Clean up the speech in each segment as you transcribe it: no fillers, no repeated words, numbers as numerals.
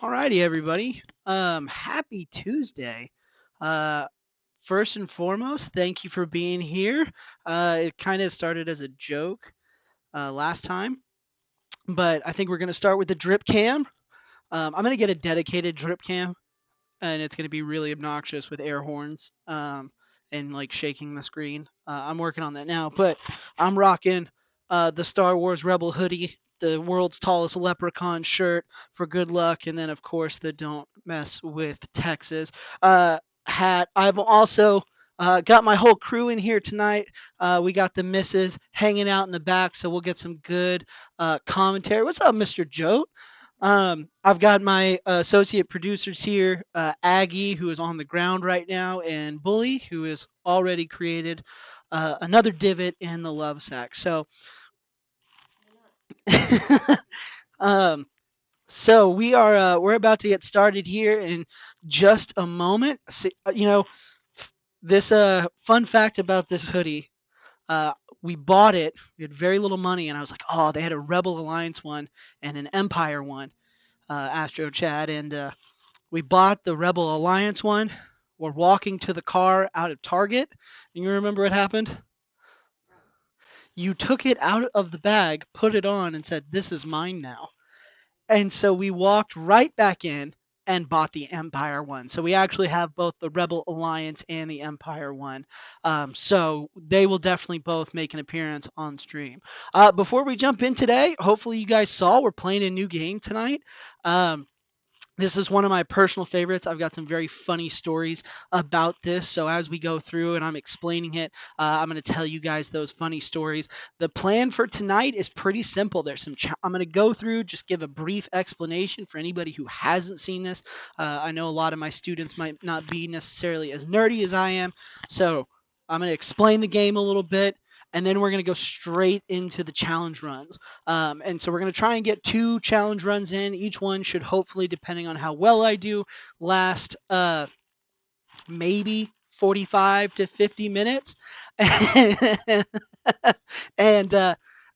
Alrighty, everybody. Happy Tuesday. Uh, First and foremost, thank you for being here. It kind of started as a joke last time, but I think we're going to start with the drip cam. I'm going to get a dedicated drip cam, and it's going to be really obnoxious with air horns and like shaking the screen. I'm working on that now, but I'm rocking the Star Wars Rebel hoodie, the world's tallest leprechaun shirt for good luck, and then of course the Don't Mess with Texas hat. I've also got my whole crew in here tonight. We got the missus hanging out in the back, so we'll get some good commentary. What's up, Mr. Joe? I've got my associate producers here, Aggie, who is on the ground right now, and Bully, who has already created another divot in the love sack. So, um, we're about to get started here in just a moment. This fun fact about this hoodie. Uh, we bought it. We had very little money, and I was like, "Oh, they had a Rebel Alliance one and an Empire one." Astro Chad, and we bought the Rebel Alliance one. We're walking to the car out of Target, and you remember what happened? You took it out of the bag, put it on, and said, "This is mine now." And so we walked right back in and bought the Empire one. So we actually have both the Rebel Alliance and the Empire one. So they will definitely both make an appearance on stream. Before we jump in today, hopefully you guys saw we're playing a new game tonight. Um, this is one of my personal favorites. I've got some very funny stories about this. So as we go through and I'm explaining it, I'm going to tell you guys those funny stories. The plan for tonight is pretty simple. I'm going to go through, just give a brief explanation for anybody who hasn't seen this. I know a lot of my students might not be necessarily as nerdy as I am. So I'm going to explain the game a little bit, and then we're going to go straight into the challenge runs. And so we're going to try and get 2 challenge runs in. Each one should hopefully, depending on how well I do, last maybe 45 to 50 minutes. and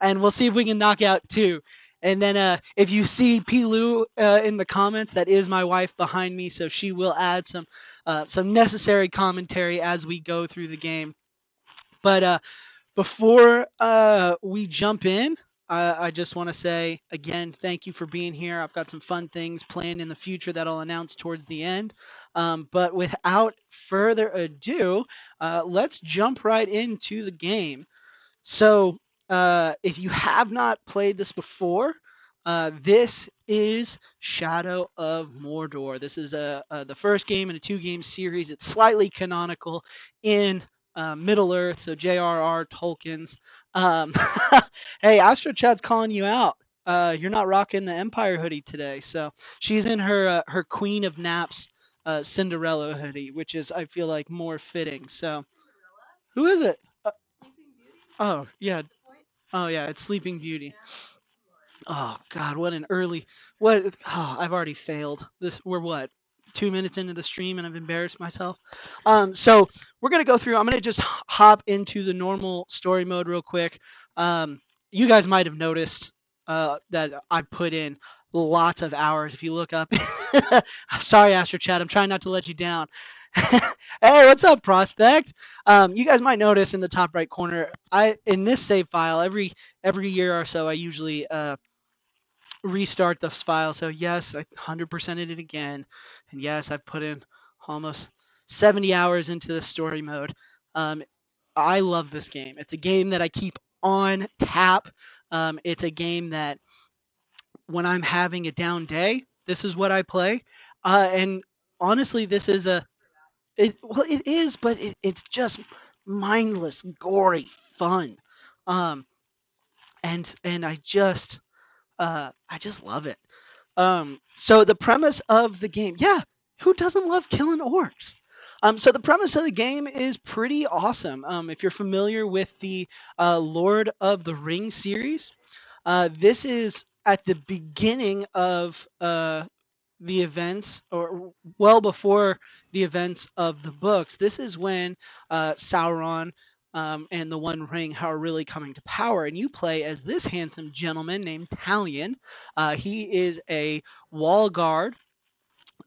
and we'll see if we can knock out 2. And then if you see Pilu in the comments, that is my wife behind me, so she will add some necessary commentary as we go through the game. But before we jump in, I just want to say again, thank you for being here. I've got some fun things planned in the future that I'll announce towards the end. But without further ado, let's jump right into the game. So, if you have not played this before, this is Shadow of Mordor. This is the first game in a 2-game series. It's slightly canonical in Middle Earth, so J.R.R. Tolkien's. Um, hey, Astro Chad's calling you out. You're not rocking the Empire hoodie today, so she's in her Queen of Naps Cinderella hoodie, which is, I feel like, more fitting. So, who is it? Oh yeah, oh yeah, it's Sleeping Beauty. Oh God, what an early what I've already failed. We're what? 2 minutes into the stream and I've embarrassed myself. So we're gonna go through. I'm gonna just hop into the normal story mode real quick. You guys might have noticed that I put in lots of hours. If you look up, I'm sorry, Astro Chat. I'm trying not to let you down. Hey, what's up, Prospect? You guys might notice in the top right corner, I in this save file every year or so, I usually restart this file. So yes, I 100%ed it again, and yes, I've put in almost 70 hours into the story mode. Um, I love this game. It's a game that I keep on tap. It's a game that when I'm having a down day, this is what I play. And honestly, this is it is, but it's just mindless, gory fun. Um, and I just love it. So the premise of the game, yeah, who doesn't love killing orcs? So the premise of the game is pretty awesome. If you're familiar with the Lord of the Rings series, this is at the beginning of the events, or well before the events of the books. This is when Sauron and the One Ring are really coming to power, and you play as this handsome gentleman named Talion. He is a wall guard.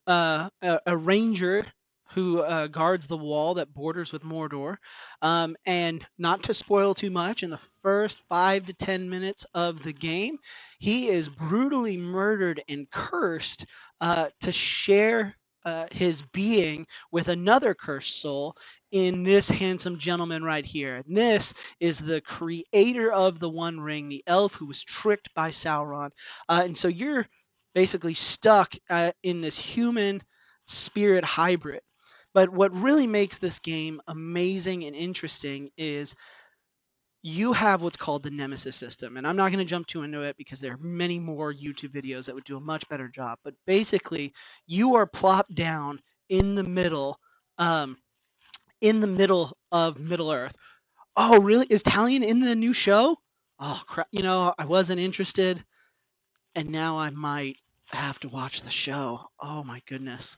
a ranger who guards the wall that borders with Mordor. And not to spoil too much, in the first 5 to 10 minutes of the game, he is brutally murdered and cursed to share his being with another cursed soul in this handsome gentleman right here. And this is the creator of the One Ring, the elf who was tricked by Sauron. And so you're basically stuck in this human spirit hybrid. But what really makes this game amazing and interesting is you have what's called the Nemesis system. And I'm not going to jump too into it because there are many more YouTube videos that would do a much better job. But basically, you are plopped down in the middle, um, in the middle of Middle Earth. Oh, really? Is Talion in the new show? Oh, crap. I wasn't interested, and now I might have to watch the show. Oh my goodness.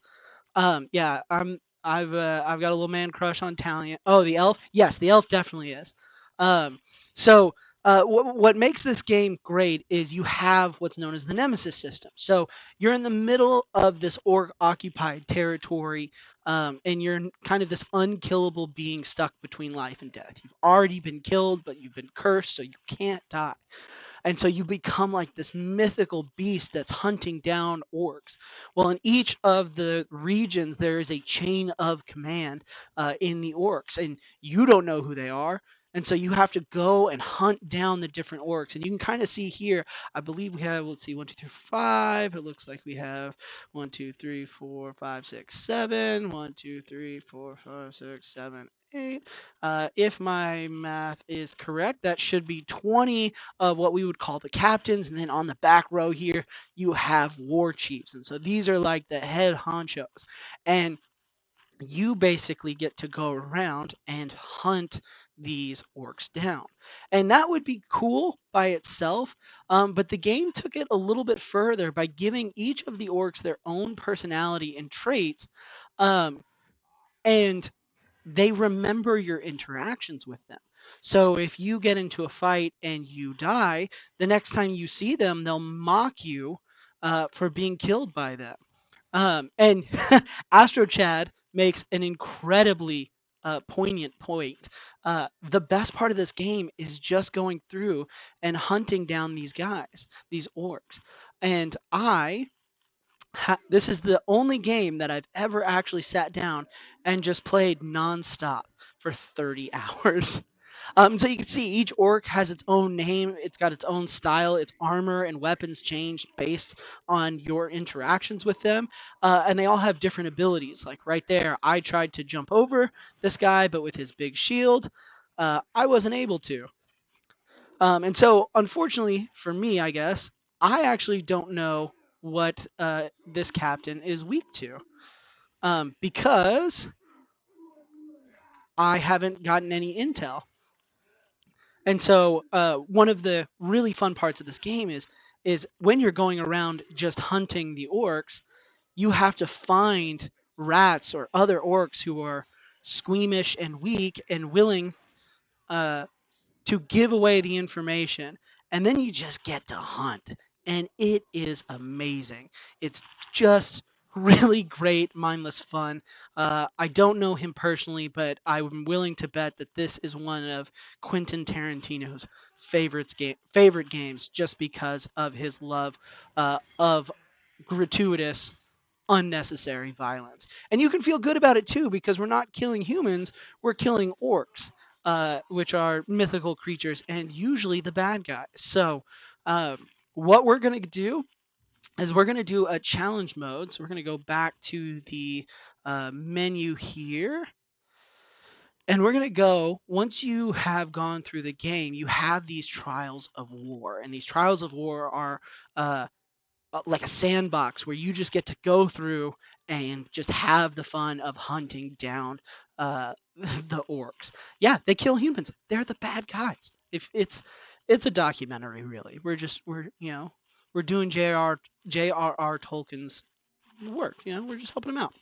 Yeah, I've got a little man crush on Talion. Oh, the elf? Yes, the elf definitely is. Um, so what makes this game great is you have what's known as the Nemesis system. So you're in the middle of this orc occupied territory, and you're kind of this unkillable being stuck between life and death. You've already been killed, but you've been cursed, so you can't die. And so you become like this mythical beast that's hunting down orcs. Well, in each of the regions, there is a chain of command in the orcs, and you don't know who they are. And so you have to go and hunt down the different orcs. And you can kind of see here, I believe we have, let's see, 1, 2, 3, 5. It looks like we have 1, 2, 3, 4, 5, 6, 7. 1, 2, 3, 4, 5, 6, 7, 8. If my math is correct, that should be 20 of what we would call the captains. And then on the back row here, you have war chiefs. And so these are like the head honchos. And you basically get to go around and hunt these orcs down. And that would be cool by itself, but the game took it a little bit further by giving each of the orcs their own personality and traits. Um, and they remember your interactions with them. So if you get into a fight and you die, the next time you see them, they'll mock you for being killed by them. And Astro Chad makes an incredibly poignant point. The best part of this game is just going through and hunting down these guys, these orcs. And this is the only game that I've ever actually sat down and just played nonstop for 30 hours. So you can see each orc has its own name. It's got its own style. Its armor and weapons change based on your interactions with them, and they all have different abilities. Like right there, I tried to jump over this guy, but with his big shield, I wasn't able to. And so, unfortunately for me, I guess I actually don't know what this captain is weak to, because I haven't gotten any intel. And so one of the really fun parts of this game is when you're going around just hunting the orcs, you have to find rats or other orcs who are squeamish and weak and willing uh, to give away the information, and then you just get to hunt, and it is amazing. It's just really great mindless fun. I don't know him personally, but I'm willing to bet that this is one of Quentin Tarantino's favorite games, just because of his love of gratuitous unnecessary violence. And you can feel good about it too, because we're not killing humans, we're killing orcs, which are mythical creatures and usually the bad guys. So, what we're going to do is we're going to do a challenge mode. So, we're going to go back to the menu here. And we're going to go, once you have gone through the game, you have these trials of war. And these trials of war are like a sandbox where you just get to go through and just have the fun of hunting down the orcs. Yeah, they kill humans. They're the bad guys. If it's a documentary, really. We're doing J.R.R. Tolkien's work. We're just helping him out.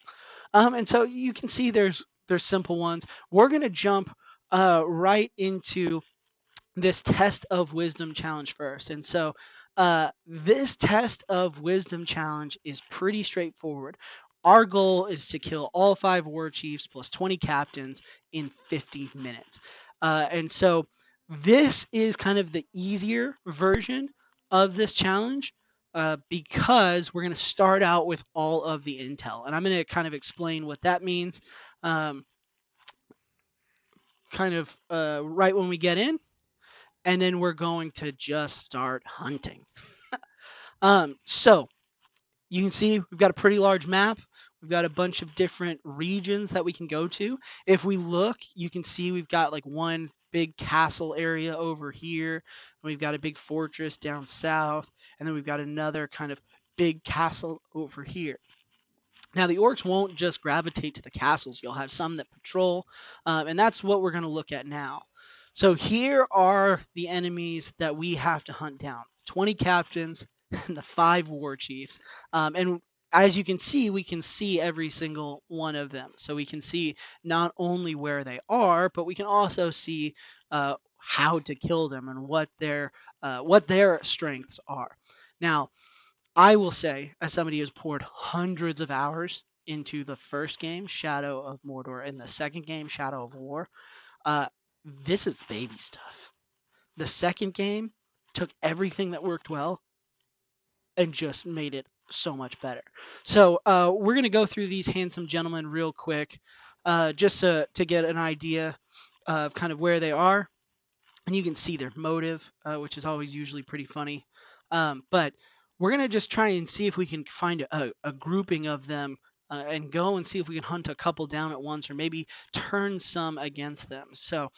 And so you can see there's simple ones. We're gonna jump right into this test of wisdom challenge first. And so this test of wisdom challenge is pretty straightforward. Our goal is to kill all 5 war chiefs plus 20 captains in 50 minutes. And so this is kind of the easier version of this challenge because we're going to start out with all of the intel. And I'm going to kind of explain what that means um, right when we get in. And then we're going to just start hunting. So you can see we've got a pretty large map. We've got a bunch of different regions that we can go to. If we look, you can see we've got like one big castle area over here. And we've got a big fortress down south. And then we've got another kind of big castle over here. Now, the orcs won't just gravitate to the castles. You'll have some that patrol, and that's what we're going to look at now. So here are the enemies that we have to hunt down. 20 captains and the 5 war chiefs. And as you can see, we can see every single one of them. So we can see not only where they are, but we can also see how to kill them and what their strengths are. Now, I will say, as somebody who has poured hundreds of hours into the first game, Shadow of Mordor, and the second game, Shadow of War, uh, this is baby stuff. The second game took everything that worked well and just made it so much better. So we're going to go through these handsome gentlemen real quick, just to get an idea of kind of where they are. And you can see their motive, which is always usually pretty funny. But we're going to just try and see if we can find a grouping of them and go and see if we can hunt a couple down at once or maybe turn some against them. So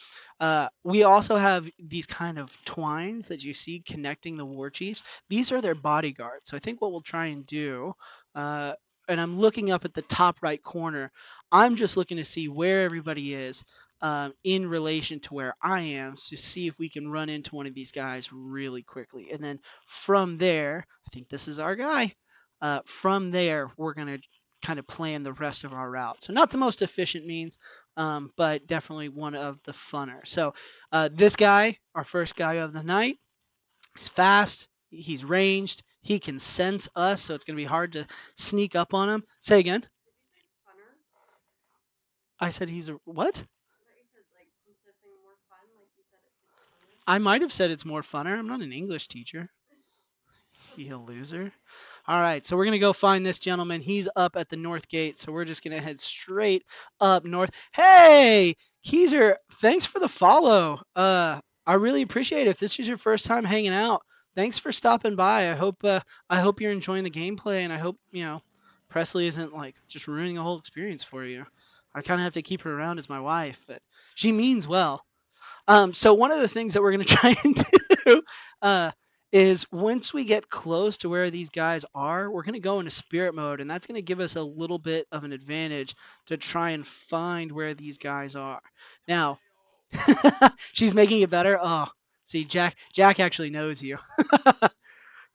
we also have these kind of twines that you see connecting the war chiefs. These are their bodyguards. So I think what we'll try and do, and I'm looking up at the top right corner, I'm just looking to see where everybody is in relation to where I am to see if we can run into one of these guys really quickly. And then from there, I think this is our guy. From there, we're going to kind of plan the rest of our route. So not the most efficient means, but definitely one of the funner. So this guy, our first guy of the night, he's fast. He's ranged. He can sense us, so it's going to be hard to sneak up on him. Say again. I said he's a what? I might have said it's more funner. I'm not an English teacher. You loser. All right, so we're going to go find this gentleman. He's up at the north gate, so we're just going to head straight up north. Hey, Keezer, thanks for the follow. I really appreciate it. If this is your first time hanging out, thanks for stopping by. I hope you're enjoying the gameplay, and I hope, Presley isn't like just ruining the whole experience for you. I kind of have to keep her around as my wife, but she means well. So one of the things that we're going to try and do is once we get close to where these guys are, we're going to go into spirit mode, and that's going to give us a little bit of an advantage to try and find where these guys are. Now, she's making it better. Oh, see, Jack actually knows you.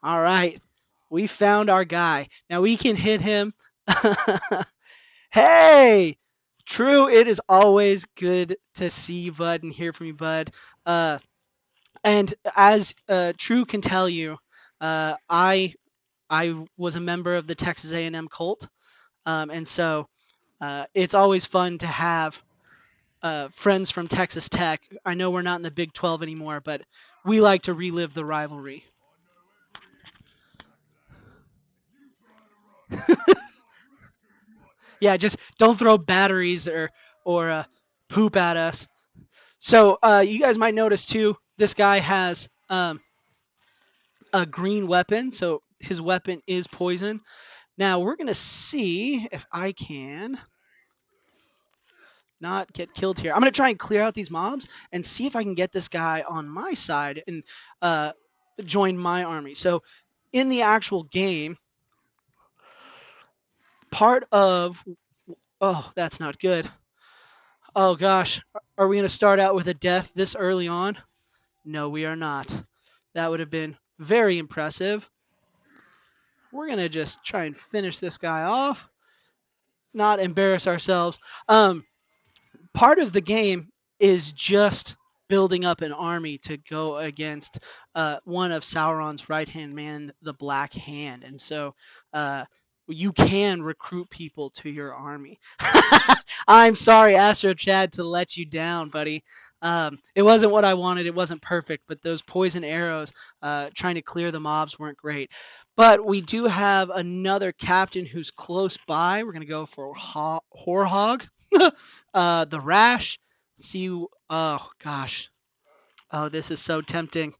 All right, we found our guy. Now we can hit him. Hey, True, it is always good to see you, bud, and hear from you, bud. And as True can tell you, I was a member of the Texas A&M cult, and so it's always fun to have friends from Texas Tech. I know we're not in the Big 12 anymore, but we like to relive the rivalry. Yeah, just don't throw batteries or poop at us. So you guys might notice too, this guy has a green weapon, so his weapon is poison. Now we're gonna see if I can not get killed here. I'm gonna try and clear out these mobs and see if I can get this guy on my side and join my army. So in the actual game, part of that's not good. Oh gosh, are we gonna start out with a death this early on? No, we are not. That would have been very impressive. We're going to just try and finish this guy off, not embarrass ourselves. Part of the game is just building up an army to go against one of Sauron's right-hand man, the Black Hand. And so you can recruit people to your army. I'm sorry, Astro Chad, to let you down, buddy. It wasn't what I wanted. It wasn't perfect, but those poison arrows trying to clear the mobs weren't great. But we do have another captain who's close by. We're going to go for Horhog, the Rash. See, oh gosh. Oh, this is so tempting.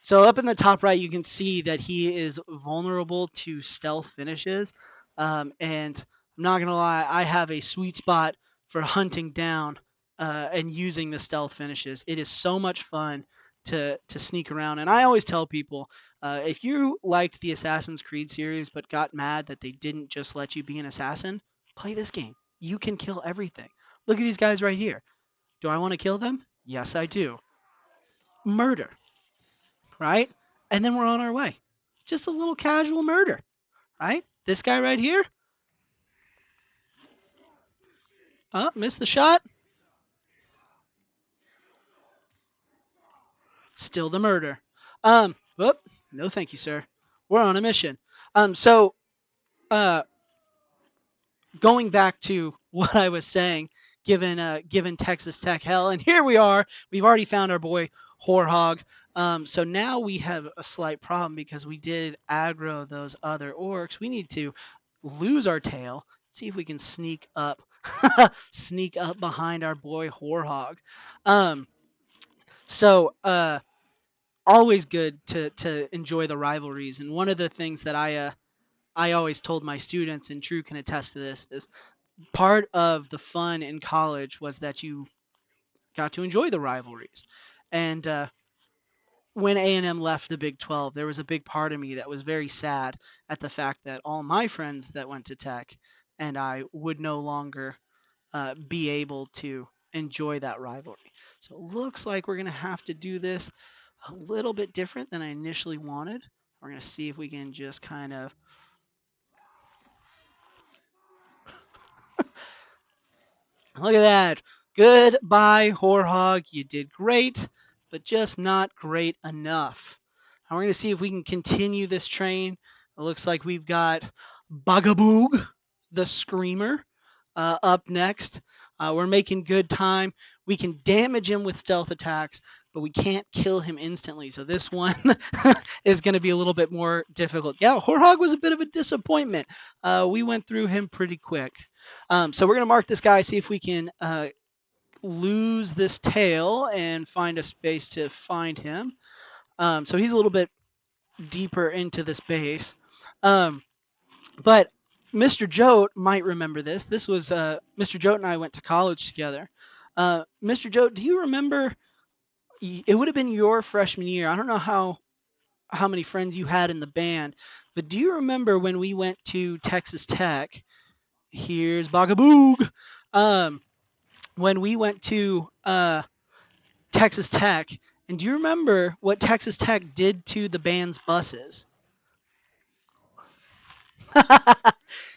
So up in the top right, you can see that he is vulnerable to stealth finishes. And I'm not gonna lie, I have a sweet spot for hunting down and using the stealth finishes. It is so much fun to sneak around. And I always tell people, if you liked the Assassin's Creed series but got mad that they didn't just let you be an assassin, play this game. You can kill everything. Look at these guys right here. Do I want to kill them? Yes, I do. Murder, right? And then we're on our way. Just a little casual murder, right? This guy right here, oh, missed the shot. Still the murder. Whoop, no thank you, sir. We're on a mission. So uh, going back to what I was saying, given Texas Tech hell, and here we are. We've already found our boy Horhog. So now we have a slight problem because we did aggro those other orcs. We need to lose our tail. See if we can sneak up, sneak up behind our boy Horhog. Um, so always good to enjoy the rivalries. And one of the things that I always told my students, and Drew can attest to this, is part of the fun in college was that you got to enjoy the rivalries. And when A&M left the Big 12, there was a big part of me that was very sad at the fact that all my friends that went to Tech and I would no longer be able to enjoy that rivalry. So it looks like we're going to have to do this a little bit different than I initially wanted. We're going to see if we can just kind of look at that. Goodbye, Horhog. You did great, but just not great enough. And we're going to see if we can continue this train. It looks like we've got Bagaboog, the Screamer, up next. We're making good time. We can damage him with stealth attacks, but we can't kill him instantly. So this one is going to be a little bit more difficult. Yeah, Horhog was a bit of a disappointment. We went through him pretty quick. So we're going to mark this guy, see if we can lose this tail and find a space to find him. So he's a little bit deeper into this base. But Mr. Jote might remember this. This was Mr. Jote and I went to college together. Mr. Jote, do you remember? It would have been your freshman year. I don't know how many friends you had in the band, but do you remember when we went to Texas Tech? Here's Bagaboog. When we went to Texas Tech, and do you remember what Texas Tech did to the band's buses?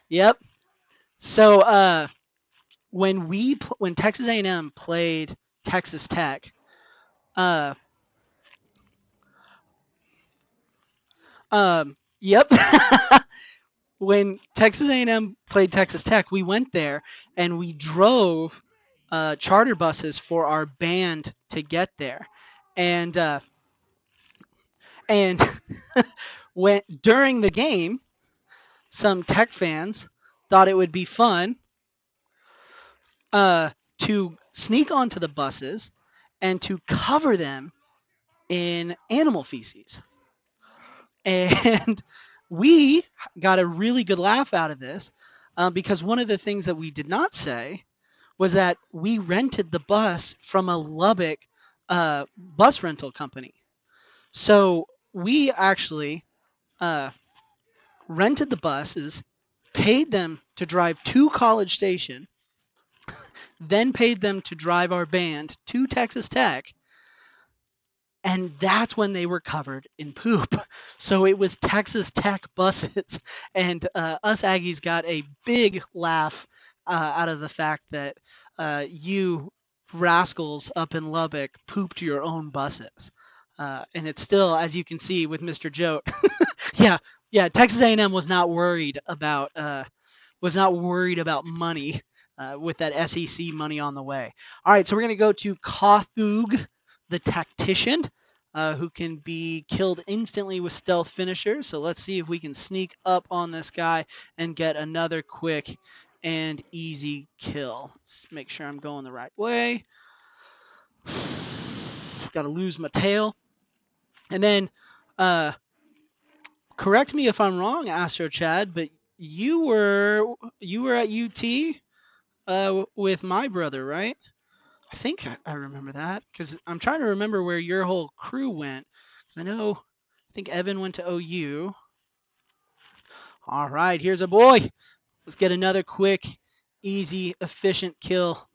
Yep. So when Texas A&M played Texas Tech, uh, yep. When Texas A&M played Texas Tech, we went there and we drove charter buses for our band to get there, and and when during the game, some Tech fans thought it would be fun to sneak onto the buses and to cover them in animal feces. And we got a really good laugh out of this because one of the things that we did not say was that we rented the bus from a Lubbock bus rental company. So we actually rented the buses, paid them to drive to College Station, then paid them to drive our band to Texas Tech, and that's when they were covered in poop. So it was Texas Tech buses, and us Aggies got a big laugh out of the fact that you rascals up in Lubbock pooped your own buses. And it's still, as you can see with Mr. Jote, yeah, Yeah, Texas A&M was not worried about money with that SEC money on the way. All right, so we're going to go to Kothug, the tactician, who can be killed instantly with stealth finishers. So let's see if we can sneak up on this guy and get another quick and easy kill. Let's make sure I'm going the right way. Got to lose my tail. And then, correct me if I'm wrong, Astro Chad, but you were at UT with my brother, right? I think I remember that because I'm trying to remember where your whole crew went. Because I think Evan went to OU. All right, here's a boy. Let's get another quick, easy, efficient kill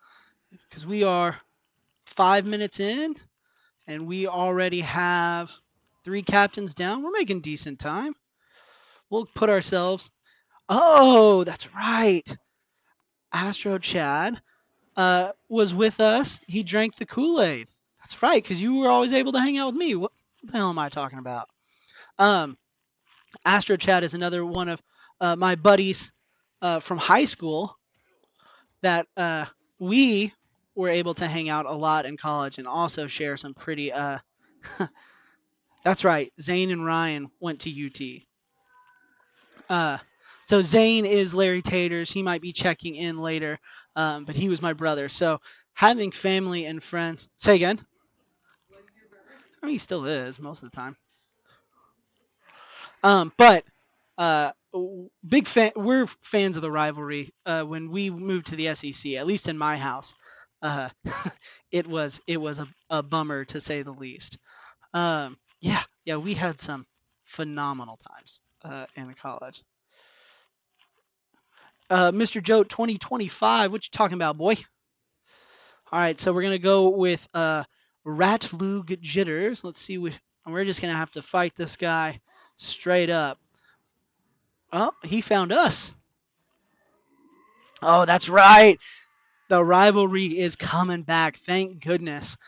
because we are 5 minutes in and we already have 3 captains down. We're making decent time. We'll put ourselves. Oh, that's right. Astro Chad was with us. He drank the Kool-Aid. That's right, because you were always able to hang out with me. What the hell am I talking about? Astro Chad is another one of my buddies from high school that we were able to hang out a lot in college and also share some pretty. That's right, Zane and Ryan went to UT. So Zane is Larry Tater's. He might be checking in later, but he was my brother. So having family and friends. Say again. I mean, he still is most of the time. But big fan. We're fans of the rivalry. When we moved to the SEC, at least in my house, uh, it was a bummer to say the least. Yeah, we had some phenomenal times in college. Mr. Joe 2025, what you talking about, boy? All right, so we're gonna go with Ratlug Jitters. Let's see. We're just gonna have to fight this guy straight up. Oh, he found us. Oh, that's right. The rivalry is coming back. Thank goodness.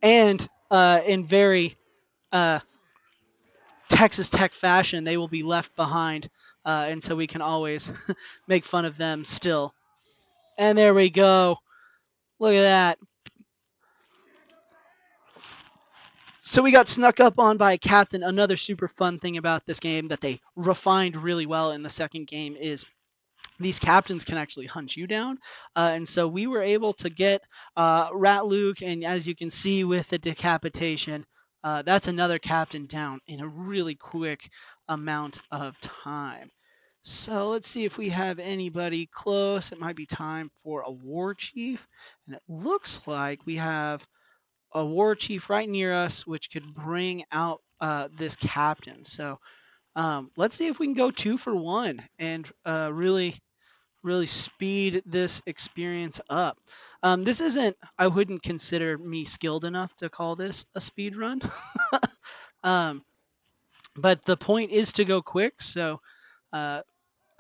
And in very uh, Texas Tech fashion, they will be left behind, and so we can always make fun of them still. And there we go. Look at that. So we got snuck up on by a captain. Another super fun thing about this game that they refined really well in the second game is these captains can actually hunt you down. And so we were able to get Rat Luke, and as you can see with the decapitation, that's another captain down in a really quick amount of time. So let's see if we have anybody close. It might be time for a war chief. And it looks like we have a war chief right near us, which could bring out this captain. So let's see if we can go 2 for 1 and really speed this experience up. This isn't. I wouldn't consider me skilled enough to call this a speed run. um, but the point is to go quick. So uh,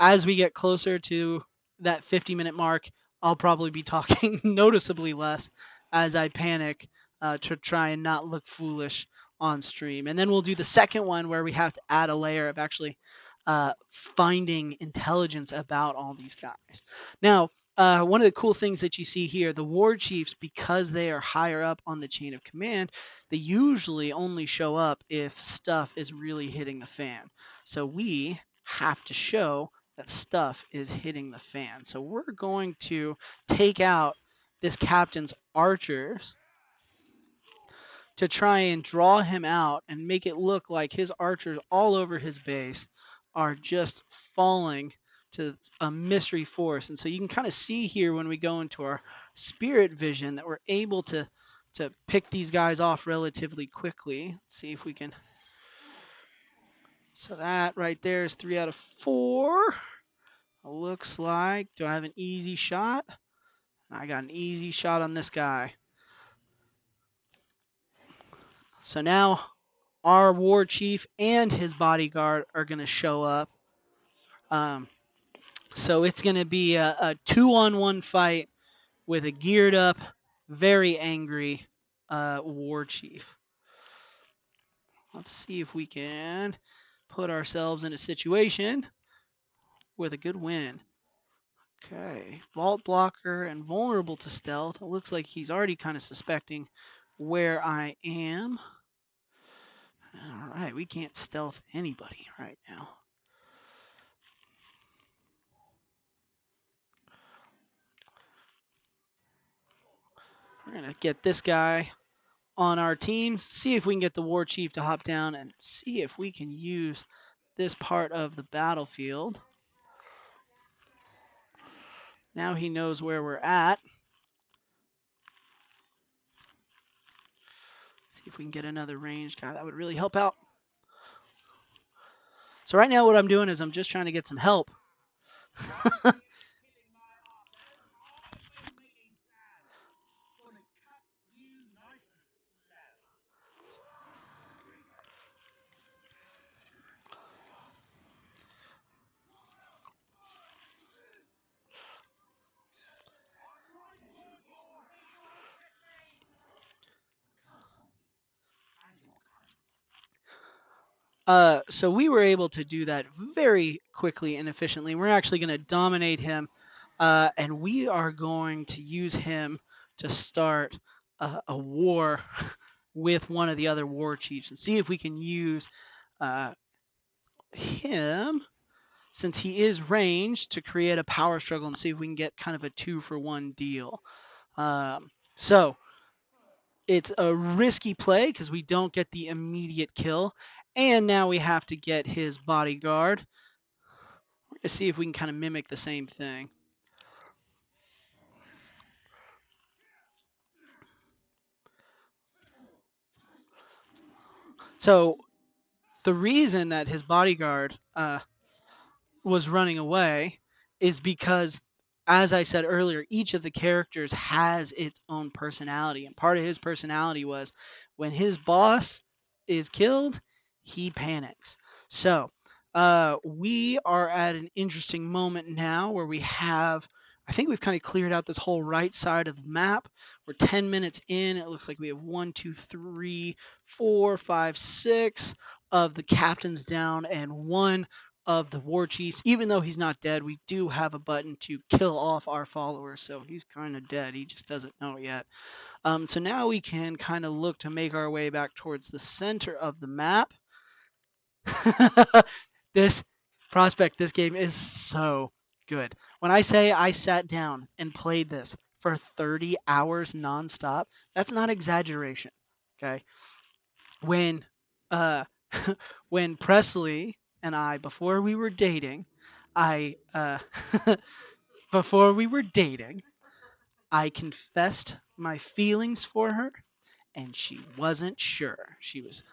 as we get closer to that 50-minute mark, I'll probably be talking noticeably less as I panic to try and not look foolish on stream. And then we'll do the second one where we have to add a layer of actually finding intelligence about all these guys. Now, one of the cool things that you see here, the war chiefs, because they are higher up on the chain of command, they usually only show up if stuff is really hitting the fan. So we have to show that stuff is hitting the fan. So we're going to take out this captain's archers to try and draw him out and make it look like his archers all over his base are just falling to a mystery force. And so you can kind of see here when we go into our spirit vision that we're able to pick these guys off relatively quickly. Let's see if we can. So that right there is 3 out of 4. Looks like, do I have an easy shot? I got an easy shot on this guy. So now our war chief and his bodyguard are going to show up. So it's going to be a 2-on-1 fight with a geared up, very angry war chief. Let's see if we can put ourselves in a situation with a good win. Okay, vault blocker and vulnerable to stealth. It looks like he's already kind of suspecting where I am. All right, we can't stealth anybody right now. We're going to get this guy on our teams, see if we can get the war chief to hop down and see if we can use this part of the battlefield. Now he knows where we're at. See if we can get another ranged guy. That would really help out. So right now what I'm doing is I'm just trying to get some help. So we were able to do that very quickly and efficiently. We're actually going to dominate him, and we are going to use him to start a war with one of the other war chiefs and see if we can use him, since he is ranged, to create a power struggle and see if we can get kind of a 2-for-1 deal. So it's a risky play because we don't get the immediate kill. And now we have to get his bodyguard. We're going to see if we can kind of mimic the same thing. So the reason that his bodyguard was running away is because, as I said earlier, each of the characters has its own personality. And part of his personality was when his boss is killed, he panics. So we are at an interesting moment now where we have, I think we've kind of cleared out this whole right side of the map. We're 10 minutes in. It looks like we have 1, 2, 3, 4, 5, 6 of the captains down and one of the war chiefs. Even though he's not dead, we do have a button to kill off our followers, so he's kind of dead. He just doesn't know it yet. So now we can kind of look to make our way back towards the center of the map. This prospect, this game is so good. When I say I sat down and played this for 30 hours nonstop, that's not exaggeration. Okay. When when Presley and I, before we were dating, I before we were dating, I confessed my feelings for her, and she wasn't sure. She was,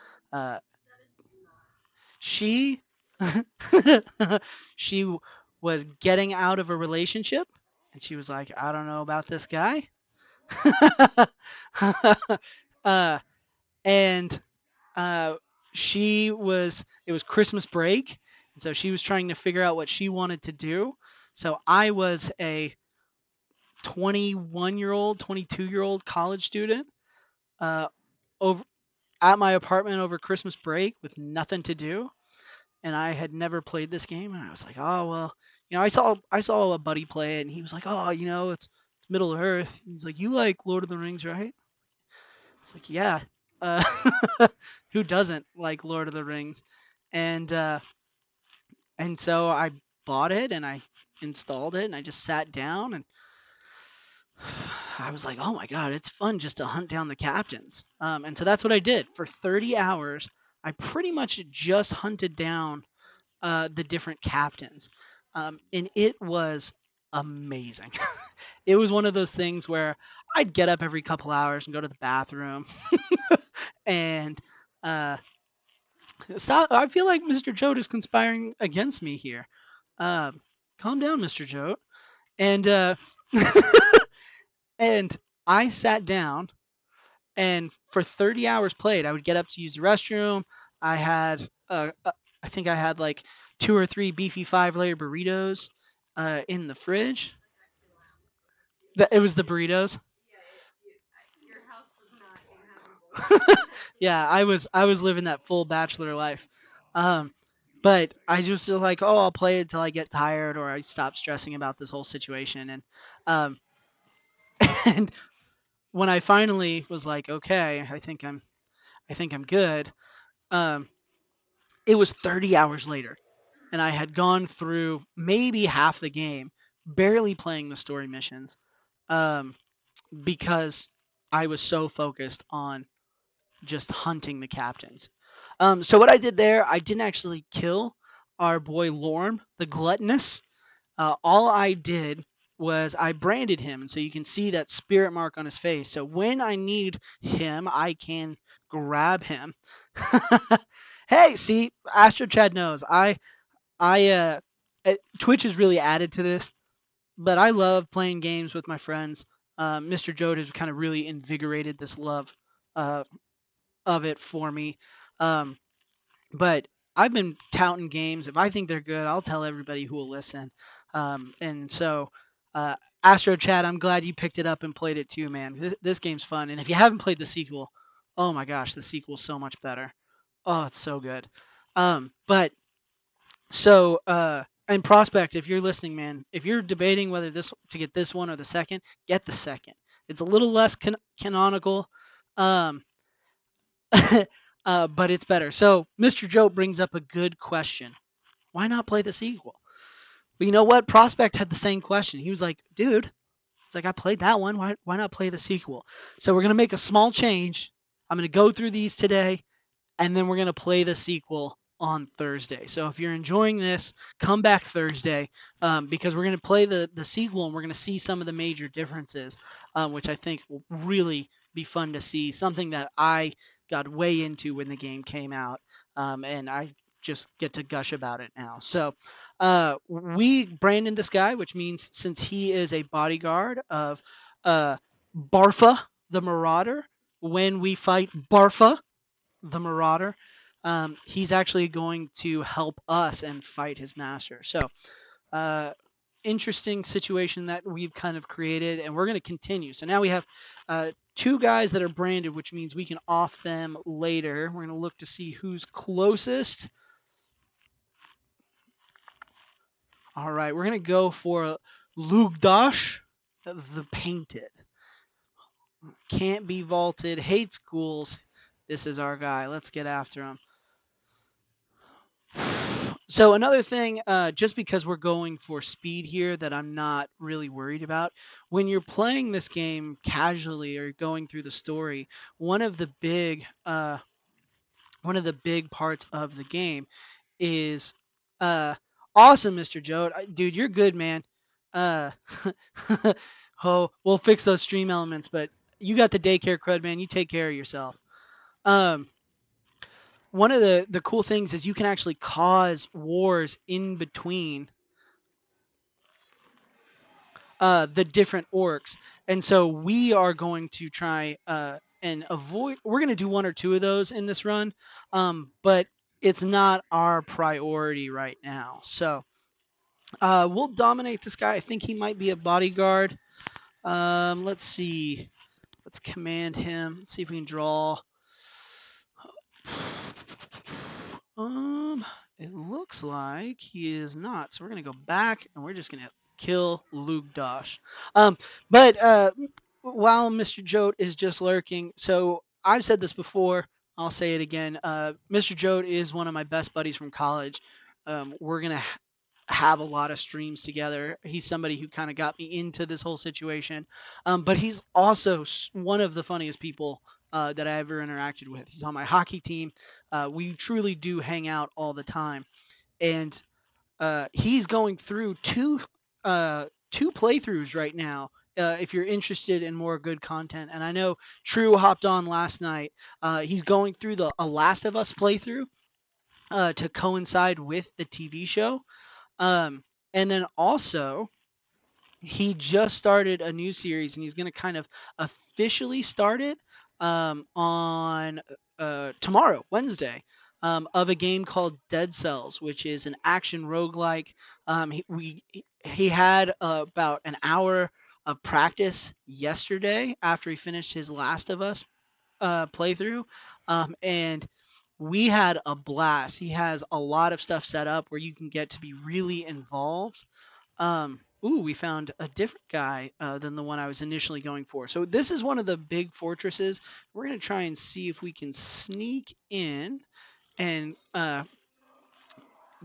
she, she was getting out of a relationship, and she was like, I don't know about this guy. uh, and she was, it was Christmas break, and so she was trying to figure out what she wanted to do. So I was a 21-year-old, 22-year-old college student over at my apartment over Christmas break with nothing to do, and I had never played this game, and I was like, oh well, I saw a buddy play it, and he was like, oh, it's Middle Earth. He's like, you like Lord of the Rings, right? It's like, yeah. Uh, who doesn't like Lord of the Rings? And so I bought it and I installed it and I just sat down and I was like, oh my god, it's fun just to hunt down the captains. And so that's what I did for 30 hours. I pretty much just hunted down the different captains, and it was amazing. It was one of those things where I'd get up every couple hours and go to the bathroom and stop. I feel like Mr. Jote is conspiring against me here. Calm down, Mr. Jote. And and I sat down, and for 30 hours played, I would get up to use the restroom. I had, I think I had like 2 or 3 beefy 5-layer burritos in the fridge. It was the burritos. Yeah, I was living that full bachelor life. Um, But I just was like, oh, I'll play it until I get tired or I stop stressing about this whole situation. Um, and when I finally was like, okay, I think I'm good. Um, it was 30 hours later, and I had gone through maybe half the game, barely playing the story missions, um, because I was so focused on just hunting the captains. So what I did there, I didn't actually kill our boy Lorm, the gluttonous. All I did was I branded him, and so you can see that spirit mark on his face. So when I need him, I can grab him. Hey, see, Astro Chad knows. Twitch has really added to this, but I love playing games with my friends. Mr. Jode has kind of really invigorated this love uh, of it for me. Um, but I've been touting games. If I think they're good, I'll tell everybody who will listen. And so, uh, Astro Chat, I'm glad you picked it up and played it too, man. This game's fun. And if you haven't played the sequel, oh my gosh, the sequel's so much better. Oh, it's so good. But so, and Prospect, if you're listening, man, if you're debating whether this to get this one or the second, get the second. It's a little less canonical. Um, but it's better. So Mr. Joe brings up a good question. Why not play the sequel? But you know what? Prospect had the same question. He was like, dude, it's like I played that one. Why not play the sequel? So we're gonna make a small change. I'm gonna go through these today and then we're going to play the sequel on Thursday. So if you're enjoying this, come back Thursday because we're going to play the sequel and we're going to see some of the major differences, which I think will really be fun to see. Something that I got way into when the game came out, and I just get to gush about it now. So we branded this guy, which means since he is a bodyguard of Barfa the Marauder, when we fight Barfa the Marauder, he's actually going to help us and fight his master. So, uh, interesting situation that we've kind of created, and we're going to continue. So now we have two guys that are branded, which means we can off them later. We're going to look to see who's closest. All right, we're going to go for Lugdash, the Painted. Can't be vaulted, hates ghouls. This is our guy. Let's get after him. So another thing, just because we're going for speed here, that I'm not really worried about. When you're playing this game casually or going through the story, one of the big, parts of the game is, uh, awesome, Mr. Joe. Dude, you're good, man. Uh, oh, we'll fix those stream elements, but you got the daycare crud, man. You take care of yourself. Um, One of the cool things is you can actually cause wars in between the different orcs, and so we are going to try and avoid. We're going to do one or two of those in this run, but it's not our priority right now. So we'll dominate this guy. I think he might be a bodyguard. Let's see. Let's command him. Let's see if we can draw. Um, it looks like he is not. So we're gonna go back and we're just gonna kill Luke Dosh. Um, but while Mr. Jote is just lurking, so I've said this before. I'll say it again. Mr. Jote is one of my best buddies from college. We're gonna have a lot of streams together. He's somebody who kind of got me into this whole situation. But he's also one of the funniest people that I ever interacted with. He's on my hockey team. We truly do hang out all the time. And he's going through two playthroughs right now. If you're interested in more good content, and I know True hopped on last night. He's going through the A Last of Us playthrough to coincide with the TV show. Um, and then also, he just started a new series, and he's going to kind of officially start it on tomorrow, Wednesday, of a game called Dead Cells, which is an action roguelike. He had about an hour of practice yesterday after he finished his Last of Us playthrough, and we had a blast. He has a lot of stuff set up where you can get to be really involved. Ooh, we found a different guy than the one I was initially going for. So this is one of the big fortresses. We're going to try and see if we can sneak in and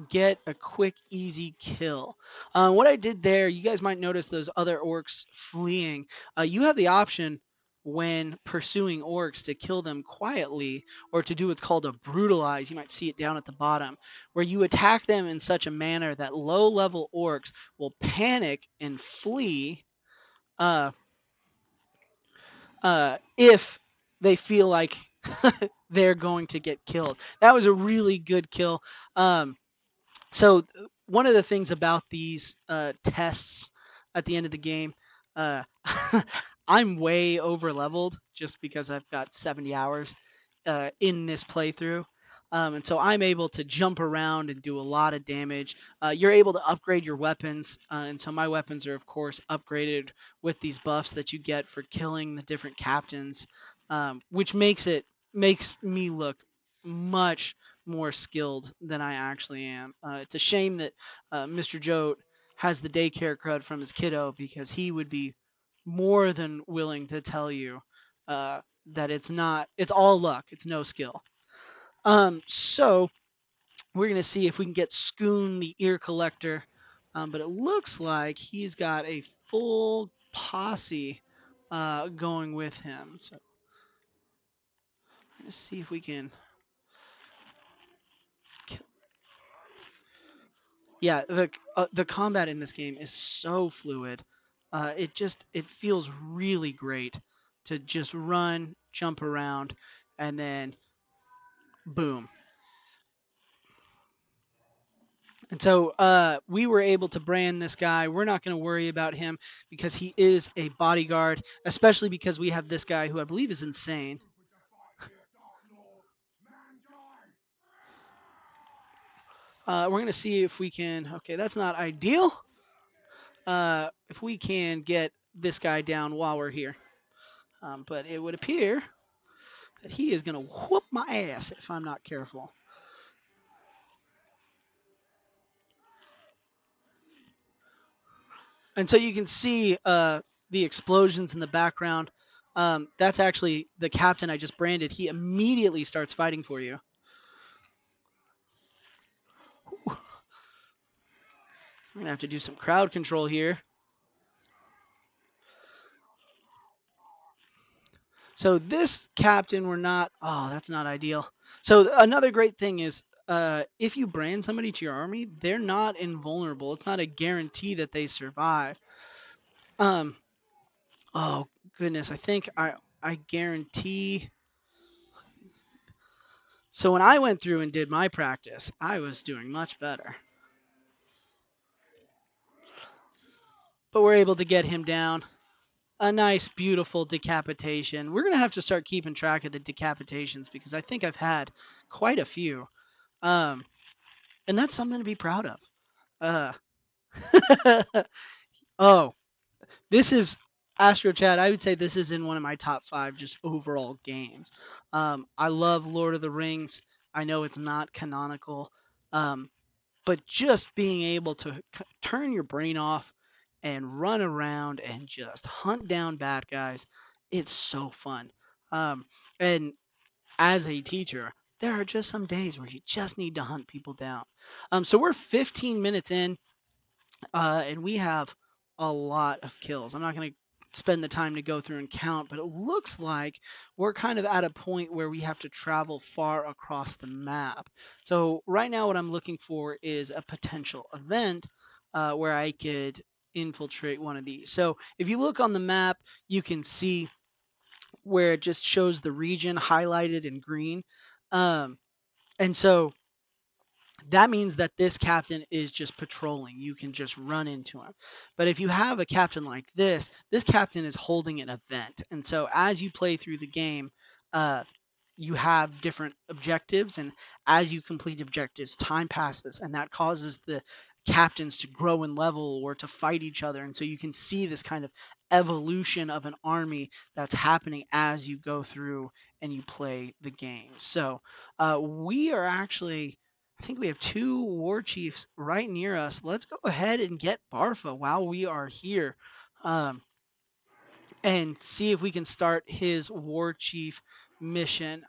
get a quick, easy kill. What I did there, you guys might notice those other orcs fleeing. You have the option when pursuing orcs to kill them quietly or to do what's called a brutalize. You might see it down at the bottom, where you attack them in such a manner that low-level orcs will panic and flee uh, if they feel like they're going to get killed. That was a really good kill. So one of the things about these tests at the end of the game, uh, I'm way over leveled just because I've got 70 hours in this playthrough. And so I'm able to jump around and do a lot of damage. You're able to upgrade your weapons, and so my weapons are of course upgraded with these buffs that you get for killing the different captains, which makes me look much more skilled than I actually am. It's a shame that Mr. Jote has the daycare crud from his kiddo, because he would be more than willing to tell you that it's all luck. It's no skill. So we're going to see if we can get Scoon the ear collector. But it looks like he's got a full posse going with him. So we're going to see if we can Yeah, the combat in this game is so fluid. It feels really great to just run, jump around, and then boom. And so we were able to brand this guy. We're not going to worry about him because he is a bodyguard, especially because we have this guy who I believe is insane. We're going to see if we can. Okay, that's not ideal. If we can get this guy down while we're here. But it would appear that he is going to whoop my ass if I'm not careful. And so you can see the explosions in the background. That's actually the captain I just branded. He immediately starts fighting for you. We're going to have to do some crowd control here. So this captain, we're not. Oh, that's not ideal. So another great thing is if you brand somebody to your army, they're not invulnerable. It's not a guarantee that they survive. Um, oh goodness, I think I guarantee. So when I went through and did my practice, I was doing much better. But we're able to get him down. A nice, beautiful decapitation. We're going to have to start keeping track of the decapitations because I think I've had quite a few. And that's something to be proud of. Oh, this is Astro Chat. I would say this is in one of my top 5 just overall games. I love Lord of the Rings. I know it's not canonical, but just being able to turn your brain off and run around and just hunt down bad guys, it's so fun. And as a teacher, there are just some days where you just need to hunt people down. So we're 15 minutes in, and we have a lot of kills. I'm not going to spend the time to go through and count, but it looks like we're kind of at a point where we have to travel far across the map. So right now what I'm looking for is a potential event where I could infiltrate one of these. So if you look on the map, you can see where it just shows the region highlighted in green. And so that means that this captain is just patrolling. You can just run into him. But if you have a captain like this captain is holding an event. And so as you play through the game, you have different objectives. And as you complete objectives, time passes. And that causes the captains to grow in level or to fight each other. And so you can see this kind of evolution of an army that's happening as you go through and you play the game. So we are actually, I think we have 2 war chiefs right near us. Let's go ahead and get Barfa while we are here, and see if we can start his war chief mission.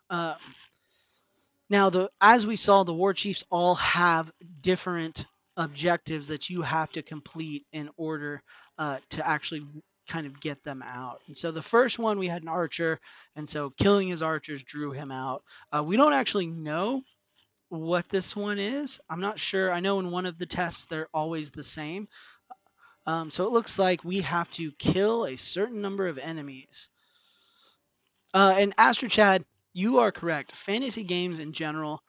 Now, as we saw, the war chiefs all have different objectives that you have to complete in order to actually kind of get them out. And so the first one, we had an archer, and so killing his archers drew him out. We don't actually know what this one is. I'm not sure. I know in one of the tests they're always the same. So it looks like we have to kill a certain number of enemies. And Astro Chad, you are correct. Fantasy games in general,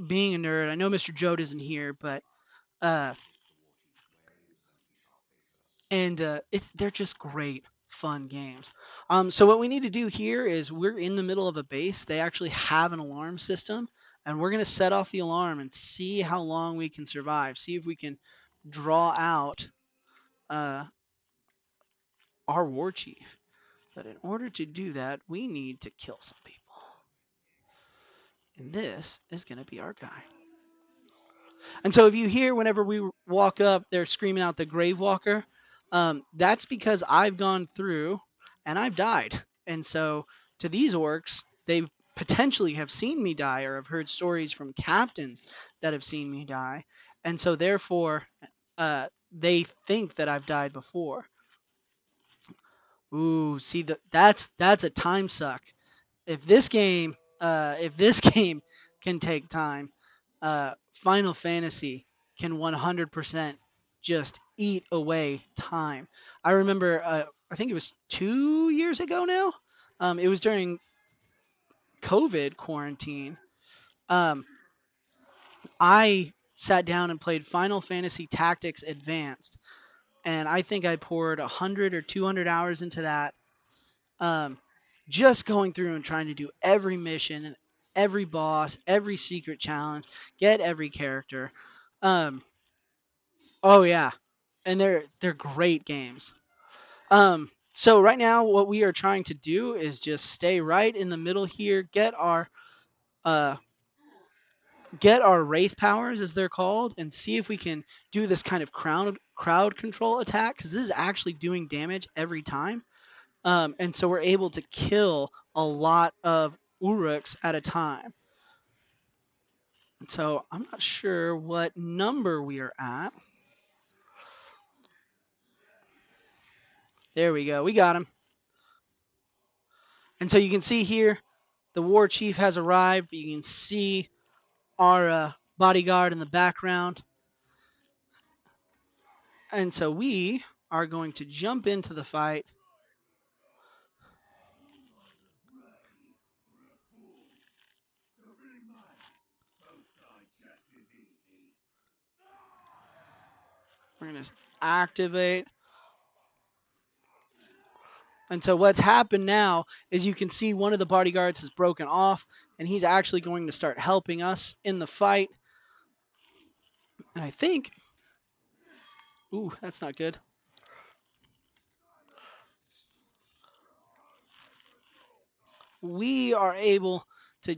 being a nerd, I know Mr. Joe isn't here, but uh, they're just great, fun games. So what we need to do here is we're in the middle of a base. They actually have an alarm system, and we're going to set off the alarm and see how long we can survive. See if we can draw out uh, our war chief. But in order to do that, we need to kill some people. And this is going to be our guy. And so if you hear whenever we walk up, they're screaming out the Grave Walker, that's because I've gone through and I've died. And so to these orcs, they potentially have seen me die or have heard stories from captains that have seen me die. And so therefore, they think that I've died before. Ooh, see that's a time suck. If this game can take time, Final Fantasy can 100% just eat away time. I remember, I think it was 2 years ago now. It was during COVID quarantine. Um, I sat down and played Final Fantasy Tactics Advanced, and I think I poured 100 or 200 hours into that. Um, just going through and trying to do every mission, every boss, every secret challenge, get every character. Um, oh yeah, and they're great games. So right now, what we are trying to do is just stay right in the middle here, uh, get our wraith powers as they're called, and see if we can do this kind of crowd control attack, because this is actually doing damage every time. And so we're able to kill a lot of Uruks at a time. So I'm not sure what number we are at. There we go. We got him. And so you can see here, the war chief has arrived. You can see our bodyguard in the background. And so we are going to jump into the fight. We're going to activate. And so what's happened now is you can see one of the bodyguards has broken off, and he's actually going to start helping us in the fight. And I think, ooh, that's not good. We are able to,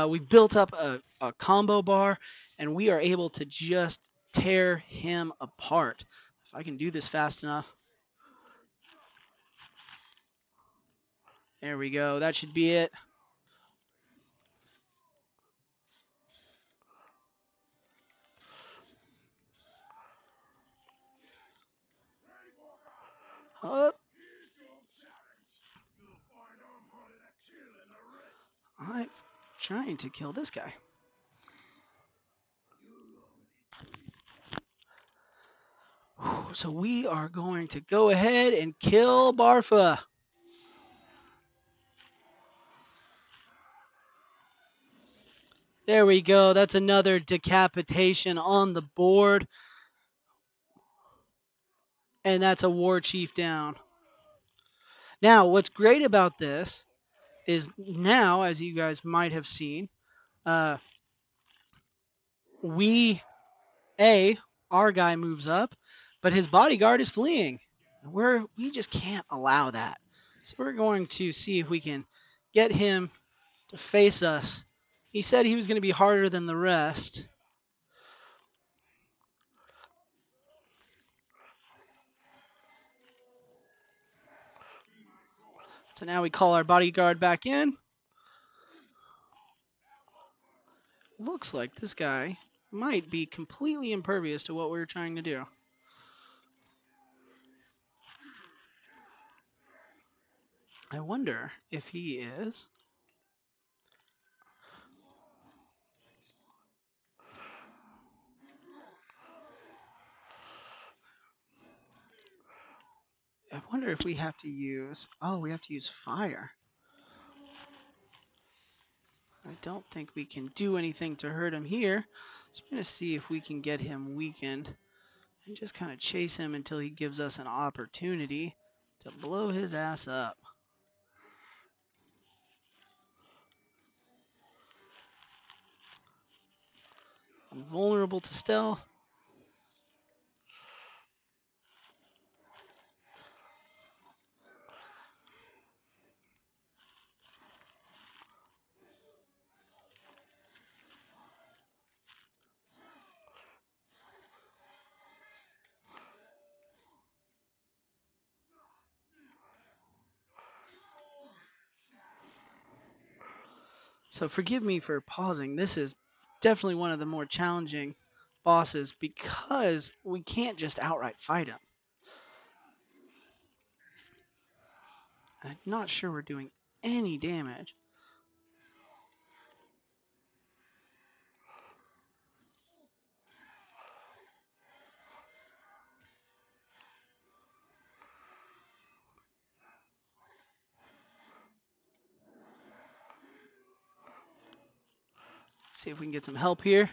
we built up a combo bar, and we are able to just tear him apart. If I can do this fast enough. There we go. That should be it. I'm trying to kill this guy. So we are going to go ahead and kill Barfa. There we go. That's another decapitation on the board. And that's a war chief down. Now, what's great about this is now, as you guys might have seen, our guy moves up, but his bodyguard is fleeing. We just can't allow that. So we're going to see if we can get him to face us. He said he was going to be harder than the rest. So now we call our bodyguard back in. Looks like this guy might be completely impervious to what we're trying to do. I wonder if he is. I wonder if we have to use. Oh, we have to use fire. I don't think we can do anything to hurt him here. So I'm going to see if we can get him weakened and just kind of chase him until he gives us an opportunity to blow his ass up. I'm vulnerable to stealth. So forgive me for pausing. This is definitely one of the more challenging bosses because we can't just outright fight him. I'm not sure we're doing any damage. See if we can get some help here.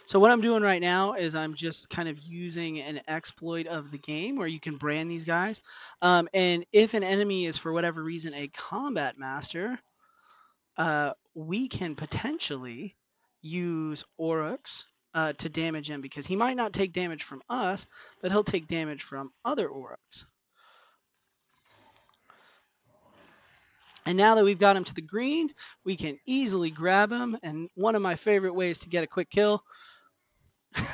So what I'm doing right now is I'm just kind of using an exploit of the game where you can brand these guys. And if an enemy is for whatever reason a combat master, we can potentially use Oryx to damage him because he might not take damage from us, but he'll take damage from other Oryx. And now that we've got him to the green, we can easily grab him. And one of my favorite ways to get a quick kill, you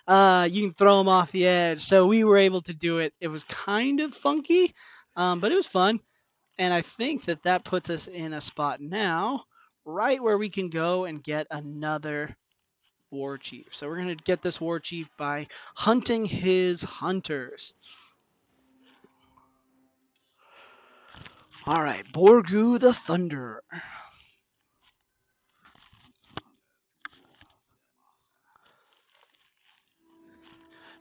can throw him off the edge. So we were able to do it. It was kind of funky, but it was fun. And I think that that puts us in a spot now, right where we can go and get another war chief. So we're going to get this war chief by hunting his hunters. All right, Borgu the Thunderer.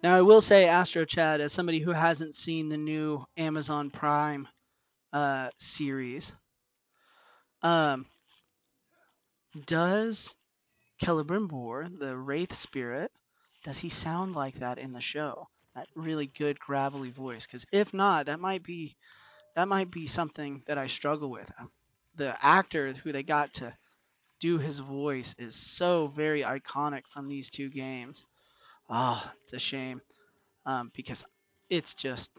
Now, I will say, Astro Chad, as somebody who hasn't seen the new Amazon Prime series, um, does Celebrimbor, the Wraith Spirit, does he sound like that in the show? That really good gravelly voice? Because if not, that might be something that I struggle with. The actor who they got to do his voice is so very iconic from these two games. Oh, it's a shame because it's just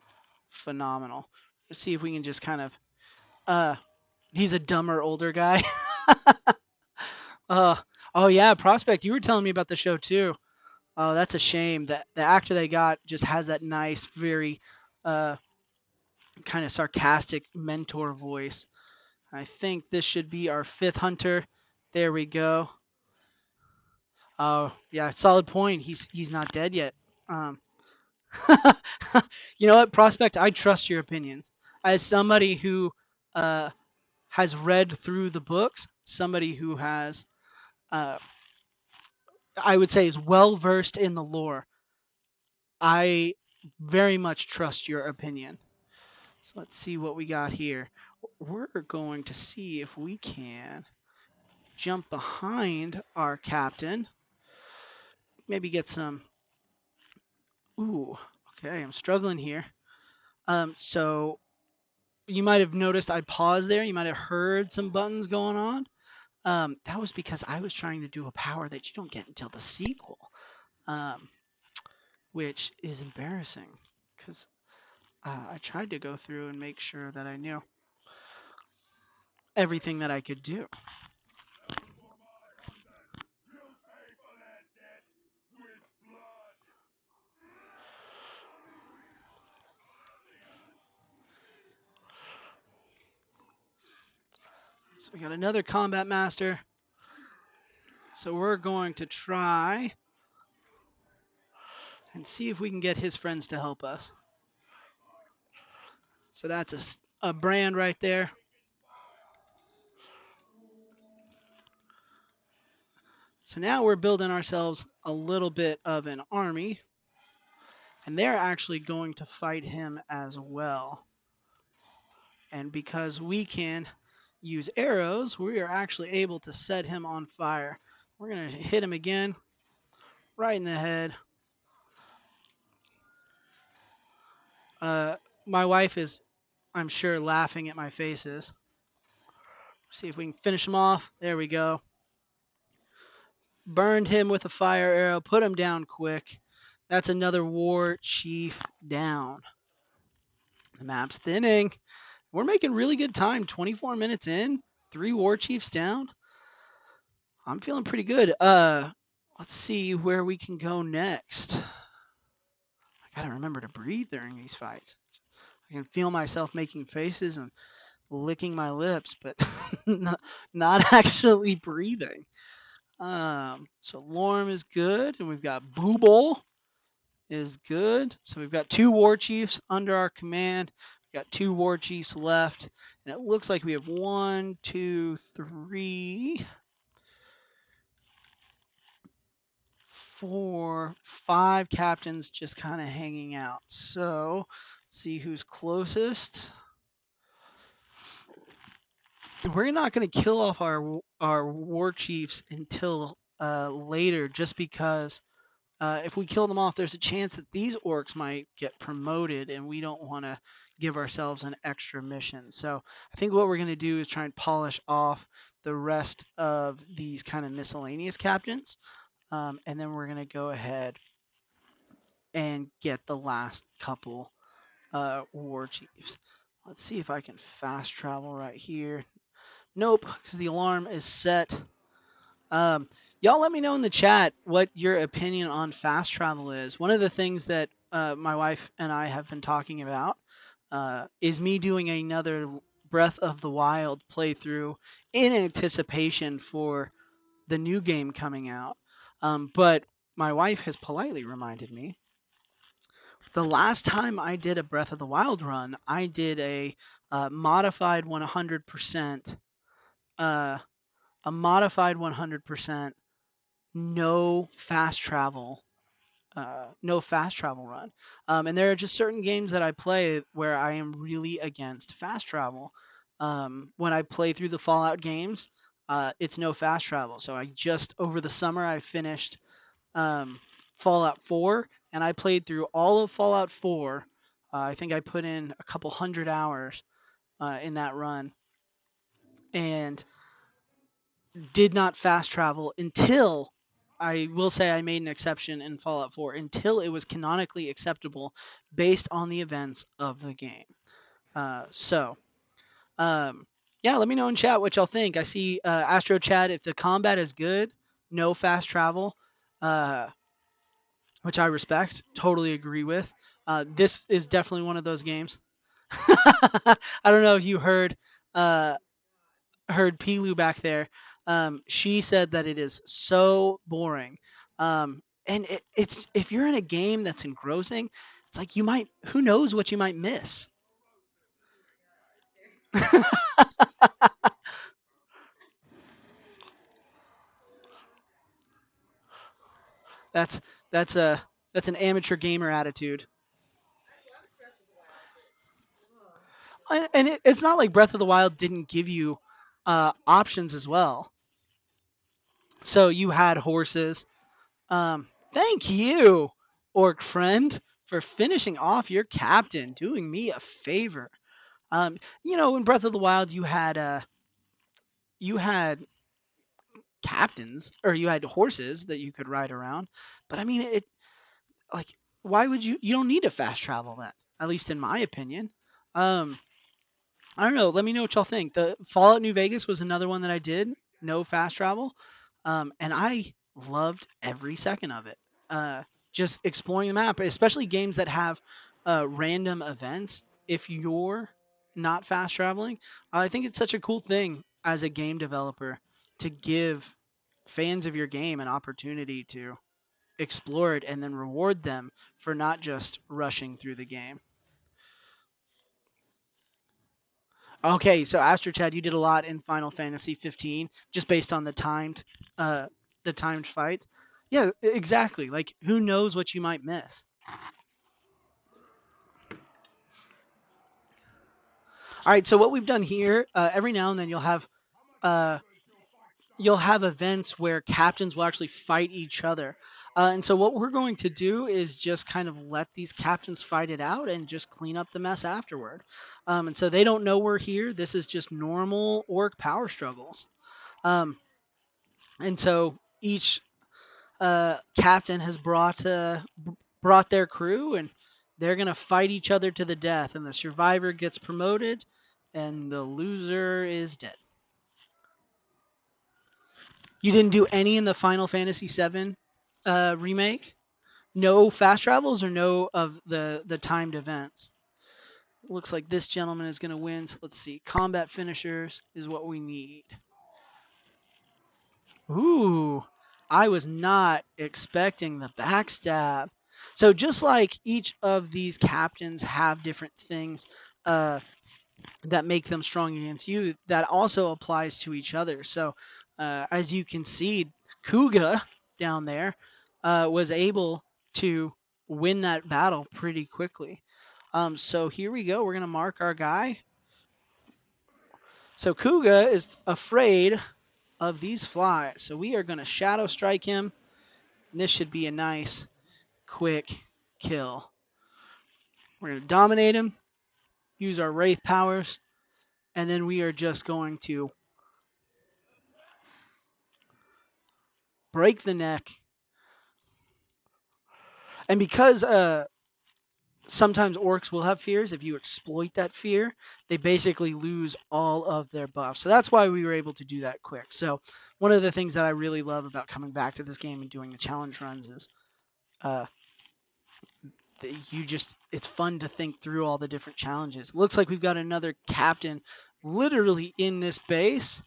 phenomenal. Let's see if we can just kind of. He's a dumber older guy. uh, oh yeah, Prospect. You were telling me about the show too. Oh, that's a shame. That the actor they got just has that nice, very kind of sarcastic mentor voice. I think this should be our fifth hunter. There we go. Oh yeah, solid point. He's not dead yet. Um, you know what, Prospect? I trust your opinions. As somebody who uh, has read through the books, somebody who has, uh, I would say, is well versed in the lore. I very much trust your opinion. So let's see what we got here. We're going to see if we can jump behind our captain. Maybe get some. Ooh, okay, I'm struggling here. So you might have noticed I paused there. You might have heard some buttons going on. That was because I was trying to do a power that you don't get until the sequel, um, which is embarrassing because I tried to go through and make sure that I knew everything that I could do. So we got another combat master. So we're going to try and see if we can get his friends to help us. So that's a brand right there. So now we're building ourselves a little bit of an army, and they're actually going to fight him as well. And because we can use arrows, we are actually able to set him on fire. We're going to hit him again, right in the head. My wife is, I'm sure, laughing at my faces. See if we can finish him off. There we go. Burned him with a fire arrow, put him down quick. That's another war chief down. The map's thinning. We're making really good time. 24 minutes in, 3 war chiefs down. I'm feeling pretty good. Let's see where we can go next. I gotta remember to breathe during these fights. I can feel myself making faces and licking my lips, but not actually breathing. So Lorm is good, and we've got Booble is good. So we've got 2 war chiefs under our command. We've got 2 war chiefs left, and it looks like we have 1, 2, 3, 4, 5 captains just kind of hanging out. So let's see who's closest. We're not going to kill off our war chiefs until later, just because if we kill them off, there's a chance that these orcs might get promoted, and we don't want to give ourselves an extra mission. So I think what we're going to do is try and polish off the rest of these kind of miscellaneous captains, and then we're going to go ahead and get the last couple war chiefs. Let's see if I can fast travel right here. Nope, because the alarm is set. Y'all let me know in the chat what your opinion on fast travel is. One of the things that my wife and I have been talking about is me doing another Breath of the Wild playthrough in anticipation for the new game coming out. But my wife has politely reminded me the last time I did a Breath of the Wild run, I did a modified 100%, uh, a modified 100% no fast travel, no fast travel run. And there are just certain games that I play where I am really against fast travel. When I play through the Fallout games, it's no fast travel. So I just over the summer I finished Fallout 4, and I played through all of Fallout 4. I think I put in a couple hundred hours in that run, and did not fast travel until I will say I made an exception in Fallout 4 until it was canonically acceptable based on the events of the game. So, yeah, let me know in chat what y'all think. I see Astro Chat, if the combat is good, no fast travel, which I respect, totally agree with. This is definitely one of those games. I don't know if you heard Pilu back there. She said that it is so boring. And it's if you're in a game that's engrossing, it's like you might who knows what you might miss. that's that's a that's an amateur gamer attitude. And it's not like Breath of the Wild didn't give you options as well. So you had horses. Thank you, orc friend, for finishing off your captain, doing me a favor. In Breath of the Wild, you had captains, or you had horses that you could ride around. But I mean, like, why would you don't need to fast travel then, at least in my opinion. um I don't know, let me know what y'all think. The Fallout New Vegas was another one that I did, no fast travel, and I loved every second of it. Just exploring the map, especially games that have random events. If you're not fast traveling, I think it's such a cool thing as a game developer to give fans of your game an opportunity to explore it and then reward them for not just rushing through the game. Okay, so Astro Chad, you did a lot in Final Fantasy 15 just based on uh the timed fights. Yeah, exactly. Like, who knows what you might miss. All right, so what we've done here, every now and then uh you'll have events where captains will actually fight each other. And so what we're going to do is just kind of let these captains fight it out and just clean up the mess afterward. And so they don't know we're here. This is just normal orc power struggles. Um, and so each captain has brought their crew, and they're gonna fight each other to the death. And the survivor gets promoted, and the loser is dead. You didn't do any in the Final Fantasy VII remake? No fast travels or no of the timed events? It looks like this gentleman is going to win. So let's see. Combat finishers is what we need. Ooh, I was not expecting the backstab. So just like each of these captains have different things uh, that make them strong against you, that also applies to each other. So as you can see, Kuga down there was able to win that battle pretty quickly. So here we go. We're going to mark our guy. So Kuga is afraid of these flies. So we are going to shadow strike him. And this should be a nice, quick kill. We're going to dominate him, use our Wraith powers, and then we are just going to break the neck. And because sometimes orcs will have fears, if you exploit that fear, they basically lose all of their buffs. So that's why we were able to do that quick. So one of the things that I really love about coming back to this game and doing the challenge runs is uh, it's fun to think through all the different challenges. Looks like we've got another captain literally in this base.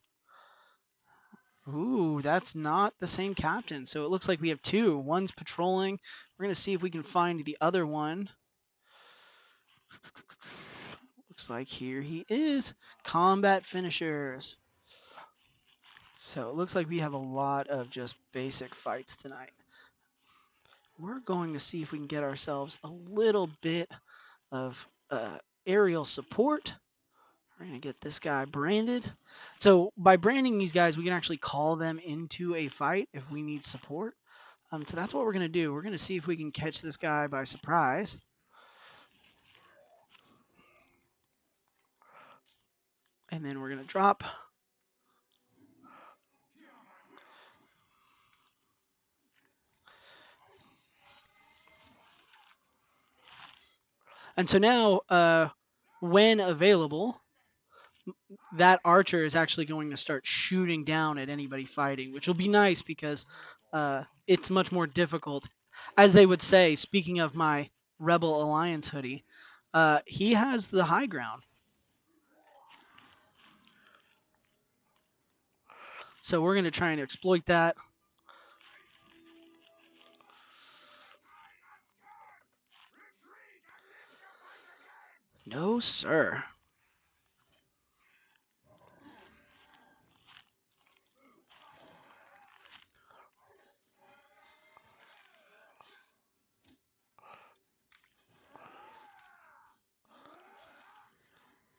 Ooh, that's not the same captain. So it looks like we have two. One's patrolling. We're going to see if we can find the other one. Looks like here he is. Combat finishers. So it looks like we have a lot of just basic fights tonight. We're going to see if we can get ourselves a little bit of aerial support. We're going to get this guy branded. So by branding these guys, we can actually call them into a fight if we need support. So that's what we're going to do. We're going to see if we can catch this guy by surprise. And then we're going to drop. And so now, when available, that archer is actually going to start shooting down at anybody fighting, which will be nice because it's much more difficult. As they would say, speaking of my Rebel Alliance hoodie, he has the high ground. So we're going to try and exploit that. No, sir.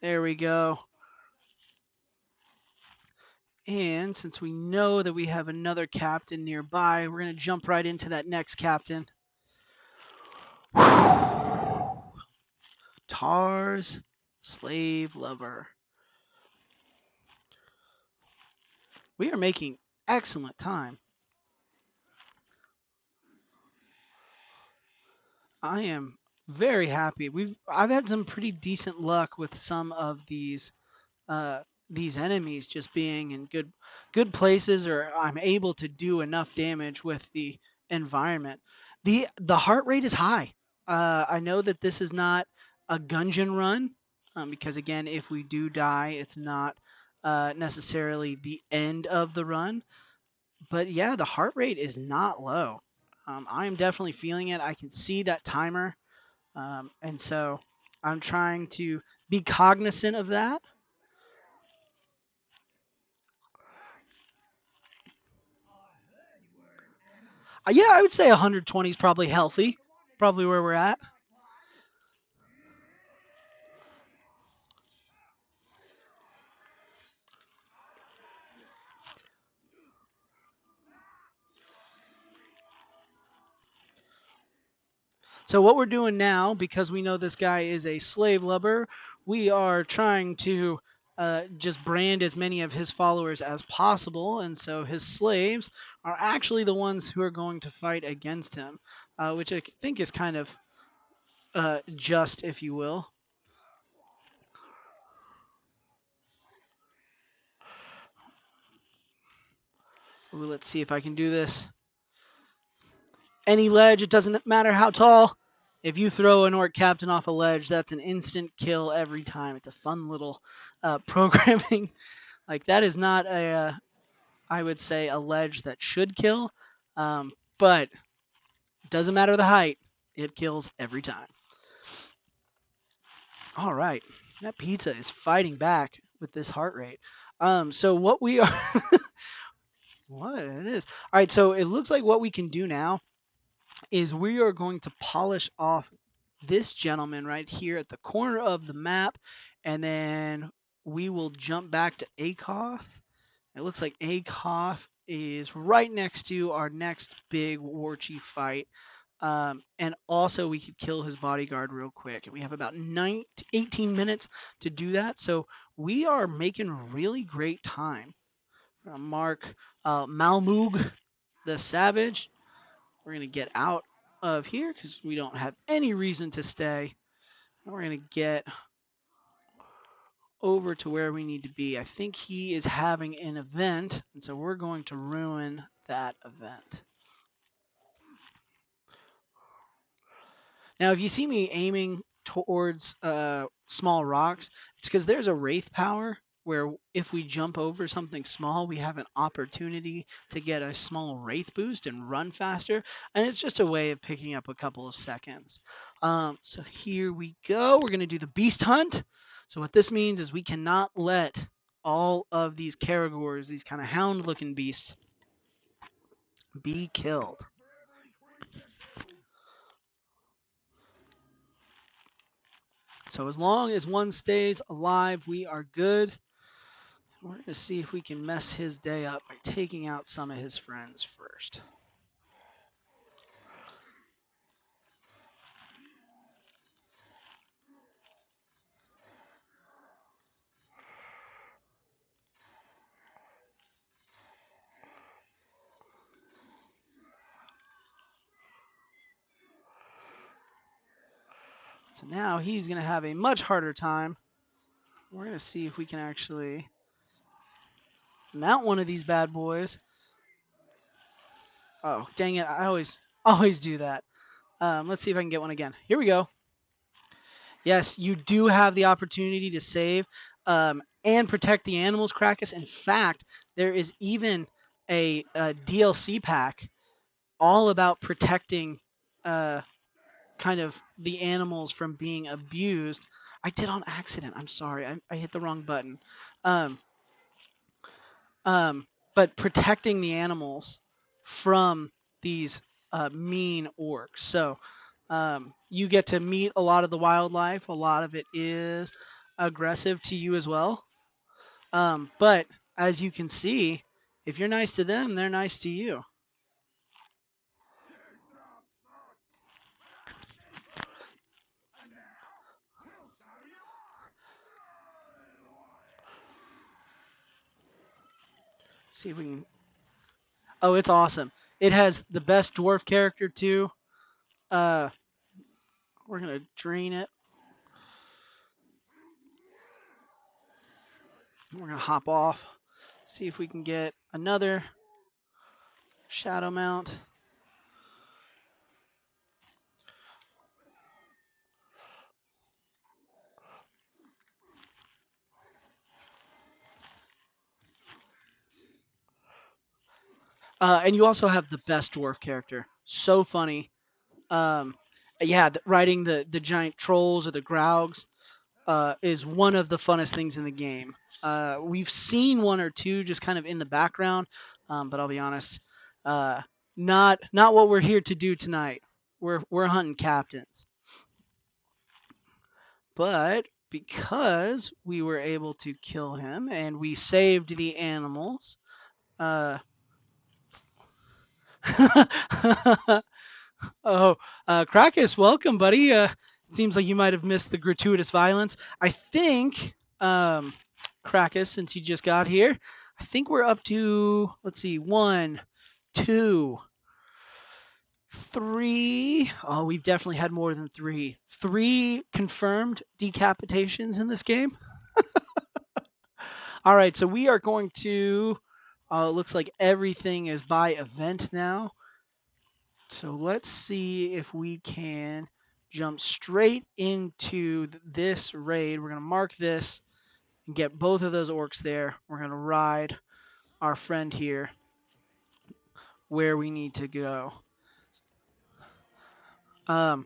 There we go. And since we know that we have another captain nearby, we're going to jump right into that next captain. Tar's slave lover. We are making excellent time. I am very happy. I've had some pretty decent luck with some of uh, these enemies just being in good places, or I'm able to do enough damage with the environment. The heart rate is high. I know that this is not a gungeon run, because again, if we do die, it's not necessarily the end of the run. But yeah, the heart rate is not low. I am definitely feeling it. I can see that timer, and so I'm trying to be cognizant of that. Yeah, I would say 120 is probably healthy, probably where we're at. So what we're doing now, because we know this guy is a slave lover, we are trying to just brand as many of his followers as possible, and so his slaves are actually the ones who are going to fight against him, which I think is kind of just, if you will. Ooh, let's see if I can do this. Any ledge, it doesn't matter how tall. If you throw an orc captain off a ledge, that's an instant kill every time. It's a fun little programming. Like that is not I would say, a ledge that should kill, but it doesn't matter the height. It kills every time. All right, that pizza is fighting back with this heart rate. So what we are, what it is. All right, so it looks like what we can do now is we are going to polish off this gentleman right here at the corner of the map, and then we will jump back to Akoth. It looks like Akoth is right next to our next big war chief fight. And also, we could kill his bodyguard real quick. And we have about 18 minutes to do that. So we are making really great time. Mark Malmoog the Savage. We're going to get out of here because we don't have any reason to stay. And we're going to get over to where we need to be. I think he is having an event, and so we're going to ruin that event. Now, if you see me aiming towards small rocks, it's because there's a wraith power where if we jump over something small, we have an opportunity to get a small wraith boost and run faster. And it's just a way of picking up a couple of seconds. So here we go. We're going to do the beast hunt. So what this means is we cannot let all of these Caragors, these kind of hound-looking beasts, be killed. So as long as one stays alive, we are good. We're going to see if we can mess his day up by taking out some of his friends first. So now he's going to have a much harder time. We're going to see if we can actually mount one of these bad boys. Oh, dang it. I always do that. Let's see if I can get one again. Here we go. Yes, you do have the opportunity to save and protect the animals, Krakus. In fact, there is even a DLC pack all about protecting kind of the animals from being abused. I did on accident. I'm sorry. I hit the wrong button. Um, but protecting the animals from these mean orcs. So you get to meet a lot of the wildlife. A lot of it is aggressive to you as well. But as you can see, if you're nice to them, they're nice to you. See if we can Oh, it's awesome. It has the best dwarf character too. Uh, we're gonna drain it. We're gonna hop off. See if we can get another shadow mount. And you also have the best dwarf character. So funny. Um, yeah, riding the giant trolls or the Graugs is one of the funnest things in the game. We've seen one or two just kind of in the background, but I'll be honest, uh, not what we're here to do tonight. We're hunting captains, but because we were able to kill him and we saved the animals. Uh, Oh, Krakus, welcome, buddy. It seems like you might have missed the gratuitous violence. I think, Krakus, since you just got here, I think we're up to, let's see, one, two, three. Oh, we've definitely had more than three. Three confirmed decapitations in this game. All right, so we are going to, it looks like everything is by event now. So let's see if we can jump straight into this raid. We're going to mark this and get both of those orcs there. We're going to ride our friend here where we need to go. While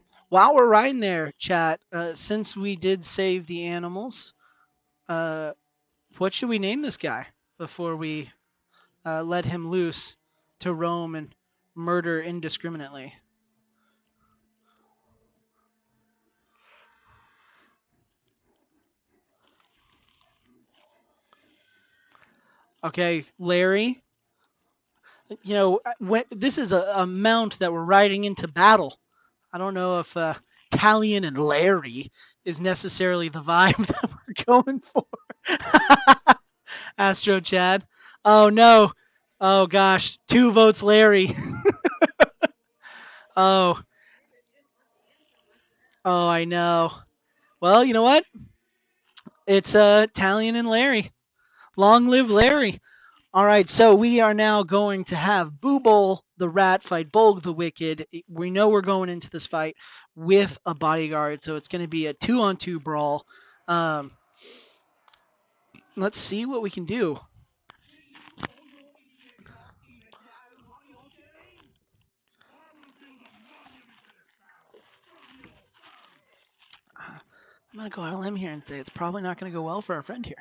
we're riding there, chat, since we did save the animals, what should we name this guy before we let him loose to roam and murder indiscriminately? Okay, Larry. You know, when this is a mount that we're riding into battle. I don't know if Talion and Larry is necessarily the vibe that we're going for. Astro Chad. Oh no. Oh gosh. 2 votes Larry. Oh. Oh, I know. Well, you know what? It's Talion and Larry. Long live Larry. All right, so we are now going to have Boobol the rat fight Bolg the Wicked. We know we're going into this fight with a bodyguard, so it's going to be a 2-on-2 brawl. Um, let's see what we can do. I'm going to go out on a limb here and say it's probably not going to go well for our friend here.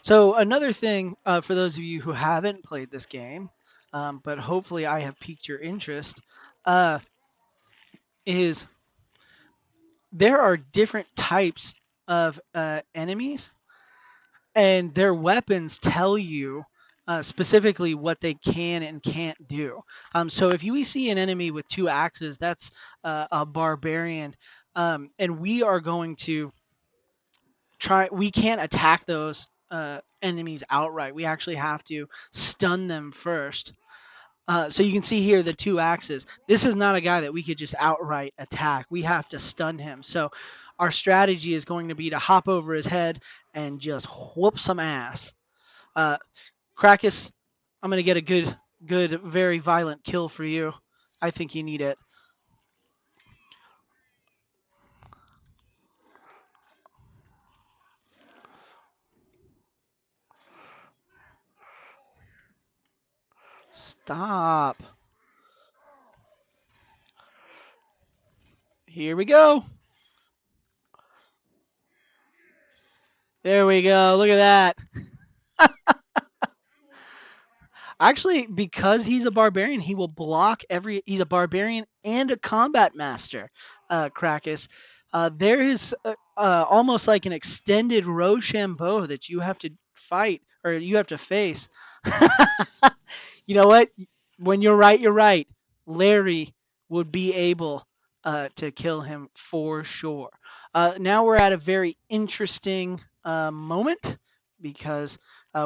So another thing for those of you who haven't played this game, but hopefully I have piqued your interest, is there are different types of enemies, and their weapons tell you specifically what they can and can't do. So if you see an enemy with 2 axes, that's a barbarian, and we are going to try. We can't attack those enemies outright. We actually have to stun them first. So you can see here the 2 axes. This is not a guy that we could just outright attack. We have to stun him. So our strategy is going to be to hop over his head and just whoop some ass. Krakus, I'm going to get a good, very violent kill for you. I think you need it. Stop. Here we go. There we go. Look at that. Actually, because he's a barbarian, he will block every. He's a barbarian and a combat master, Krakus. There is almost like an extended Rochambeau that you have to fight or you have to face. You know what? When you're right, you're right. Larry would be able to kill him for sure. Now we're at a very interesting moment because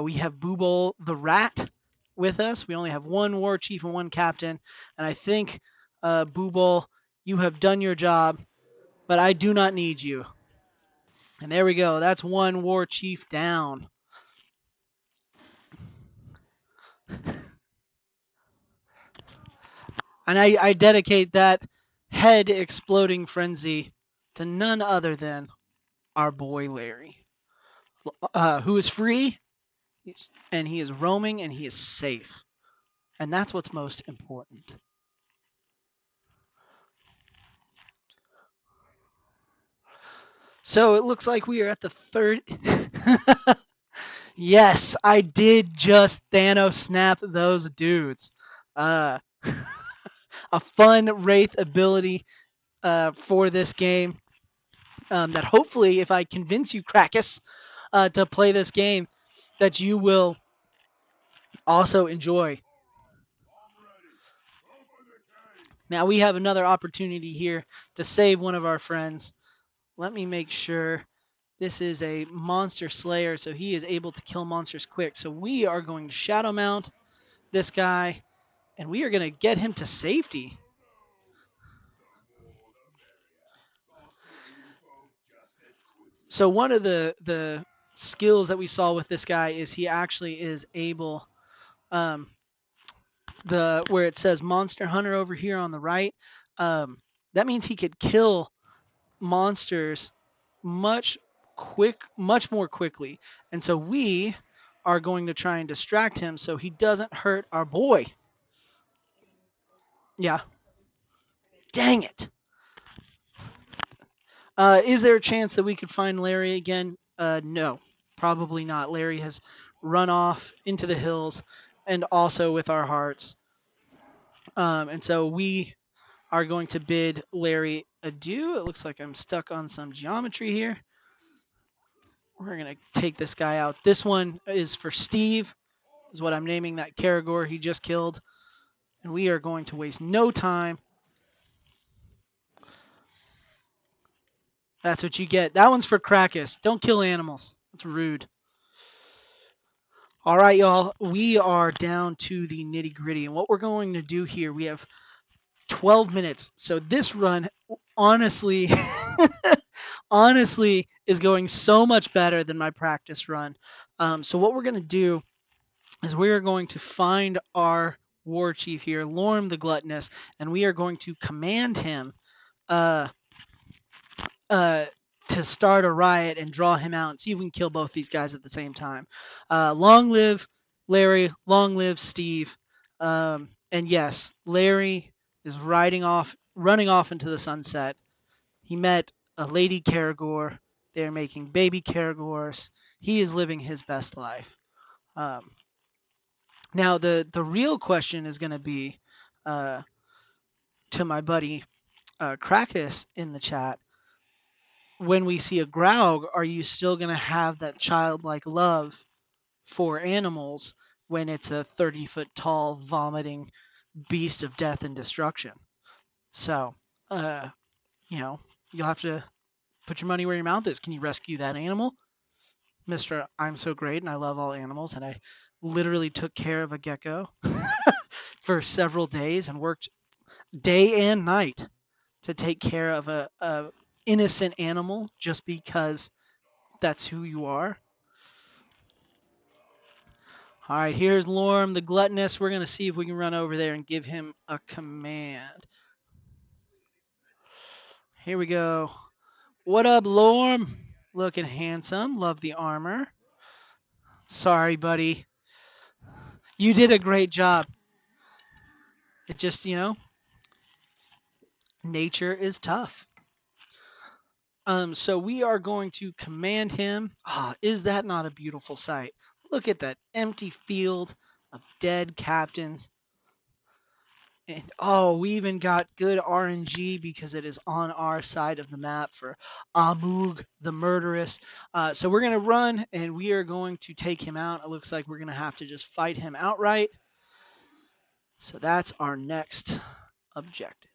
we have Boobol the rat with us. We only have one war chief and one captain, and I think, Boobol, you have done your job, but I do not need you. And there we go. That's one war chief down. And I dedicate that head exploding frenzy to none other than our boy Larry, who is free, and he is roaming, and he is safe. And that's what's most important. So it looks like we are at the third. Yes, I did just Thanos snap those dudes. Uh, a fun Wraith ability for this game. That hopefully, if I convince you, Krakus, to play this game, that you will also enjoy. Now we have another opportunity here to save one of our friends. Let me make sure. This is a monster slayer, so he is able to kill monsters quick. So we are going to shadow mount this guy, and we are going to get him to safety. So one of the skills that we saw with this guy is he actually is able, um, the where it says Monster Hunter over here on the right, that means he could kill monsters much more quickly. And so we are going to try and distract him so he doesn't hurt our boy. Yeah. Dang it. Is there a chance that we could find Larry again? No, probably not. Larry has run off into the hills and also with our hearts. And so we are going to bid Larry adieu. It looks like I'm stuck on some geometry here. We're going to take this guy out. This one is for Steve, is what I'm naming that Karagor he just killed. And we are going to waste no time. That's what you get. That one's for Krakus. Don't kill animals. That's rude. All right, y'all. We are down to the nitty gritty. And what we're going to do here, we have 12 minutes. So this run, honestly, honestly, is going so much better than my practice run. So what we're going to do is we are going to find our war chief here, Lorm the Gluttonous, and we are going to command him uh, uh, to start a riot and draw him out and see if we can kill both these guys at the same time. Long live Larry, long live Steve. And yes, Larry is running off into the sunset. He met a lady Karagor. They're making baby Karagors. He is living his best life. Um, Now, the real question is going to be, uh, to my buddy Krakus in the chat, when we see a Graug, are you still going to have that childlike love for animals when it's a 30-foot tall, vomiting beast of death and destruction? So, uh, you know, you'll have to put your money where your mouth is. Can you rescue that animal? Mr. I'm so great and I love all animals, and I literally took care of a gecko for several days and worked day and night to take care of a innocent animal just because that's who you are. All right, here's Lorm the Gluttonous. We're going to see if we can run over there and give him a command. Here we go. What up, Lorm? Looking handsome. Love the armor. Sorry, buddy. You did a great job. It just, nature is tough. So we are going to command him. Is that not a beautiful sight? Look at that empty field of dead captains. And we even got good RNG because it is on our side of the map for Amug the Murderous. So we're going to run and we are going to take him out. It looks like we're going to have to just fight him outright. So that's our next objective.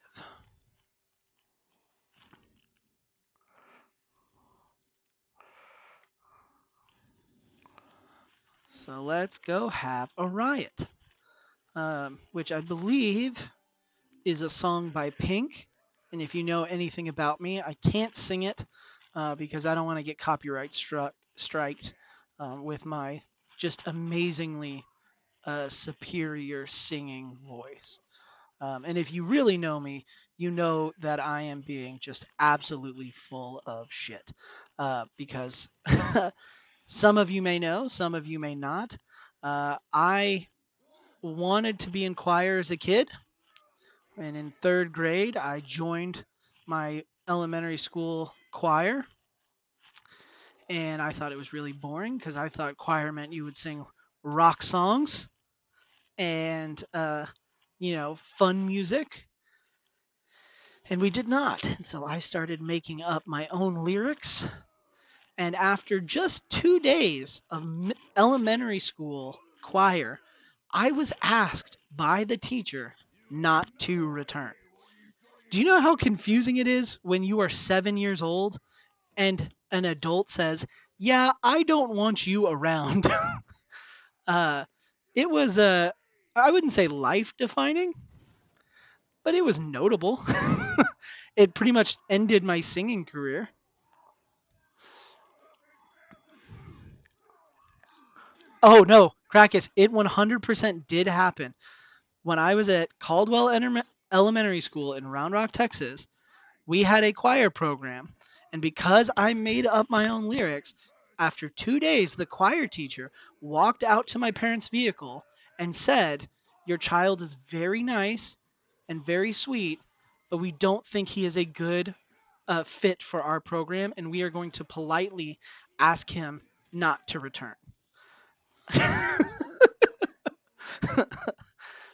So let's go have a riot. which I believe is a song by Pink. And if you know anything about me, I can't sing it because I don't want to get copyright striked with my just amazingly superior singing voice. And if you really know me, you know that I am being just absolutely full of shit. Because some of you may know, some of you may not. I wanted to be in choir as a kid, and in third grade, I joined my elementary school choir, and I thought it was really boring because I thought choir meant you would sing rock songs and fun music, and we did not. And so I started making up my own lyrics. And after just 2 days of elementary school choir, I was asked by the teacher not to return. Do you know how confusing it is when you are 7 years old and an adult says, "Yeah, I don't want you around"? uh, it was I wouldn't say life defining, but it was notable. It pretty much ended my singing career. Oh no, Krakus, it 100% did happen. When I was at Caldwell Elementary School in Round Rock, Texas, we had a choir program. And because I made up my own lyrics, after 2 days, the choir teacher walked out to my parents' vehicle and said, "Your child is very nice and very sweet, but we don't think he is a good fit for our program, and we are going to politely ask him not to return."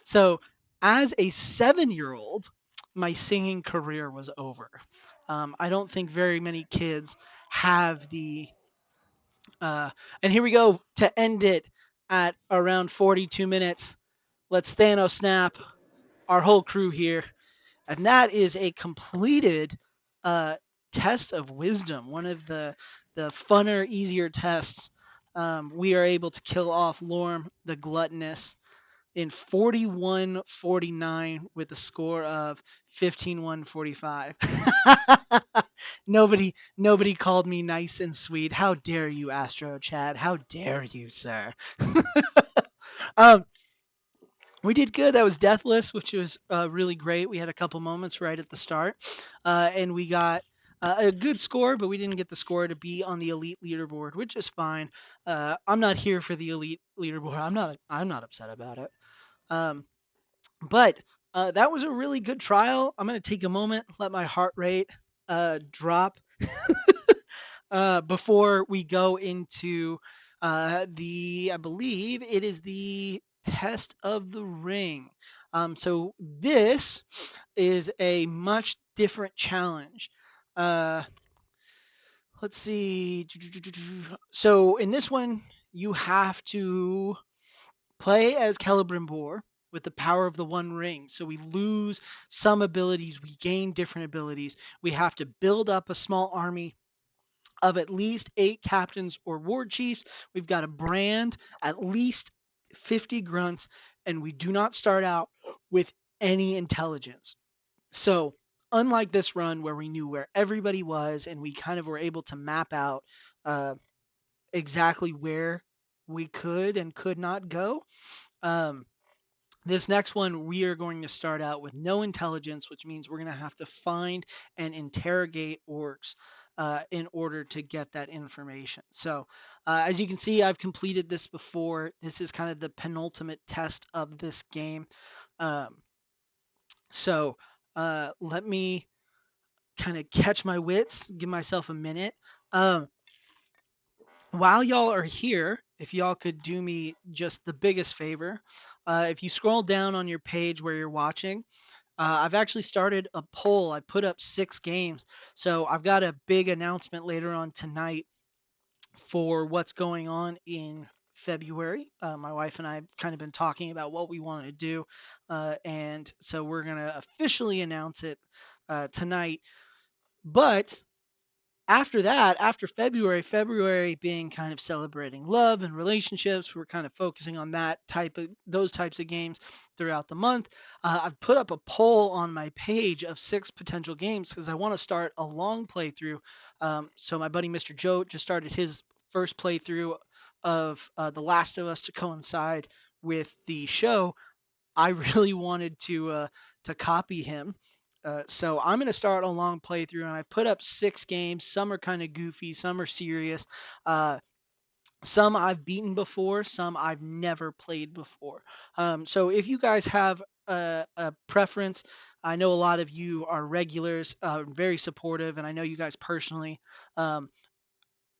So, as a 7 year old, my singing career was over. I don't think very many kids have uh, and here we go to end it at around 42 minutes. Let's Thanos snap our whole crew here. And that is a completed uh, test of wisdom, one of the funner, easier tests. We are able to kill off Lorm the Gluttonous in 41-49 with a score of 15-145. Nobody called me nice and sweet. How dare you, Astro Chad? How dare you, sir? um, we did good. That was Deathless, which was really great. We had a couple moments right at the start, and we got a good score, but we didn't get the score to be on the elite leaderboard, which is fine. I'm not here for the elite leaderboard. I'm not upset about it. Um, but that was a really good trial. I'm going to take a moment, let my heart rate drop before we go into I believe it is the test of the ring. So this is a much different challenge. Uh, let's see. So in this one, you have to play as Celebrimbor with the power of the One Ring. So we lose some abilities, we gain different abilities. We have to build up a small army of at least 8 captains or war chiefs. We've got to brand at least 50 grunts, and we do not start out with any intelligence. So, unlike this run where we knew where everybody was and we kind of were able to map out uh, exactly where we could and could not go, um, this next one, we are going to start out with no intelligence, which means we're going to have to find and interrogate orcs in order to get that information. So, as you can see, I've completed this before. This is kind of the penultimate test of this game. Um, so, let me kind of catch my wits, give myself a minute. Um, while y'all are here, if y'all could do me just the biggest favor, if you scroll down on your page where you're watching, I've actually started a poll. I put up 6 games. So I've got a big announcement later on tonight for what's going on in February. My wife and I have kind of been talking about what we want to do. And so we're going to officially announce it tonight. But After that, after February being kind of celebrating love and relationships, we're kind of focusing on those types of games throughout the month. I've put up a poll on my page of 6 potential games because I want to start a long playthrough. So my buddy Mr. Joe just started his first playthrough of The Last of Us to coincide with the show. I really wanted to copy him. So I'm going to start a long playthrough, and I put up 6 games. Some are kind of goofy, some are serious. Uh, some I've beaten before, some I've never played before. So if you guys have a preference, I know a lot of you are regulars, very supportive, and I know you guys personally. Um,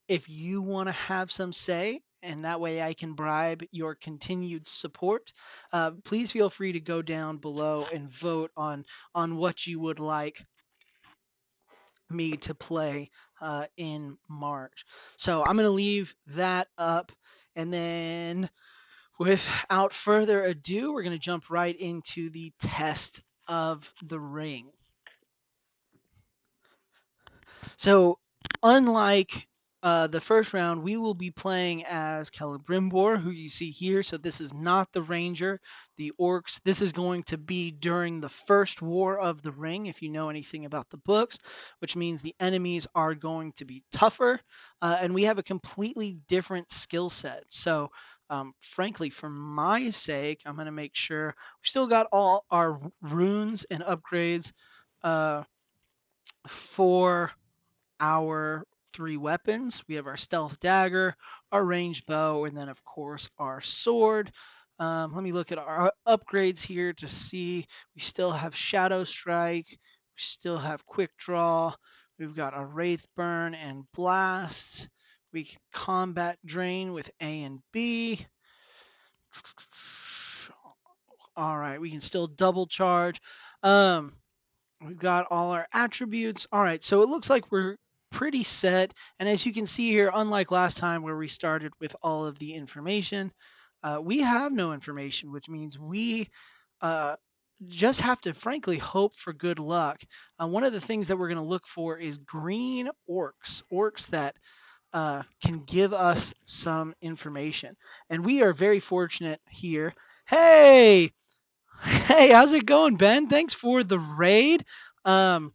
if you want to have some say, and that way I can bribe your continued support, please feel free to go down below and vote on what you would like me to play in March. So I'm going to leave that up, and then without further ado, we're going to jump right into the test of the ring. So, unlike the first round, we will be playing as Celebrimbor, who you see here. So, this is not the Ranger, the Orcs. This is going to be during the first War of the Ring, if you know anything about the books, which means the enemies are going to be tougher. And we have a completely different skill set. So, frankly, for my sake, I'm going to make sure we still got all our runes and upgrades for our 3 weapons. We have our stealth dagger, our ranged bow, and then, of course, our sword. Let me look at our upgrades here to see. We still have Shadow Strike. We still have Quick Draw. We've got a Wraith Burn and Blast. We can Combat Drain with A and B. All right, we can still double charge. We've got all our attributes. All right, so it looks like we're pretty set. And as you can see here, unlike last time where we started with all of the information, we have no information, which means we uh, just have to, frankly, hope for good luck. One of the things that we're going to look for is green orcs that can give us some information. And we are very fortunate here. Hey, hey, how's it going, Ben? Thanks for the raid. Um,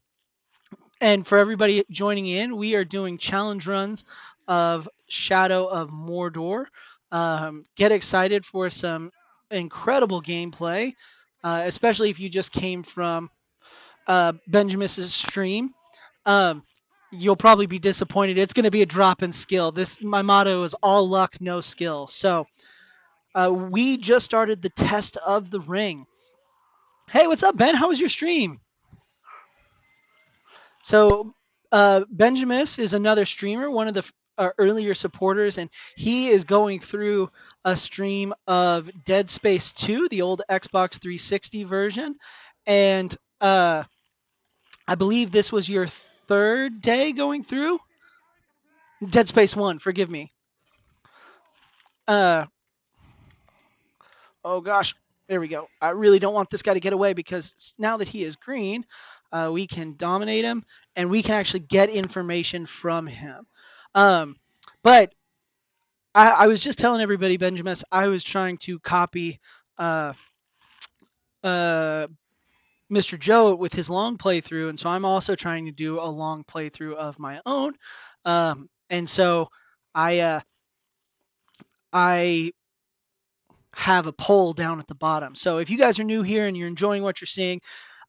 and for everybody joining in, we are doing challenge runs of Shadow of Mordor. Get excited for some incredible gameplay, especially if you just came from Benjamin's stream. Um, you'll probably be disappointed. It's going to be a drop in skill. This my motto is all luck, no skill. So we just started the test of the ring. Hey, what's up, Ben? How was your stream? So Benjamin is another streamer, one of the earlier supporters, and he is going through a stream of Dead Space 2, the old Xbox 360 version, and I believe this was your third day going through Dead Space 1. Forgive me. Uh, oh gosh, there we go. I really don't want this guy to get away because now that he is green, we can dominate him and we can actually get information from him. Um, but I was just telling everybody, Benjamin, I was trying to copy uh, uh, Mr. Joe with his long playthrough, and so I'm also trying to do a long playthrough of my own. And so I I have a poll down at the bottom. So if you guys are new here and you're enjoying what you're seeing,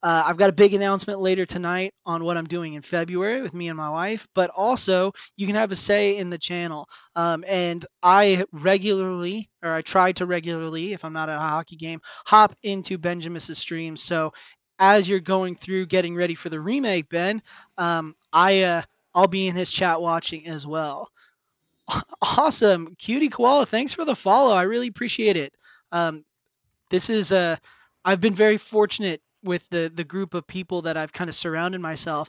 I've got a big announcement later tonight on what I'm doing in February with me and my wife, but also you can have a say in the channel. And I regularly, or I try to regularly, if I'm not at a hockey game, hop into Benjamin's streams. So as you're going through getting ready for the remake, Ben, I'll be in his chat watching as well. Awesome, Cutie Koala. Thanks for the follow. I really appreciate it. Um, this is I've been very fortunate with the group of people that I've kind of surrounded myself.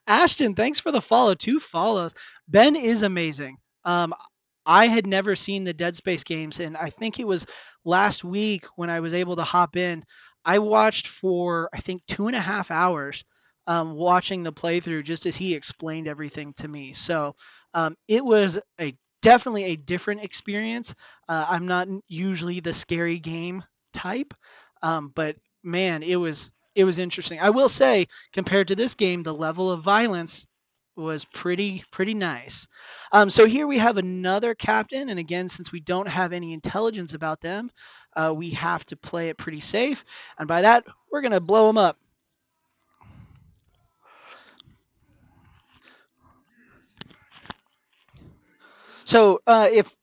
Ashton, thanks for the follow. 2 follows. Ben is amazing. I had never seen the Dead Space games, and I think it was last week when I was able to hop in. I watched for I think 2.5 hours watching the playthrough just as he explained everything to me. So it was a definitely a different experience. I'm not usually the scary game type, but man, it was interesting. I will say, compared to this game, the level of violence was pretty nice. So here we have another captain, and again, since we don't have any intelligence about them, we have to play it pretty safe. And by that, we're gonna blow them up. So if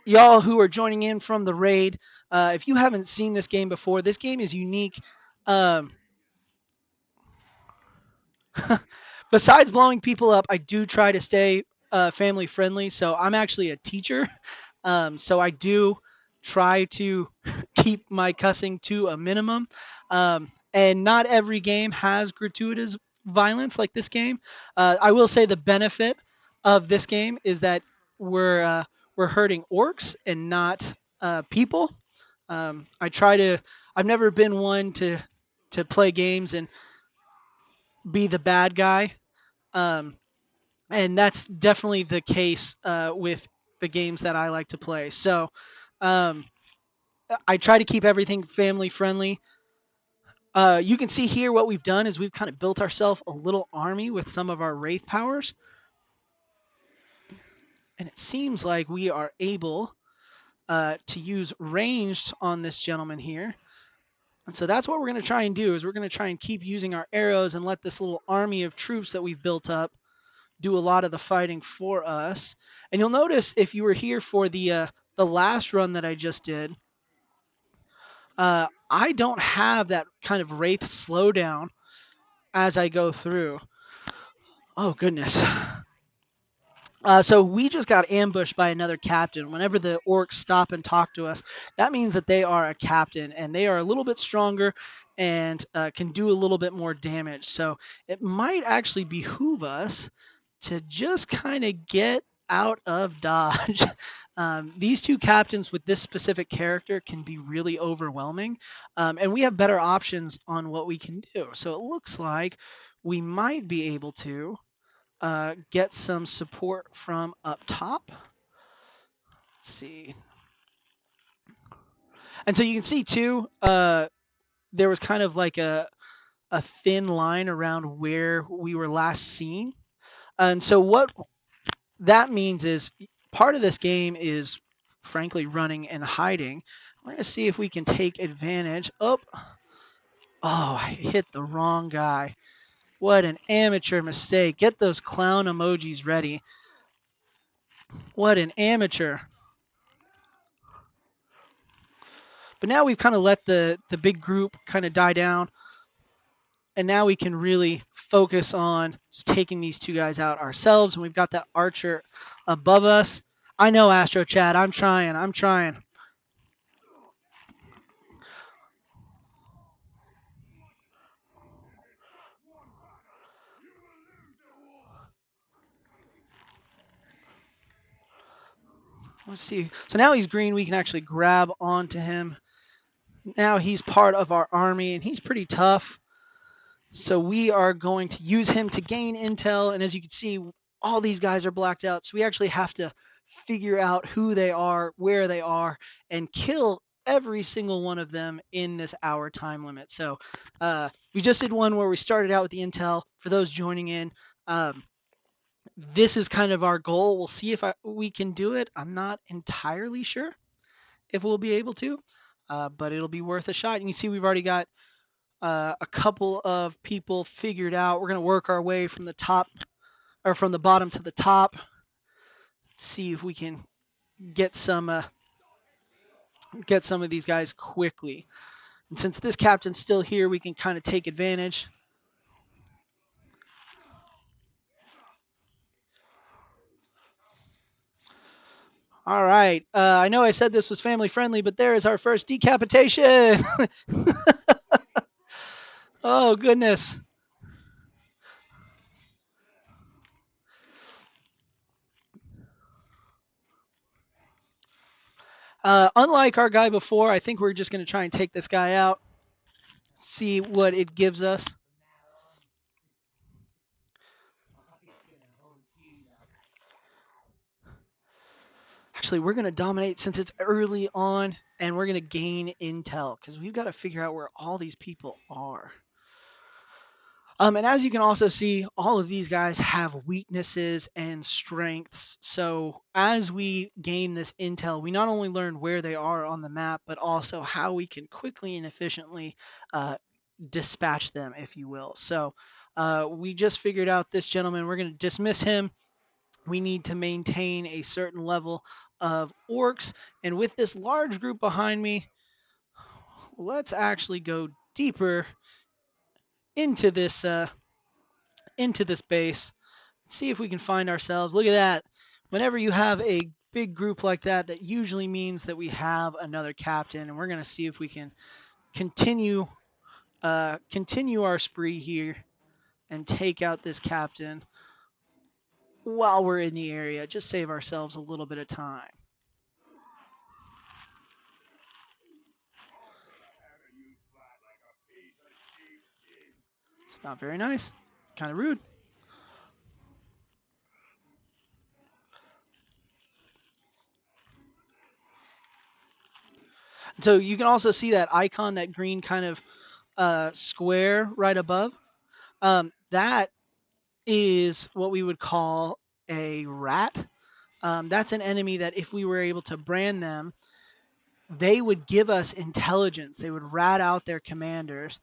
y'all who are joining in from the raid, if you haven't seen this game before, this game is unique. Um, Besides blowing people up, I do try to stay family friendly. So I'm actually a teacher. So I do try to keep my cussing to a minimum. And not every game has gratuitous violence like this game. I will say the benefit of this game is that we're uh, we're hurting orcs and not people. I try to. I've never been one to play games and be the bad guy. Um, and that's definitely the case with the games that I like to play. So um, I try to keep everything family friendly. You can see here what we've done is we've kind of built ourselves a little army with some of our wraith powers, and it seems like we are able to use ranged on this gentleman here. And so that's what we're going to try and do is we're going to try and keep using our arrows and let this little army of troops that we've built up do a lot of the fighting for us. And you'll notice if you were here for the last run that I just did, I don't have that kind of wraith slowdown as I go through. Oh goodness. So we just got ambushed by another captain. Whenever the orcs stop and talk to us, that means that they are a captain and they are a little bit stronger and can do a little bit more damage. So it might actually behoove us to just kind of get out of dodge. These two captains with this specific character can be really overwhelming, and we have better options on what we can do. So it looks like we might be able to get some support from up top. Let's see. And so you can see too, there was kind of like a thin line around where we were last seen. And so what that means is part of this game is frankly running and hiding. We're going to see if we can take advantage. I hit the wrong guy. What an amateur mistake. Get those clown emojis ready. What an amateur. But now we've kind of let the big group kind of die down. And now we can really focus on just taking these two guys out ourselves. And we've got that archer above us. I know, Astro Chad. I'm trying. Let's see. So now he's green. We can actually grab onto him. Now he's part of our army, and he's pretty tough. So we are going to use him to gain intel. And as you can see, all these guys are blacked out. So we actually have to figure out who they are, where they are, and kill every single one of them in this hour time limit. So we just did one where we started out with the intel. For those joining in, this is kind of our goal. We'll see if we can do it. I'm not entirely sure if we'll be able to, but it'll be worth a shot. And you see we've already got a couple of people figured out. We're going to work our way from the top or from the bottom to the top. See if we can get some of these guys quickly. And since this captain's still here, we can kind of take advantage. All right. I know I said this was family friendly, but there is our first decapitation. Oh, goodness. Unlike our guy before, I think we're just going to try and take this guy out, see what it gives us. actually, we're going to dominate since it's early on, and we're going to gain intel because we've got to figure out where all these people are. And as you can also see, all of these guys have weaknesses and strengths. So as we gain this intel, we not only learn where they are on the map, but also how we can quickly and efficiently uh, dispatch them, if you will. So we just figured out this gentleman. We're going to dismiss him. We need to maintain a certain level of orcs. And with this large group behind me, let's actually go deeper into this base. See if we can find ourselves. Look at that. Whenever you have a big group like that, that usually means that we have another captain, and we're going to see if we can continue our spree here and take out this captain while we're in the area. Just save ourselves a little bit of time. It's not very nice. Kind of rude. So you can also see that icon, that green kind of square right above. That is what we would call a rat. That's an enemy that if we were able to brand them, they would give us intelligence. They would rat out their commanders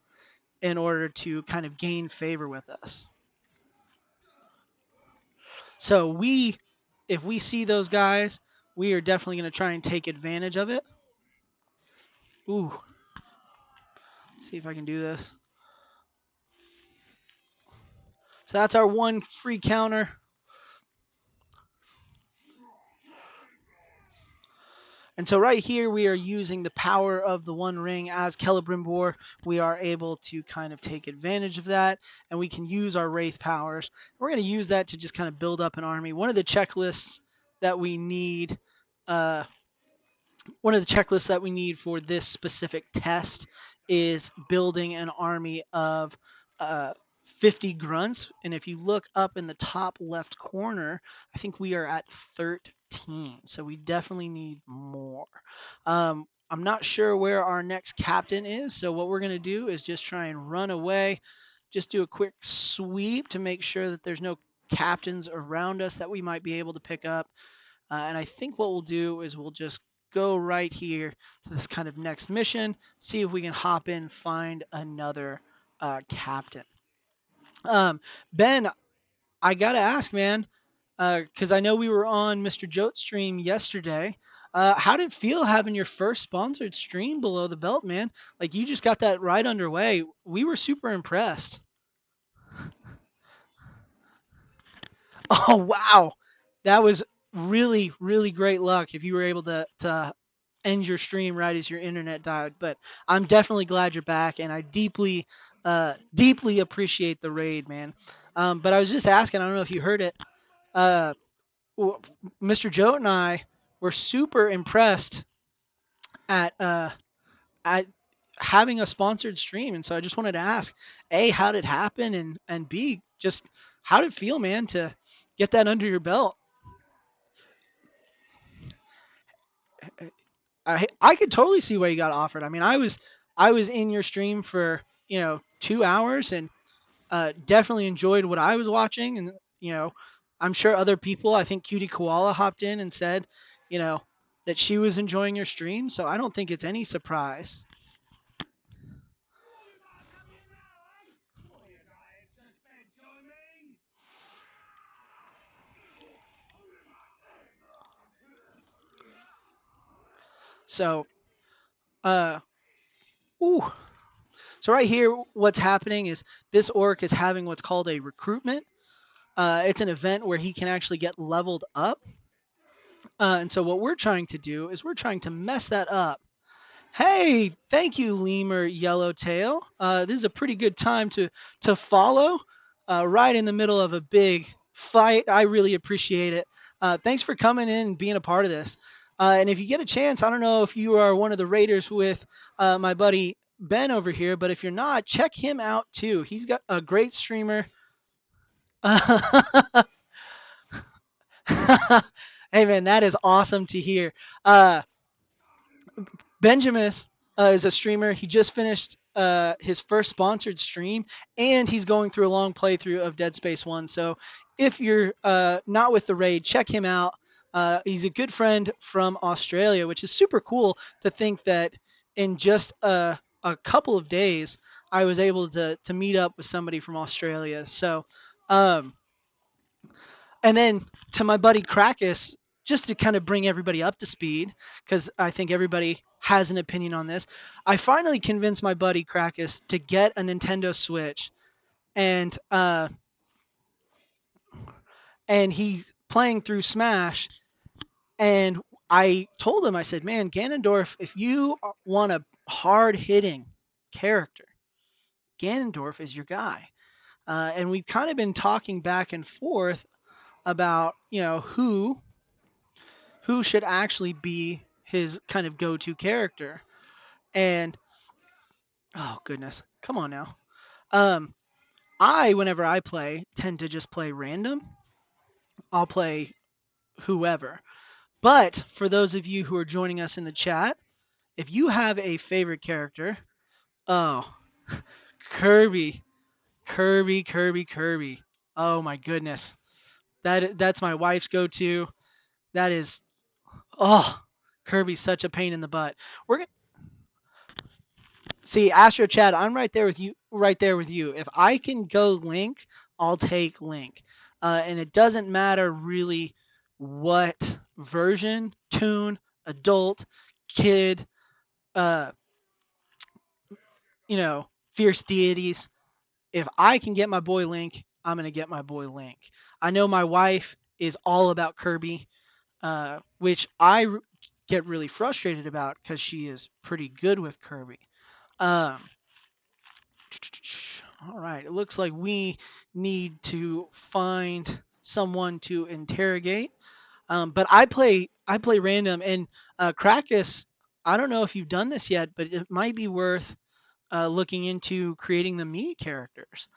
in order to kind of gain favor with us. So if we see those guys, we are definitely going to try and take advantage of it. Ooh. Let's see if I can do this. So that's our one free counter. And so right here, we are using the power of the One Ring as Celebrimbor. We are able to kind of take advantage of that, and we can use our Wraith powers. We're going to use that to just kind of build up an army. One of the checklists that we need, for this specific test is building an army of 50 grunts. And if you look up in the top left corner, I think we are at 13. So we definitely need more. I'm not sure where our next captain is. So what we're going to do is just try and run away. Just do a quick sweep to make sure that there's no captains around us that we might be able to pick up. And I think what we'll do is we'll just go right here to this kind of next mission, see if we can hop in, find another captain. Ben, I got to ask, man, because I know we were on Mr. Jote's stream yesterday. How did it feel having your first sponsored stream below the belt, man? Like you just got that right underway. We were super impressed. Oh, wow. That was really, really great luck if you were able to end your stream right as your internet died. But I'm definitely glad you're back, and I deeply appreciate the raid, man. But I was just asking, I don't know if you heard it. Uh, Mr. Joe and I were super impressed at at having a sponsored stream, and so I just wanted to ask, A, how did it happen, and B, just how did it feel, man, to get that under your belt? I could totally see why you got offered. I mean, I was in your stream for 2 hours and definitely enjoyed what I was watching, and I'm sure other people. I think Cutie Koala hopped in and said, you know, that she was enjoying your stream. So I don't think it's any surprise. So, uh, ooh. So right here, what's happening is this orc is having what's called a recruitment. It's an event where he can actually get leveled up. And so what we're trying to do is we're trying to mess that up. Hey, thank you, Lemur Yellowtail. This is a pretty good time to follow, right in the middle of a big fight. I really appreciate it. Thanks for coming in and being a part of this. And if you get a chance, I don't know if you are one of the raiders with my buddy Ben over here, but if you're not, check him out too. He's got a great streamer. Hey man, that is awesome to hear. Uh, Benjamin is a streamer. He just finished his first sponsored stream, and he's going through a long playthrough of Dead Space 1. So if you're not with the raid, check him out. He's a good friend from Australia, which is super cool to think that in just a couple of days, I was able to meet up with somebody from Australia. So, um, and then to my buddy Krakus, just to kind of bring everybody up to speed, because I think everybody has an opinion on this. I finally convinced my buddy Krakus to get a Nintendo Switch, and he's playing through Smash. And I told him, I said, "Man, Ganondorf, if you want a hard hitting character, Ganondorf is your guy." And we've kind of been talking back and forth about who should actually be his kind of go-to character. And oh goodness, come on now. Um, whenever I play, tend to just play random. I'll play whoever. But for those of you who are joining us in the chat, if you have a favorite character, oh, Kirby, Kirby, Kirby, Kirby. Oh my goodness, that's my wife's go-to. That is, oh, Kirby's such a pain in the butt. We're See, Astro Chad, I'm right there with you. Right there with you. If I can go Link, I'll take Link, and it doesn't matter really what version, tune, adult, kid, uh, fierce deities. If I can get my boy Link, I'm gonna get my boy Link. I know my wife is all about Kirby, which get really frustrated about because she is pretty good with Kirby. Um, All right. It looks like we need to find someone to interrogate. But I play random, and Krakus. I don't know if you've done this yet, but it might be worth looking into creating the me characters.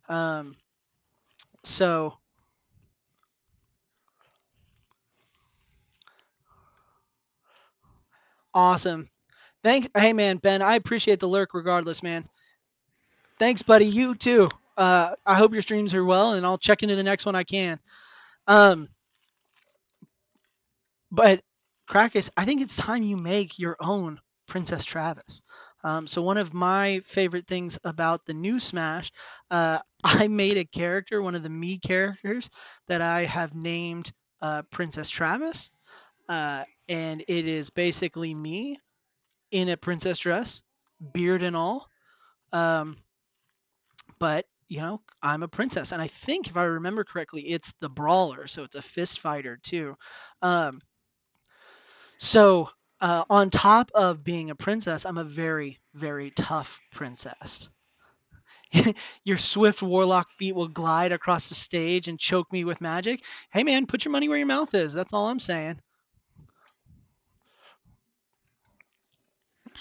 Um, so awesome. Thanks. Hey man, Ben. I appreciate the lurk regardless, man. Thanks, buddy. You too. I hope your streams are well, and I'll check into the next one I can. Um, But Krakus, I think it's time you make your own Princess Travis. So one of my favorite things about the new Smash, I made a character, one of the me characters that I have named Princess Travis, and it is basically me in a princess dress, beard and all. Um, but I'm a princess, and I think if I remember correctly, it's the brawler, so it's a fist fighter too. Um, So, on top of being a princess, I'm a very, very tough princess. Your swift warlock feet will glide across the stage and choke me with magic. Hey, man, put your money where your mouth is. That's all I'm saying.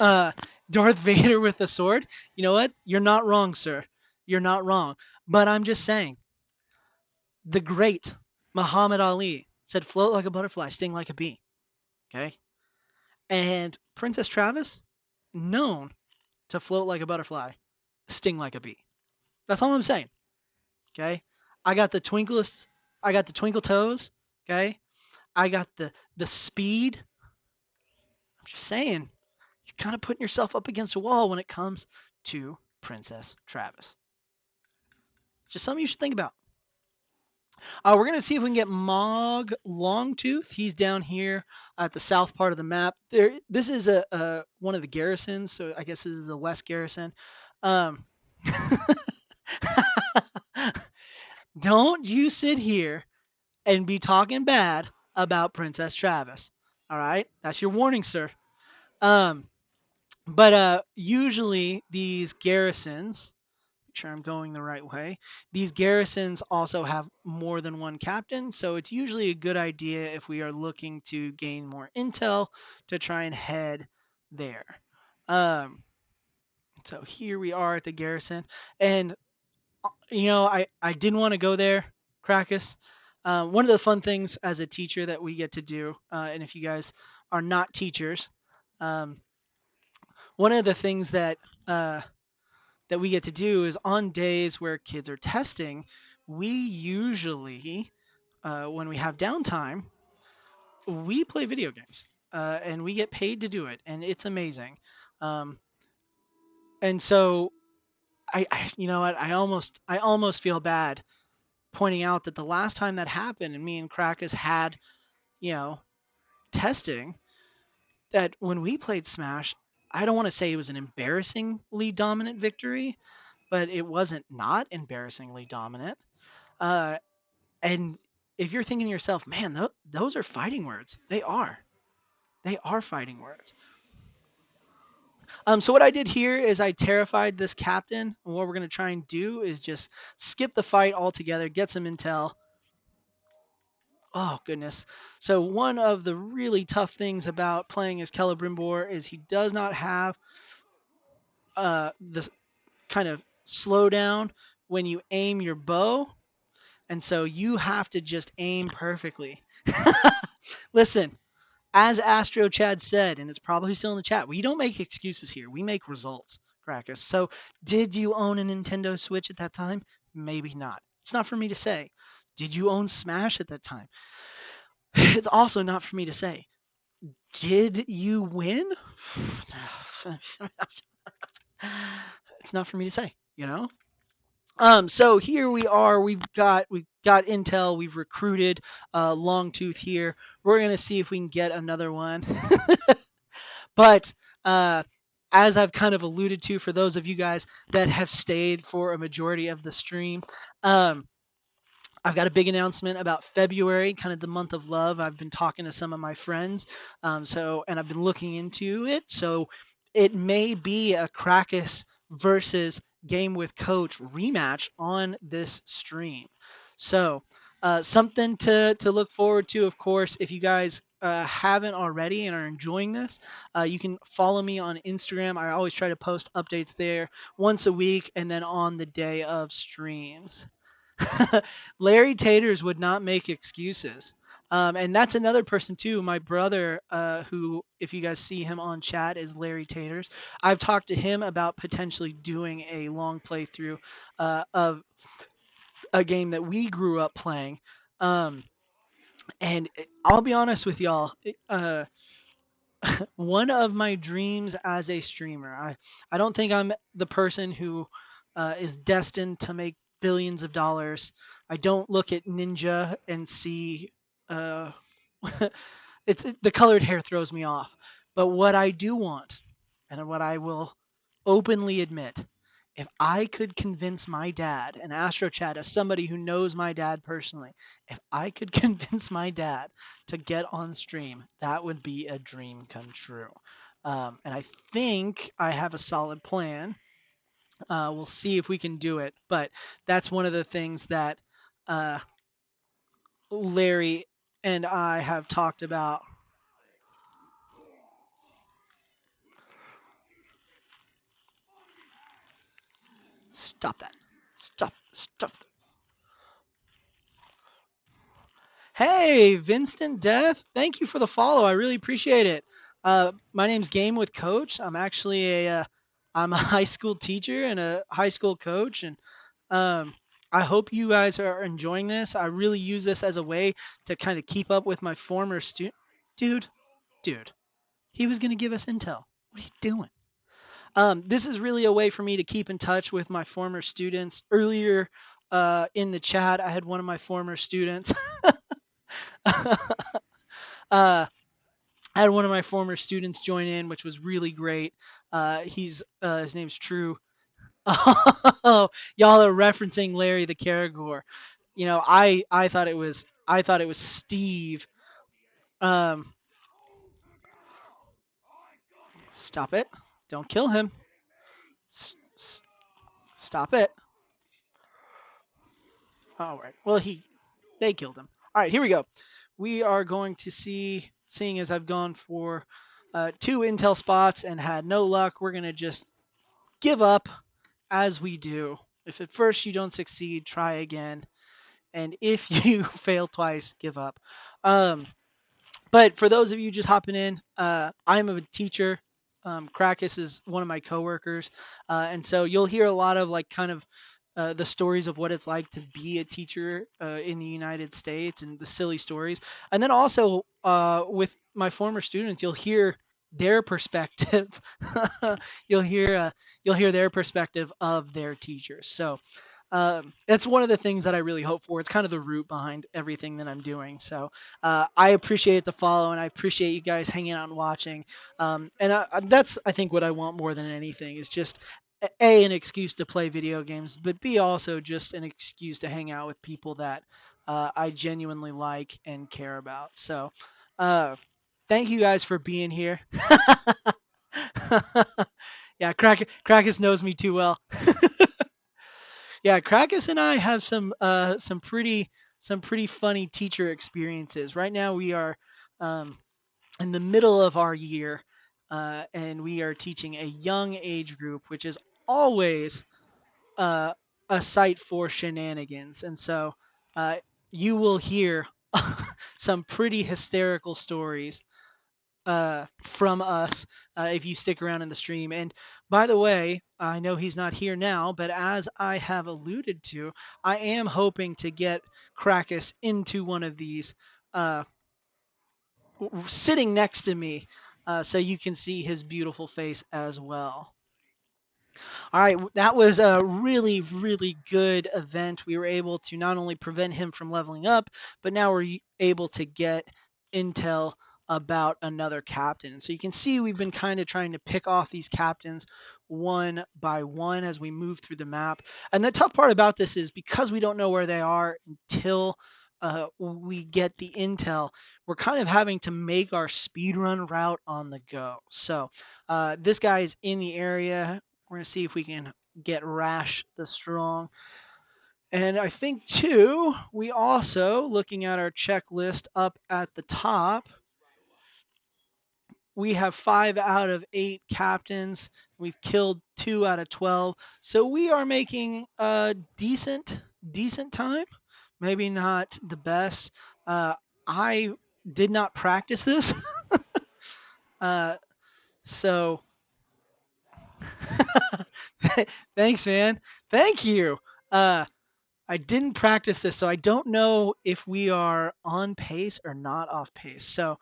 Uh, Darth Vader with a sword. You know what? You're not wrong, sir. You're not wrong. But I'm just saying, the great Muhammad Ali said, "Float like a butterfly, sting like a bee." Okay, and Princess Travis, known to float like a butterfly, sting like a bee. That's all I'm saying. Okay. I got the twinklest. I got the twinkle toes. Okay. I got the speed. I'm just saying, you're kind of putting yourself up against a wall when it comes to Princess Travis. Just something you should think about. We're gonna see if we can get Mog Longtooth. He's down here at the south part of the map. This is a one of the garrisons, so I guess this is a west garrison. Um, don't you sit here and be talking bad about Princess Travis. All right, that's your warning, sir. Um, but usually these garrisons, make sure I'm going the right way. These garrisons also have more than one captain, so it's usually a good idea if we are looking to gain more intel to try and head there. Um, so here we are at the garrison, and I didn't want to go there, Krakus. One of the fun things as a teacher that we get to do, and if you guys are not teachers, um, one of the things uh, that we get to do is on days where kids are testing, we usually, when we have downtime, we play video games, and we get paid to do it, and it's amazing. Um, and so you know what, I almost feel bad pointing out that the last time that happened, and me and Krakus had, you know, testing, that when we played Smash, I don't want to say it was an embarrassingly dominant victory, but it wasn't not embarrassingly dominant. Uh, and if you're thinking to yourself, man, those are fighting words. They are. They are fighting words. So what I did here is I terrified this captain. And what we're going to try and do is just skip the fight altogether, get some intel. Oh goodness. So one of the really tough things about playing as Celebrimbor is he does not have the kind of slowdown when you aim your bow, and so you have to just aim perfectly. Listen, as Astro Chad said, and it's probably still in the chat, we don't make excuses here. We make results, Krakus. So, did you own a Nintendo Switch at that time? Maybe not. It's not for me to say. Did you own Smash at that time? It's also not for me to say. Did you win? It's not for me to say, you know? So here we are. We've got intel. We've recruited Longtooth here. We're gonna see if we can get another one. But uh, as I've kind of alluded to, for those of you guys that have stayed for a majority of the stream, um, I've got a big announcement about February, kind of the month of love. I've been talking to some of my friends, and I've been looking into it. So it may be a Krakus versus Game with Coach rematch on this stream. So something to look forward to. Of course, if you guys haven't already and are enjoying this, you can follow me on Instagram. I always try to post updates there once a week, and then on the day of streams. Larry Taters would not make excuses. And that's another person too. My brother, who, if you guys see him on chat, is Larry Taters. I've talked to him about potentially doing a long playthrough of a game that we grew up playing. Um, and I'll be honest with y'all. One of my dreams as a streamer. I don't think I'm the person who is destined to make billions of dollars. I don't look at Ninja and see uh, the colored hair throws me off. But what I do want, and what I will openly admit, if I could convince my dad, and AstroChat, as somebody who knows my dad personally, if I could convince my dad to get on stream, that would be a dream come true. And I think I have a solid plan. We'll see if we can do it. But that's one of the things that uh, Larry and I have talked about. Stop that. Stop. Hey, Vincent Death. Thank you for the follow. I really appreciate it. My name's Game with Coach. I'm actually I'm a high school teacher and a high school coach, and um, I hope you guys are enjoying this. I really use this as a way to kind of keep up with my former student. Dude, dude, he was gonna give us intel. What are you doing? This is really a way for me to keep in touch with my former students. Earlier in the chat, I had one of my former students. I had one of my former students join in, which was really great. His name's True. Oh, y'all are referencing Larry the Caragor. You know, I thought it was Steve. Um, Stop it! Don't kill him. Stop it! All right. Well, they killed him. All right, here we go. We are going to see, seeing as I've gone for two intel spots and had no luck, we're going to just give up as we do. If at first you don't succeed, try again. and if you fail twice, give up. Um, but for those of you just hopping in, I'm a teacher. Krakus is one of my coworkers, and so you'll hear a lot of like kind of the stories of what it's like to be a teacher in the United States and the silly stories. And then also with my former students, you'll hear their perspective. you'll hear uh, you'll hear their perspective of their teachers. So that's one of the things that I really hope for. It's kind of the root behind everything that I'm doing. So I appreciate the follow, and I appreciate you guys hanging out and watching. That's I think what I want more than anything is just an excuse to play video games, but b also just an excuse to hang out with people that I genuinely like and care about. So uh, thank you guys for being here. Yeah, Krakus knows me too well. Yeah, Krakus and I have some pretty funny teacher experiences. Right now, we are um, in the middle of our year, and we are teaching a young age group, which is always uh, a site for shenanigans. And so uh, you will hear some pretty hysterical stories from us if you stick around in the stream. And by the way, I know he's not here now, but as I have alluded to, I am hoping to get Krakus into one of these uh, sitting next to me so you can see his beautiful face as well. All right, that was a really, really good event. We were able to not only prevent him from leveling up, but now we're able to get intel about another captain. So you can see we've been kind of trying to pick off these captains one by one as we move through the map. And the tough part about this is because we don't know where they are until we get the intel, we're kind of having to make our speedrun route on the go. So this guy is in the area. We're going to see if we can get Rash the Strong. And I think, too, we also, looking at our checklist up at the top, we have 5 out of 8 captains. We've killed 2 out of 12. So we are making a decent time. Maybe not the best. I did not practice this. uh, so thanks, man. Thank you. I didn't practice this, so I don't know if we are on pace or not off pace. So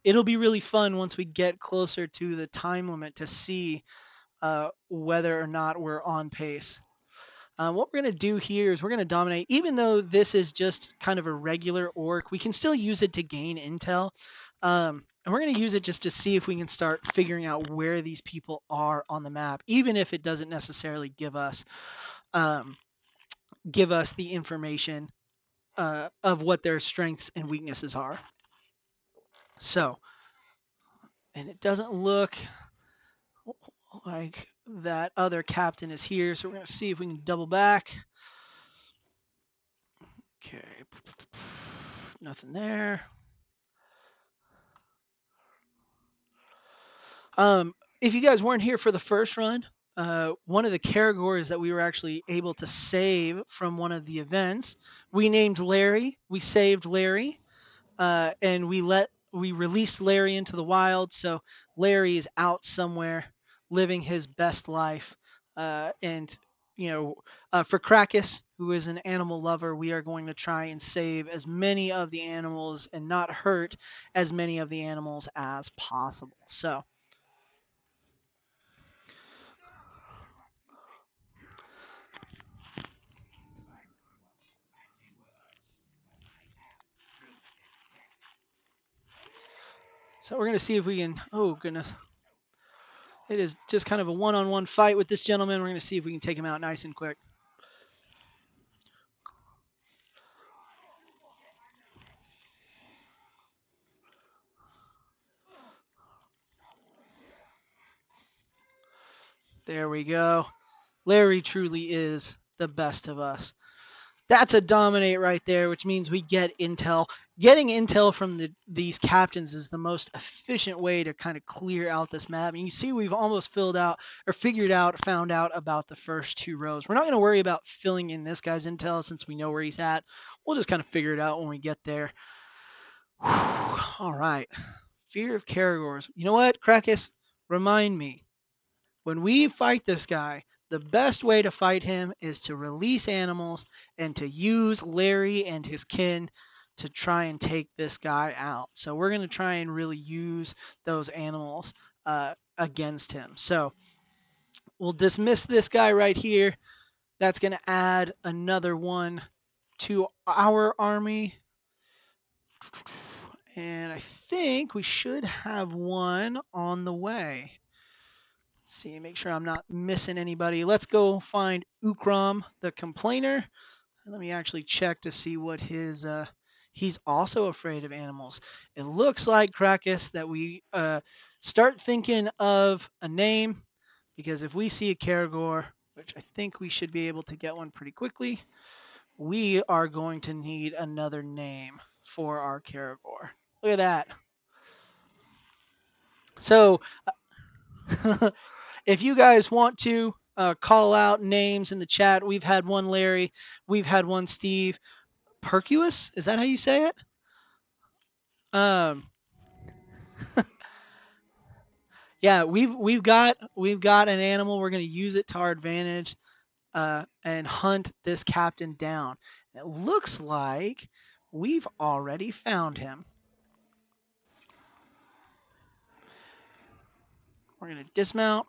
it'll be really fun once we get closer to the time limit to see whether or not we're on pace. What we're going to do here is we're going to dominate. Even though this is just kind of a regular orc, we can still use it to gain intel. And we're going to use it just to see if we can start figuring out where these people are on the map, even if it doesn't necessarily um, give us the information of what their strengths and weaknesses are. So, and it doesn't look like that other captain is here. So we're going to see if we can double back. Okay. Nothing there. If you guys weren't here for the first run, one of the categories that we were actually able to save from one of the events, we named Larry. We saved Larry. And we released Larry into the wild. So Larry is out somewhere living his best life. And for Krakus, who is an animal lover, we are going to try and save as many of the animals and not hurt as many of the animals as possible. So. So we're going to see if we can. Oh, goodness. It is just kind of a one-on-one fight with this gentleman. We're going to see if we can take him out nice and quick. There we go. Larry truly is the best of us. That's a dominate right there, which means we get intel. Getting intel from these captains is the most efficient way to kind of clear out this map. And you see we've almost filled out or found out about the first 2 rows. We're not going to worry about filling in this guy's intel since we know where he's at. We'll just kind of figure it out when we get there. All right. Fear of Caragors. You know what, Krakus? Remind me. When we fight this guy, the best way to fight him is to release animals and to use Larry and his kin to try and take this guy out. So we're going to try and really use those animals against him. So we'll dismiss this guy right here. That's going to add another one to our army. And I think we should have one on the way. Let's see, make sure I'm not missing anybody. Let's go find Ukram, the complainer. And let me actually check to see what his. He's also afraid of animals. It looks like, Krakus, that we start thinking of a name, because if we see a Caragor, which I think we should be able to get one pretty quickly, we are going to need another name for our Caragor. Look at that. So, if you guys want to call out names in the chat, we've had one Larry, we've had one Steve. Percuous, is that how you say it? Yeah, we've got an animal. We're going to use it to our advantage and hunt this captain down. It looks like we've already found him. We're going to dismount.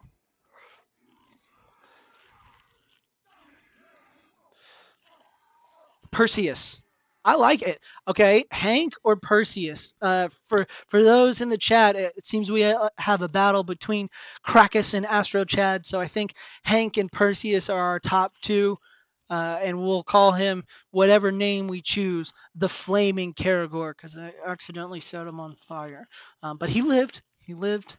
Perseus. I like it. Okay, Hank or Perseus. For those in the chat, it seems we have a battle between Krakus and Astro Chad. So I think Hank and Perseus are our top two, and we'll call him whatever name we choose, the Flaming Caragor, because I accidentally set him on fire. But he lived. He lived,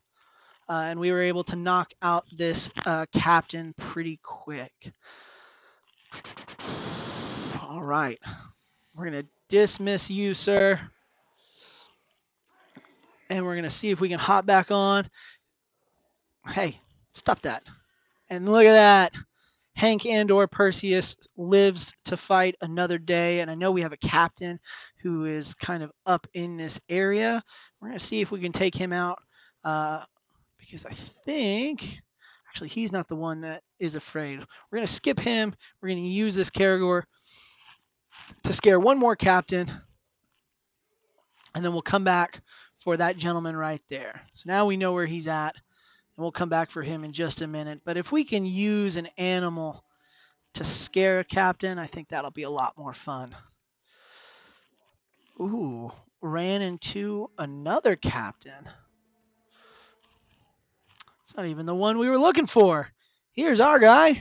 and we were able to knock out this captain pretty quick. All right. We're going to dismiss you, sir. And we're going to see if we can hop back on. Hey, stop that. And look at that. Hank and/or Perseus lives to fight another day. And I know we have a captain who is kind of up in this area. We're going to see if we can take him out because I think, actually, he's not the one that is afraid. We're going to skip him. We're going to use this Caragor to scare one more captain. And then we'll come back for that gentleman right there. So now we know where he's at. And we'll come back for him in just a minute. But if we can use an animal to scare a captain, I think that'll be a lot more fun. Ooh, ran into another captain. It's not even the one we were looking for. Here's our guy.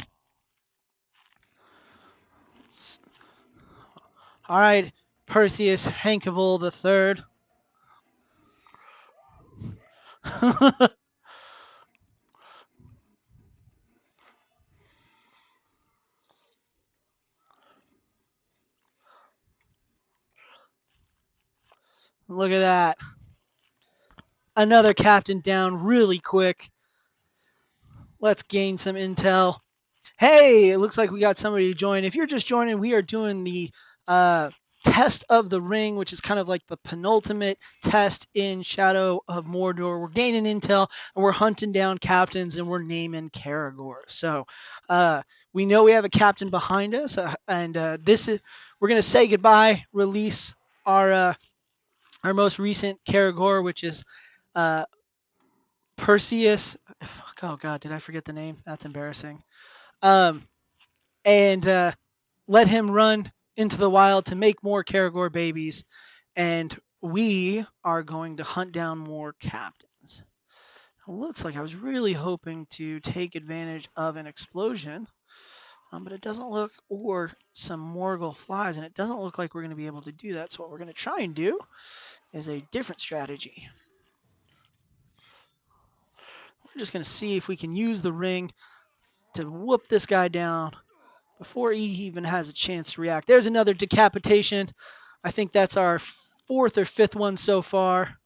All right, Perseus Hankevel the Third. Look at that. Another captain down really quick. Let's gain some intel. Hey, it looks like we got somebody to join. If you're just joining, we are doing the test of the ring, which is kind of like the penultimate test in Shadow of Mordor. We're gaining intel and we're hunting down captains and we're naming Caragor. So we know we have a captain behind us, and this is we're gonna say goodbye, release our most recent Caragor, which is Perseus. Oh God, did I forget the name? That's embarrassing. And let him run into the wild to make more Caragor babies, and we are going to hunt down more captains. It looks like I was really hoping to take advantage of an explosion, but it doesn't look, or some Morgul flies, and it doesn't look like we're going to be able to do that. So what we're going to try and do is a different strategy. We're just going to see if we can use the ring to whoop this guy down before he even has a chance to react. There's another decapitation. I think that's our fourth or fifth one so far.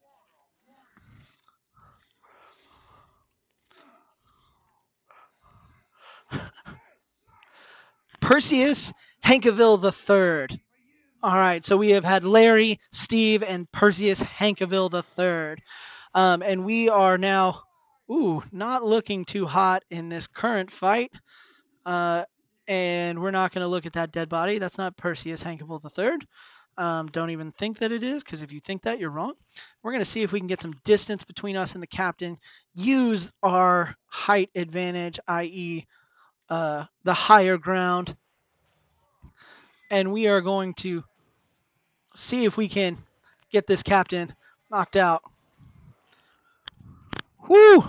Perseus Hankerville III. All right, so we have had Larry, Steve, and Perseus Hankerville III. And we are now, not looking too hot in this current fight. Uh, and we're not going to look at that dead body. That's not Perseus Hankerville III. Don't even think that it is, because if you think that, you're wrong. We're going to see if we can get some distance between us and the captain. Use our height advantage, i.e., the higher ground, and we are going to see if we can get this captain knocked out. Whoo!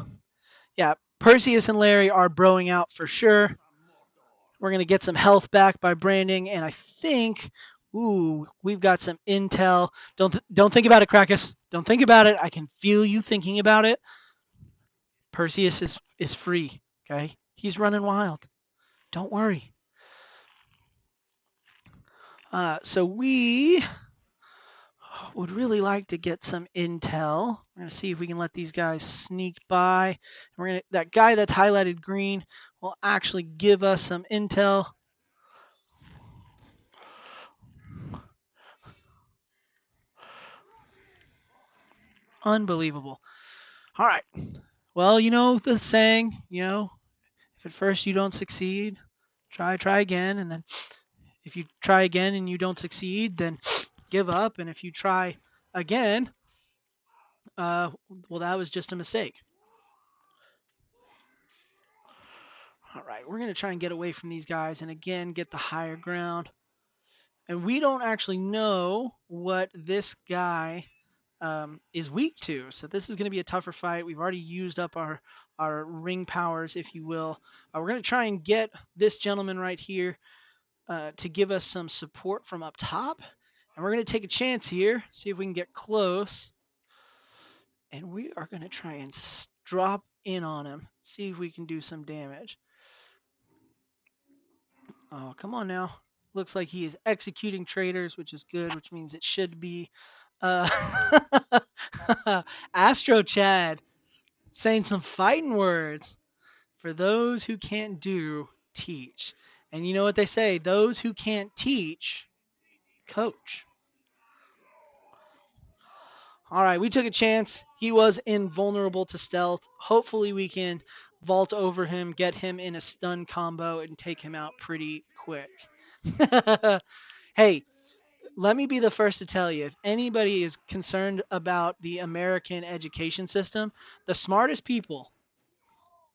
Yeah, Perseus and Larry are broing out for sure. We're going to get some health back by branding, and I think, we've got some intel. Don't think about it, Krakus. Don't think about it. I can feel you thinking about it. Perseus is free, okay? He's running wild. Don't worry. So we would really like to get some intel. We're going to see if we can let these guys sneak by. That guy that's highlighted green will actually give us some intel. Unbelievable. All right. Well, you know the saying, if at first you don't succeed, try again, and then if you try again and you don't succeed, then give up, and if you try again, well, that was just a mistake. All right, we're going to try and get away from these guys and again get the higher ground. And we don't actually know what this guy is weak to. So this is going to be a tougher fight. We've already used up our ring powers, if you will. We're going to try and get this gentleman right here to give us some support from up top. And we're going to take a chance here, see if we can get close. And we are going to try and drop in on him, see if we can do some damage. Oh, come on now. Looks like he is executing traitors, which is good, which means it should be uh, Astro Chad saying some fighting words. For those who can't do, teach. And you know what they say? Those who can't teach, coach. All right, we took a chance. He was invulnerable to stealth. Hopefully, we can vault over him, get him in a stun combo, and take him out pretty quick. Hey, let me be the first to tell you, if anybody is concerned about the American education system, the smartest people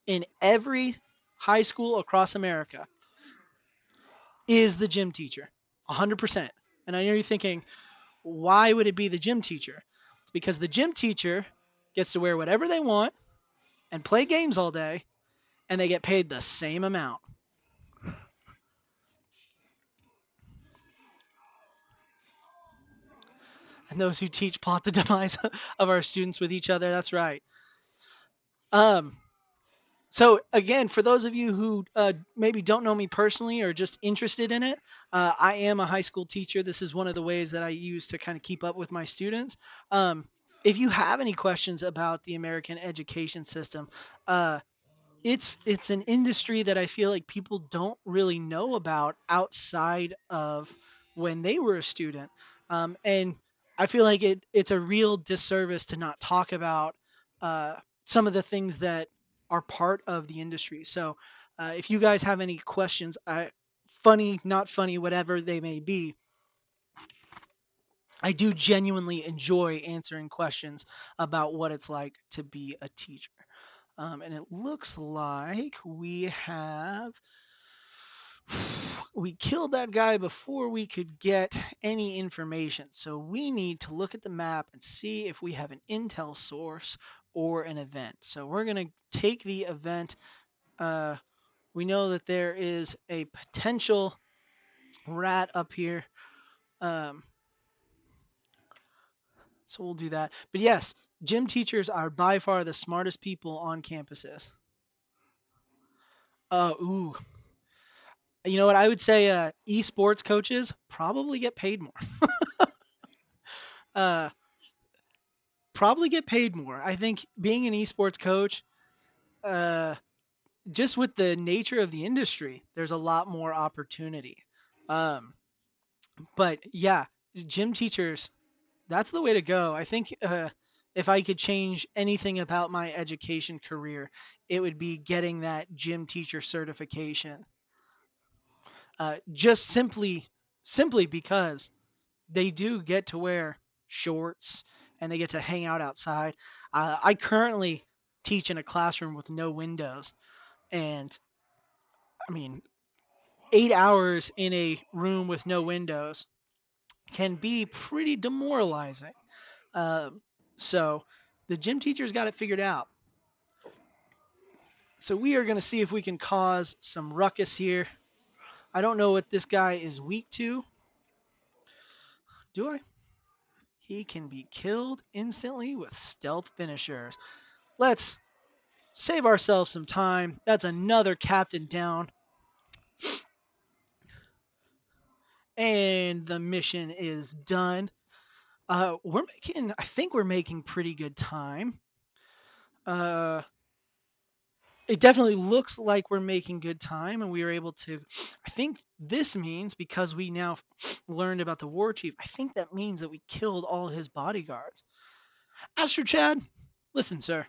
in every high school across America is the gym teacher. 100%. And I know you're thinking, why would it be the gym teacher? It's because the gym teacher gets to wear whatever they want and play games all day, and they get paid the same amount. And those who teach plot the demise of our students with each other. That's right. So again, for those of you who maybe don't know me personally or just interested in it, I am a high school teacher. This is one of the ways that I use to kind of keep up with my students. If you have any questions about the American education system, it's an industry that I feel like people don't really know about outside of when they were a student, and I feel like it's a real disservice to not talk about uh, some of the things that are part of the industry. So, if you guys have any questions, funny, not funny, whatever they may be, I do genuinely enjoy answering questions about what it's like to be a teacher. And it looks like we killed that guy before we could get any information. So we need to look at the map and see if we have an intel source or an event. So we're going to take the event. We know that there is a potential rat up here. So we'll do that. But yes, gym teachers are by far the smartest people on campuses. Ooh. You know what? I would say esports coaches probably get paid more. Uh, Probably get paid more. I think being an esports coach, uh, just with the nature of the industry, there's a lot more opportunity. Um, but yeah, gym teachers, that's the way to go. I think if I could change anything about my education career, it would be getting that gym teacher certification. Just simply because they do get to wear shorts and they get to hang out outside. I currently teach in a classroom with no windows, and I mean, 8 hours in a room with no windows can be pretty demoralizing. Um, so the gym teacher's got it figured out. So we are going to see if we can cause some ruckus here. I don't know what this guy is weak to. Do I? He can be killed instantly with stealth finishers. Let's save ourselves some time. That's another captain down. And the mission is done. I think we're making pretty good time. Uh, it definitely looks like we're making good time and we were able to. I think this means because we now learned about the war chief, I think that means that we killed all his bodyguards. Astro Chad, listen, sir.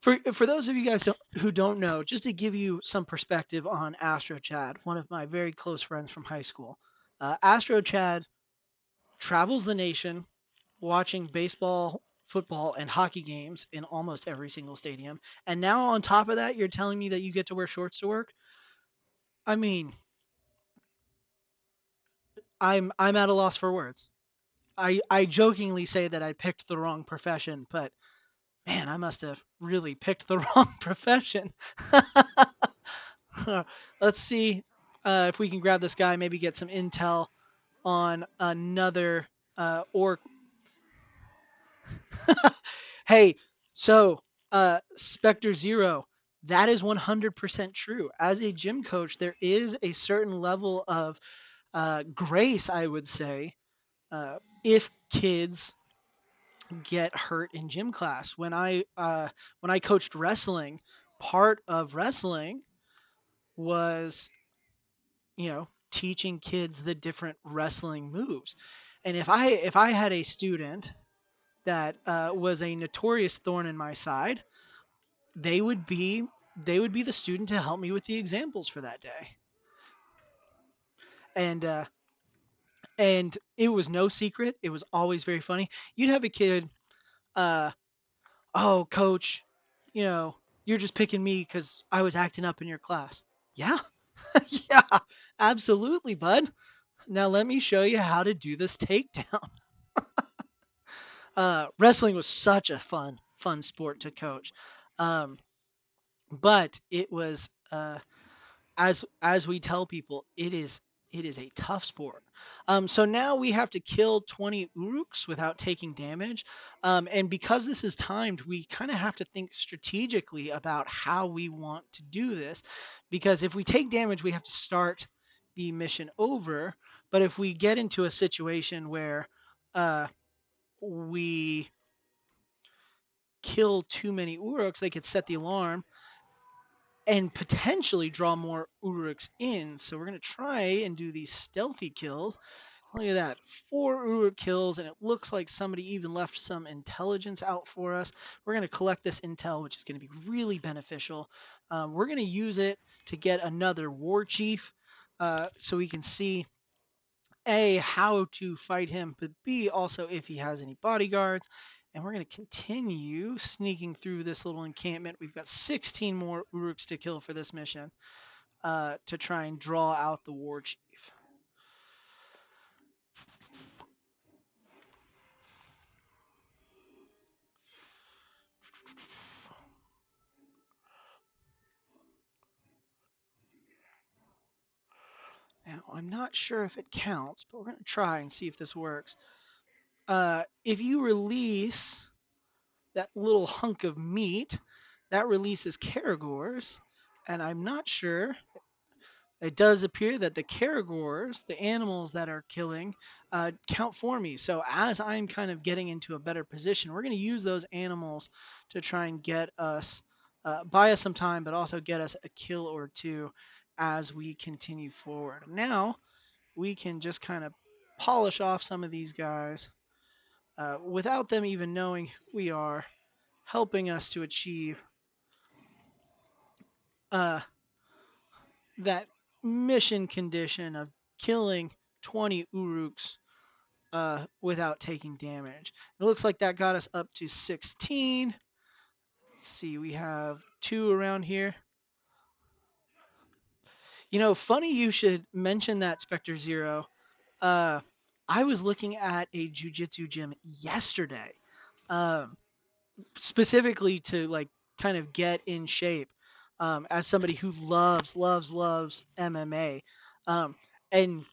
For those of you guys who don't know, just to give you some perspective on Astro Chad, one of my very close friends from high school, Astro Chad travels the nation watching baseball, football, and hockey games in almost every single stadium. And now on top of that, you're telling me that you get to wear shorts to work? I mean, I'm at a loss for words. I jokingly say that I picked the wrong profession, but man, I must have really picked the wrong profession. Let's see if we can grab this guy, maybe get some intel on another orc. Hey, so Spectre Zero, that is 100% true. As a gym coach, there is a certain level of grace, I would say, if kids get hurt in gym class. When I coached wrestling, part of wrestling was teaching kids the different wrestling moves. And if I had a student that was a notorious thorn in my side, they would be they would be the student to help me with the examples for that day. And it was no secret. It was always very funny. You'd have a kid, uh, oh, coach, you know, you're just picking me because I was acting up in your class. Yeah, yeah, absolutely, bud. Now let me show you how to do this takedown. Wrestling was such a fun sport to coach, um, but it was as we tell people, it is a tough sport. So now we have to kill 20 uruks without taking damage, and because this is timed, we kind of have to think strategically about how we want to do this. Because if we take damage, we have to start the mission over. But if we get into a situation where uh, we kill too many uruks, they could set the alarm and potentially draw more uruks in. So we're going to try and do these stealthy kills. Look at that, 4 uruk kills, and it looks like somebody even left some intelligence out for us. We're going to collect this intel, which is going to be really beneficial. We're going to use it to get another war chief, so we can see A, how to fight him, but B, also if he has any bodyguards. And we're going to continue sneaking through this little encampment. We've got 16 more Uruks to kill for this mission, to try and draw out the war chief. Now, I'm not sure if it counts, but we're going to try and see if this works. If you release that little hunk of meat, that releases Karagors, and I'm not sure. it does appear that the Caragors, the animals that are killing, count for me. So as I'm kind of getting into a better position, we're going to use those animals to try and get us, buy us some time, but also get us a kill or two as we continue forward. Now we can just kind of polish off some of these guys without them even knowing who we are, helping us to achieve uh, that mission condition of killing 20 Uruks without taking damage. It looks like that got us up to 16. Let's see, we have 2 around here. You know, funny you should mention that, Spectre Zero. Uh, I was looking at a jujitsu gym yesterday, um, specifically to like kind of get in shape as somebody who loves MMA. Um, and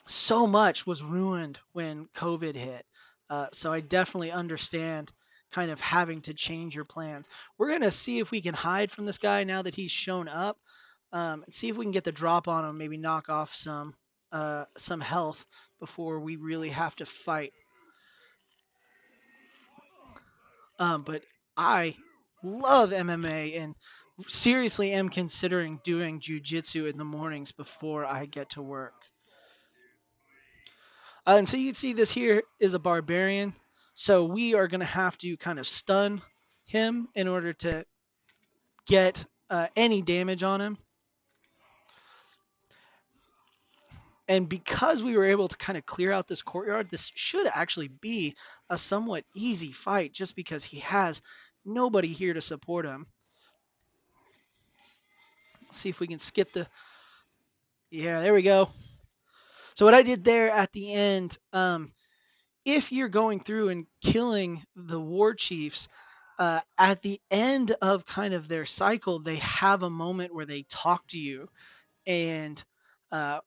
so much was ruined when COVID hit. So I definitely understand kind of having to change your plans. We're going to see if we can hide from this guy now that he's shown up and see if we can get the drop on him, maybe knock off some health before we really have to fight. But I love MMA and seriously am considering doing jujitsu in the mornings before I get to work. And so you can see this here is a barbarian. So we are going to have to kind of stun him in order to get any damage on him. And because we were able to kind of clear out this courtyard, this should actually be a somewhat easy fight just because he has nobody here to support him. Let's see if we can skip the... Yeah, there we go. So what I did there at the end, if you're going through and killing the war chiefs, at the end of kind of their cycle, they have a moment where they talk to you, and uh,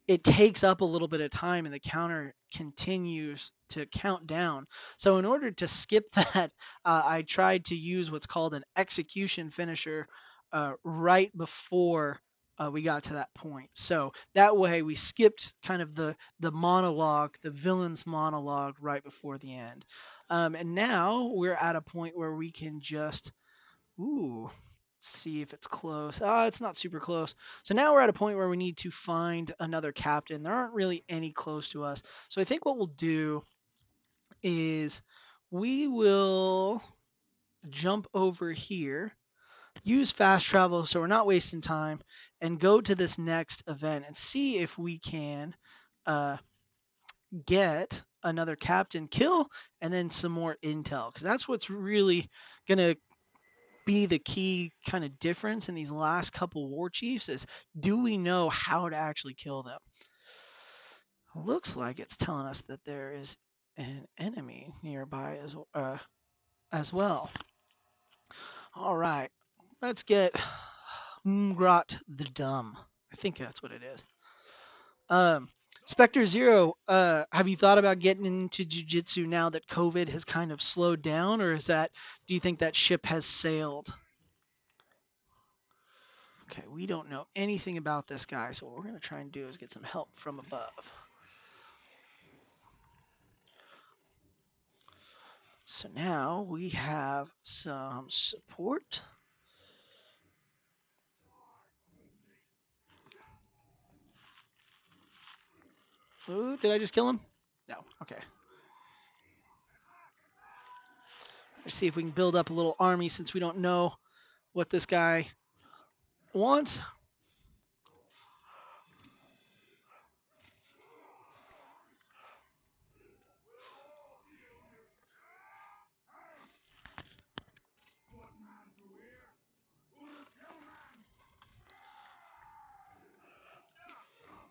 it takes up a little bit of time, and the counter continues to count down. So in order to skip that, I tried to use what's called an execution finisher right before we got to that point. So that way we skipped kind of the monologue, the villain's monologue right before the end. And now we're at a point where we can just, ooh, see if it's close. It's not super close. So now we're at a point where we need to find another captain. There aren't really any close to us. So I think what we'll do is we will jump over here, use fast travel so we're not wasting time, and go to this next event and see if we can uh, get another captain kill and then some more intel, because that's what's really going to be the key kind of difference in these last couple war chiefs is, do we know how to actually kill them? Looks like it's telling us that there is an enemy nearby as well. All right, let's get Mgrot the Dumb. I think that's what it is. Spectre Zero, have you thought about getting into jiu-jitsu now that COVID has kind of slowed down, or do you think that ship has sailed? Okay, we don't know anything about this guy, so what we're going to try and do is get some help from above. So now we have some support. Ooh, did I just kill him? No, okay. Let's see if we can build up a little army since we don't know what this guy wants.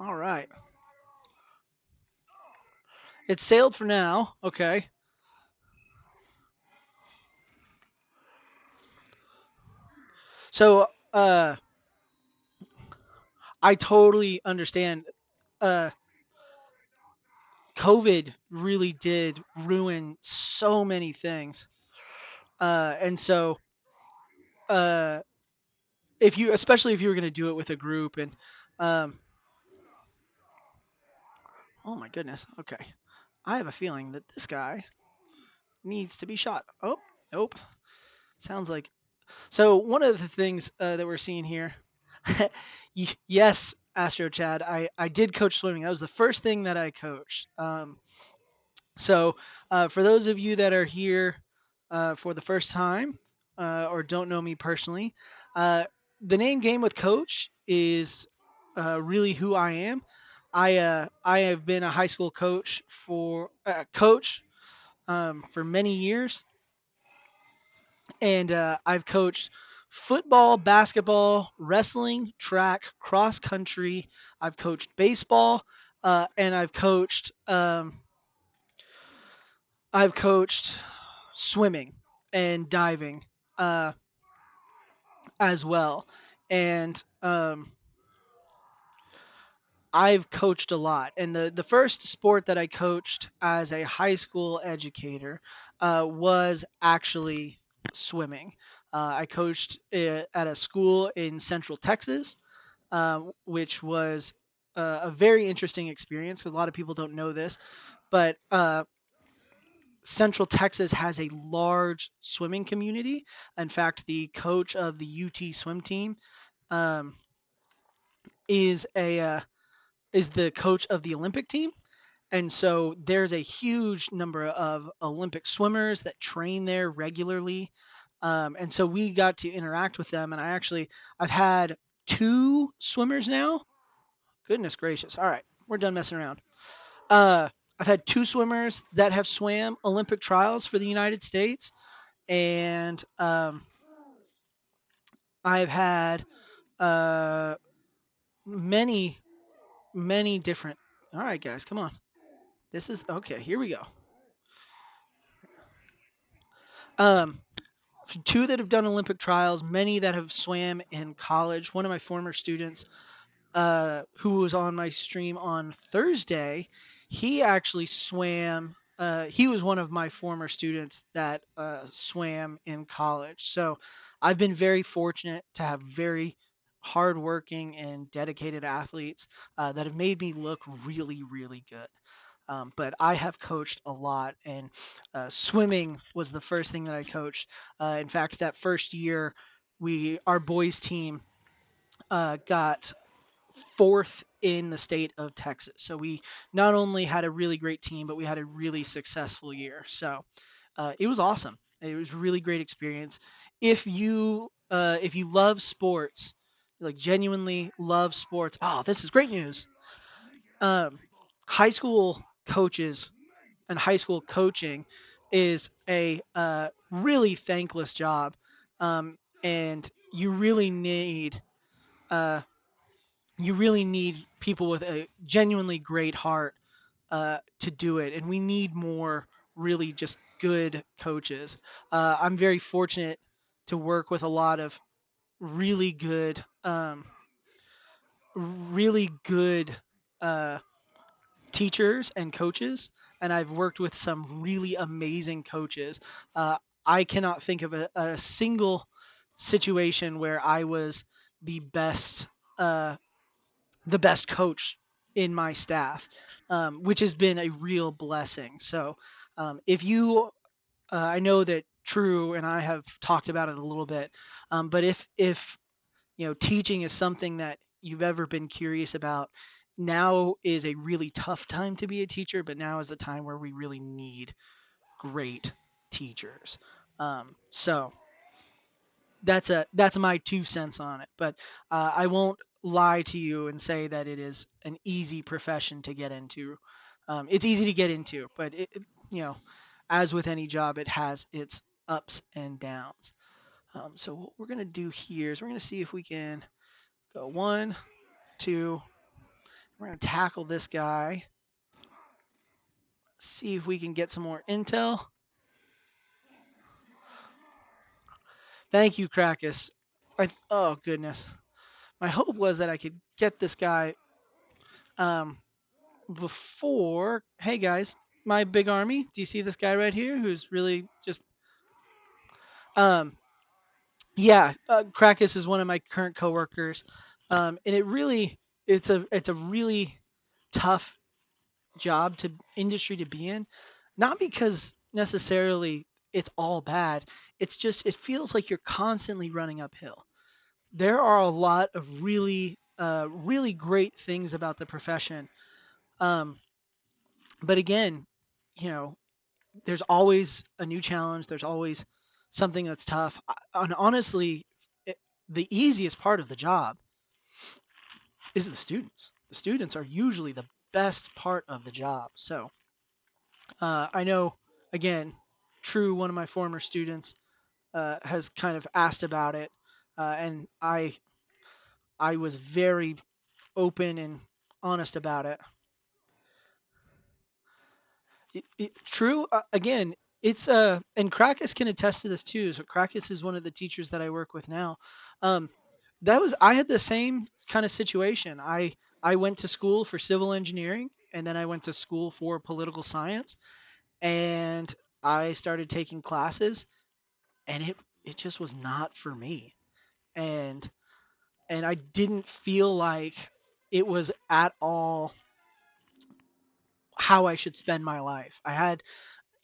All right. It's sailed for now. Okay. So, I totally understand. Uh, COVID really did ruin so many things. And so, uh, especially if you were going to do it with a group, and Um, oh my goodness. Okay. I have a feeling that this guy needs to be shot. Oh, nope. Sounds like. So one of the things that we're seeing here, yes, Astro Chad, I did coach swimming. That was the first thing that I coached. So for those of you that are here for the first time or don't know me personally, uh, the name Game with Coach is really who I am. I have been a high school coach for many years, and I've coached football, basketball, wrestling, track, cross country. I've coached baseball, and I've coached swimming and diving uh, as well. And I've coached a lot. And the first sport that I coached as a high school educator was actually swimming. I coached at a school in Central Texas, which was a very interesting experience. A lot of people don't know this, but Central Texas has a large swimming community. In fact, the coach of the UT swim team um, is a is the coach of the Olympic team, and so there's a huge number of Olympic swimmers that train there regularly. And so we got to interact with them, and I've had two swimmers now. Goodness gracious! All right, we're done messing around. Uh, I've had two swimmers that have swam Olympic trials for the United States, and I've had uh, many, many different. All right, guys, come on. This is okay. Here we go. Um, two that have done Olympic trials, many that have swam in college. One of my former students, who was on my stream on Thursday, he actually swam. He was one of my former students that swam in college. So I've been very fortunate to have very hardworking and dedicated athletes that have made me look really, really good. But I have coached a lot, and swimming was the first thing that I coached. In fact, that first year, our boys team got fourth in the state of Texas. So we not only had a really great team, but we had a really successful year. So it was awesome. It was a really great experience. If you love sports, like genuinely love sports, oh, this is great news. Um, high school coaches and high school coaching is a really thankless job, and uh, you really need people with a genuinely great heart to do it, and we need more really just good coaches. I'm very fortunate to work with a lot of really good, really good uh, teachers and coaches, and I've worked with some really amazing coaches. Uh, I cannot think of a single situation where I was the best uh, the best coach in my staff, which has been a real blessing. So, if you, I know that True and I have talked about it a little bit, but if teaching is something that you've ever been curious about, now is a really tough time to be a teacher, but now is the time where we really need great teachers. So that's my 2 cents on it. But I won't lie to you and say that it is an easy profession to get into. It's easy to get into, but you know, as with any job, it has its ups and downs. So what we're gonna do here is we're gonna see if we can go one, two. We're gonna tackle this guy. See if we can get some more intel. Thank you, Krakus. Oh goodness. My hope was that I could get this guy um, before. Hey guys, my big army. Do you see this guy right here who's really just um yeah, Krakus is one of my current coworkers. And it really it's a really tough job to industry to be in, not because necessarily it's all bad. It's just it feels like you're constantly running uphill. There are a lot of really great things about the profession. Um, but again, you know, there's always a new challenge. There's always something that's tough. And honestly, it, the easiest part of the job is the students. The students are usually the best part of the job. So I know, again, True, one of my former students, has kind of asked about it, and I was very open and honest about it. True. Again, it's and Krakus can attest to this too. So Krakus is one of the teachers that I work with now. Um, that was I had the same kind of situation. I went to school for civil engineering, and then I went to school for political science, and I started taking classes, and it just was not for me, and I didn't feel like it was at all how I should spend my life. I had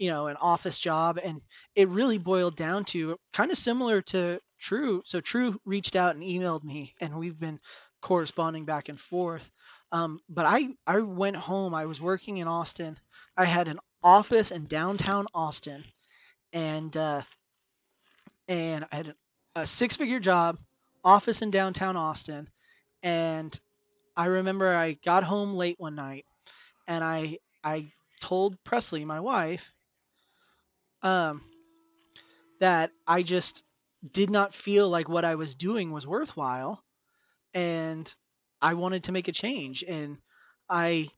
an office job, and it really boiled down to kind of similar to True. So True reached out and emailed me, and we've been corresponding back and forth. But I went home. I was working in Austin. I had an office in downtown Austin, and I had a six-figure job, office in downtown Austin, and I remember I got home late one night, and I told Presley, my wife, um, that I just did not feel like what I was doing was worthwhile, and I wanted to make a change. And I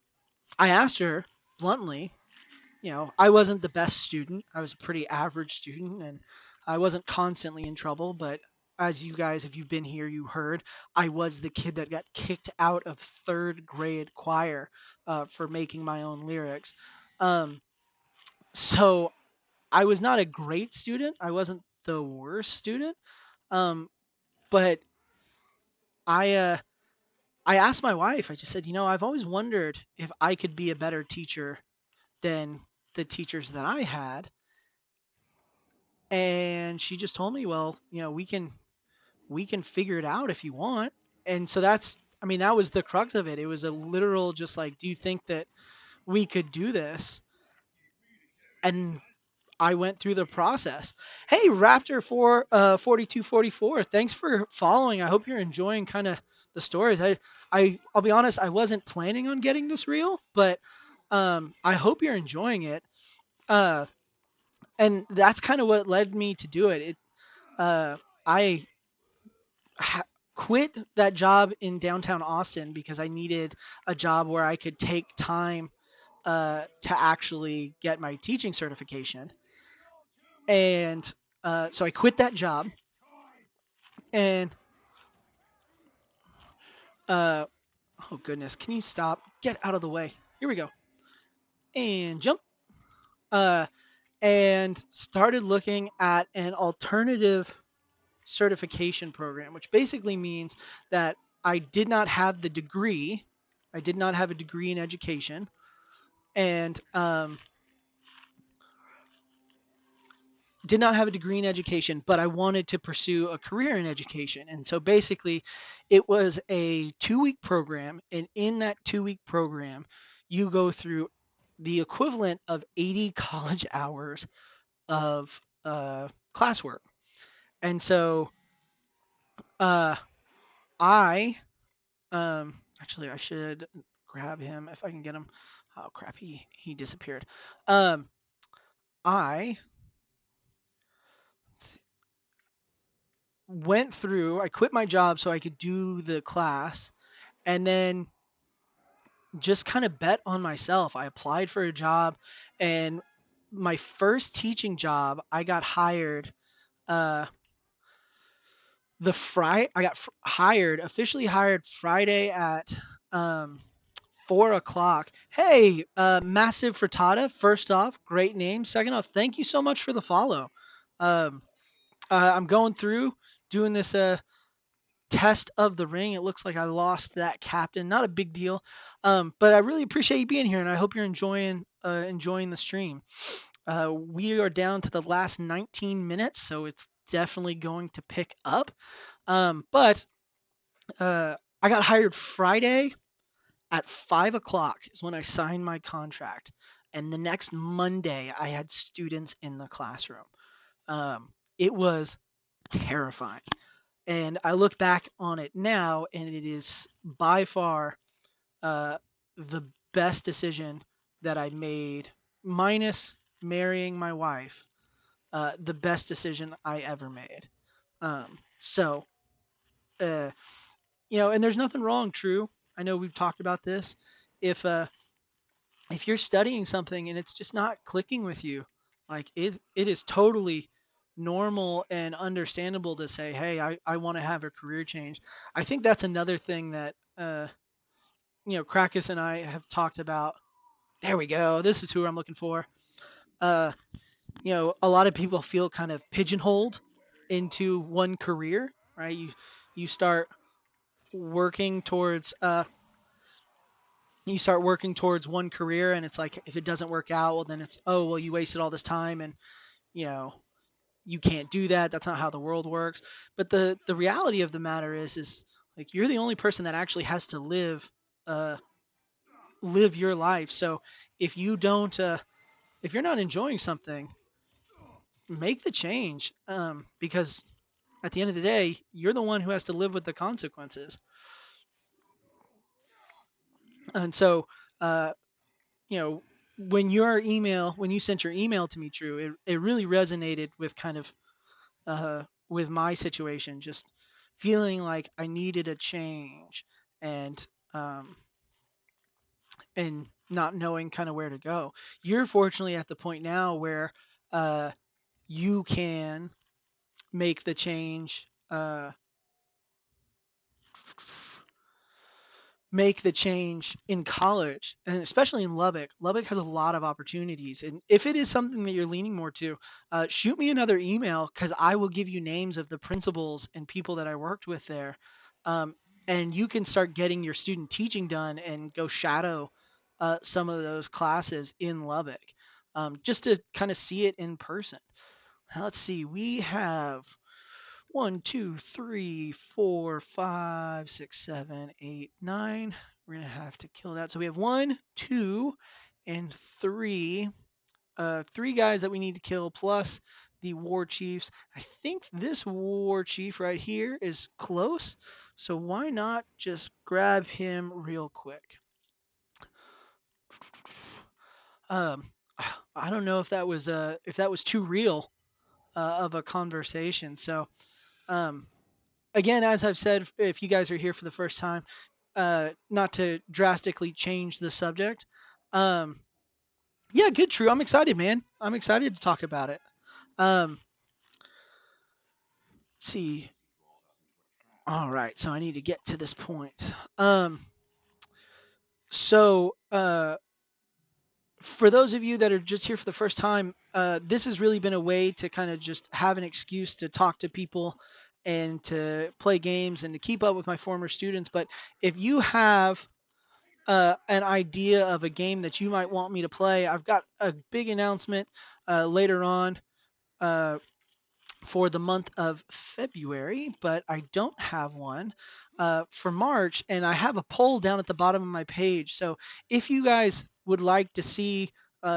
I asked her bluntly, I wasn't the best student. I was a pretty average student, and I wasn't constantly in trouble, but as you guys, if you've been here, you heard I was the kid that got kicked out of third grade choir for making my own lyrics. Um, so I was not a great student. I wasn't the worst student. Um, but I uh, I asked my wife. I just said, I've always wondered if I could be a better teacher than the teachers that I had. And she just told me, well, we can figure it out if you want. And so I mean, that was the crux of it. It was a literal, just like, do you think that we could do this? And I went through the process. Hey, Raptor 4244, thanks for following. I hope you're enjoying kind of the stories. I'll be honest, I wasn't planning on getting this reel, but I hope you're enjoying it. Uh, and that's kind of what led me to do it. I ha- quit that job in downtown Austin because I needed a job where I could take time to actually get my teaching certification. And so I quit that job, and uh, oh goodness, can you stop? Get out of the way. Here we go. And jump. Uh, and started looking at an alternative certification program, which basically means that I did not have the degree. I did not have a degree in education, and did not have a degree in education, but I wanted to pursue a career in education. And so basically, it was a 2-week program. And in that 2-week program, you go through the equivalent of 80 college hours of classwork. And so uh, I actually, I should grab him if I can get him. Oh, crap. He disappeared. Um, I I quit my job so I could do the class, and then just kind of bet on myself. I applied for a job, and my first teaching job, I got hired. Uh, I got hired, officially hired Friday at um, 4 o'clock. Hey, Massive Frittata. First off, great name. Second off, thank you so much for the follow. Um, I'm going through doing this. test of the ring. It looks like I lost that captain. Not a big deal, but I really appreciate you being here, and I hope you're enjoying the stream. We are down to the last 19 minutes, so it's definitely going to pick up. But I got hired Friday at 5 o'clock is when I signed my contract, and the next Monday I had students in the classroom. It was terrifying. And I look back on it now, and it is by far uh, the best decision that I made, minus marrying my wife. The best decision I ever made. So, uh, and there's nothing wrong. True, I know we've talked about this. If if you're studying something and it's just not clicking with you, like it is totally normal and understandable to say, hey, I want to have a career change. I think that's another thing that Krakus and I have talked about. There we go. This is who I'm looking for. uh a lot of people feel kind of pigeonholed into one career, right? You start working towards one career, and it's like if it doesn't work out, well then it's, oh well, you wasted all this time, and you know you can't do that. That's not how the world works. But the reality of the matter is like you're the only person that actually has to uh live your life. So if you don't if you're not enjoying something, make the change, because at the end of the day, you're the one who has to live with the consequences. And so, uh, you know, when you sent your email to me, True, it really resonated with kind of with my situation, just feeling like I needed a change, and um, and not knowing kind of where to go. You're fortunately at the point now where uh, you can make the change. Make the change in college, and especially in Lubbock. Lubbock has a lot of opportunities. And if it is something that you're leaning more to, shoot me another email because I will give you names of the principals and people that I worked with there. Um, and you can start getting your student teaching done and go shadow some of those classes in Lubbock, just to kind of see it in person. Now, let's see, we have 1, 2, 3, 4, 5, 6, 7, 8, 9. We're gonna have to kill that. So we have 1, 2, and 3. Three guys that we need to kill plus the war chiefs. I think this war chief right here is close. So why not just grab him real quick? Um, I don't know if that was too real of a conversation. So um, again, as I've said, if you guys are here for the first time, not to drastically change the subject. Um, yeah, good, True. I'm excited, man. I'm excited to talk about it. Let's see. All right, so I need to get to this point. So for those of you that are just here for the first time, this has really been a way to kind of just have an excuse to talk to people and to play games and to keep up with my former students. But if you have an idea of a game that you might want me to play, I've got a big announcement later on uh, for the month of February, but I don't have one for March. And I have a poll down at the bottom of my page. So if you guys would like to see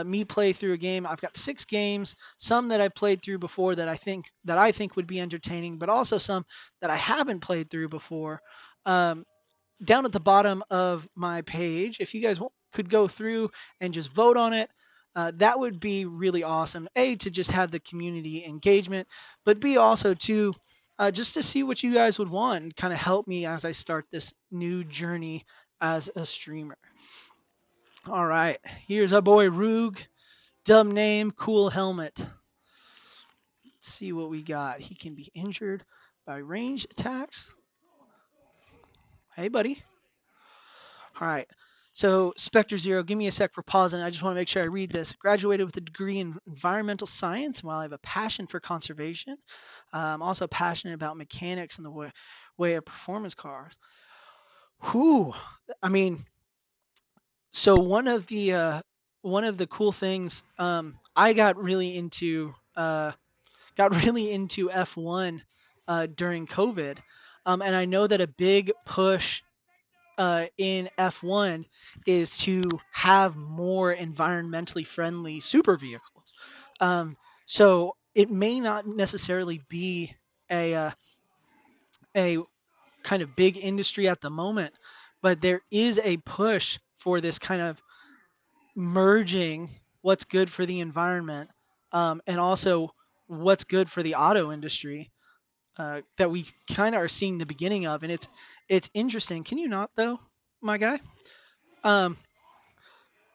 me play through a game, I've got 6 games, some that I played through before that I think would be entertaining, but also some that I haven't played through before. Um, Down at the bottom of my page, if you guys could go through and just vote on it, that would be really awesome. A, to just have the community engagement, but B, also to just to see what you guys would want and kind of help me as I start this new journey as a streamer. All right, here's our boy Roog. Dumb name, cool helmet. Let's see what we got. He can be injured by range attacks. Hey, buddy. All right. So, Spectre Zero, give me a sec for pausing. I just want to make sure I read this. Graduated with a degree in environmental science. While I have a passion for conservation, I'm also passionate about mechanics and the way of performance cars. Whew. I mean, so one of the cool things I got really into F1 during COVID, and I know that a big push in F1 is to have more environmentally friendly super vehicles. Um, so it may not necessarily be a a kind of big industry at the moment, but there is a push for this kind of merging what's good for the environment and also what's good for the auto industry that we kind of are seeing the beginning of, and it's interesting. Can you not though, my guy? Um,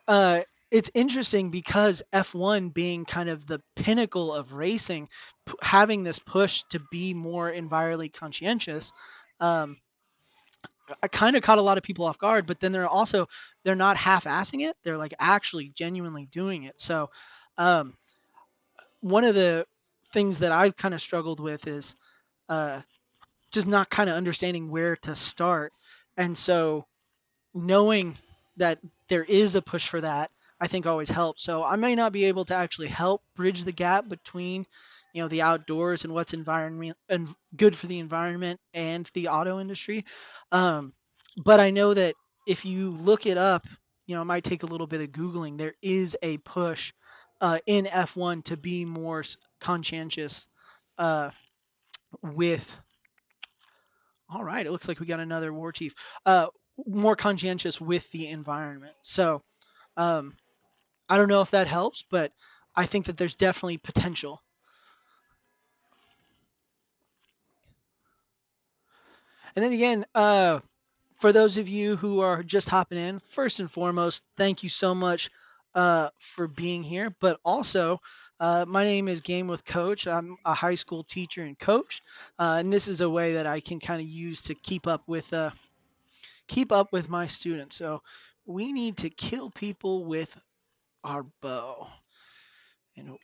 uh, it's interesting because F1 being kind of the pinnacle of racing, having this push to be more environmentally conscientious. Um, I kind of caught a lot of people off guard, but then they're not half-assing it. They're like actually genuinely doing it. So, um, one of the things that I've kind of struggled with is uh, just not kind of understanding where to start, and so knowing that there is a push for that, I think always helps. So I may not be able to actually help bridge the gap between, the outdoors and what's environment and good for the environment and the auto industry. Um, but I know that if you look it up, it might take a little bit of googling. There is a push in F1 to be more conscientious uh, with. All right, it looks like we got another war chief. More conscientious with the environment. So um, I don't know if that helps, but I think that there's definitely potential. And then again, for those of you who are just hopping in, first and foremost, thank you so much for being here. But also, my name is Game with Coach. I'm a high school teacher and coach, and this is a way that I can kind of use to keep up with my students. So we need to kill people with our bow, and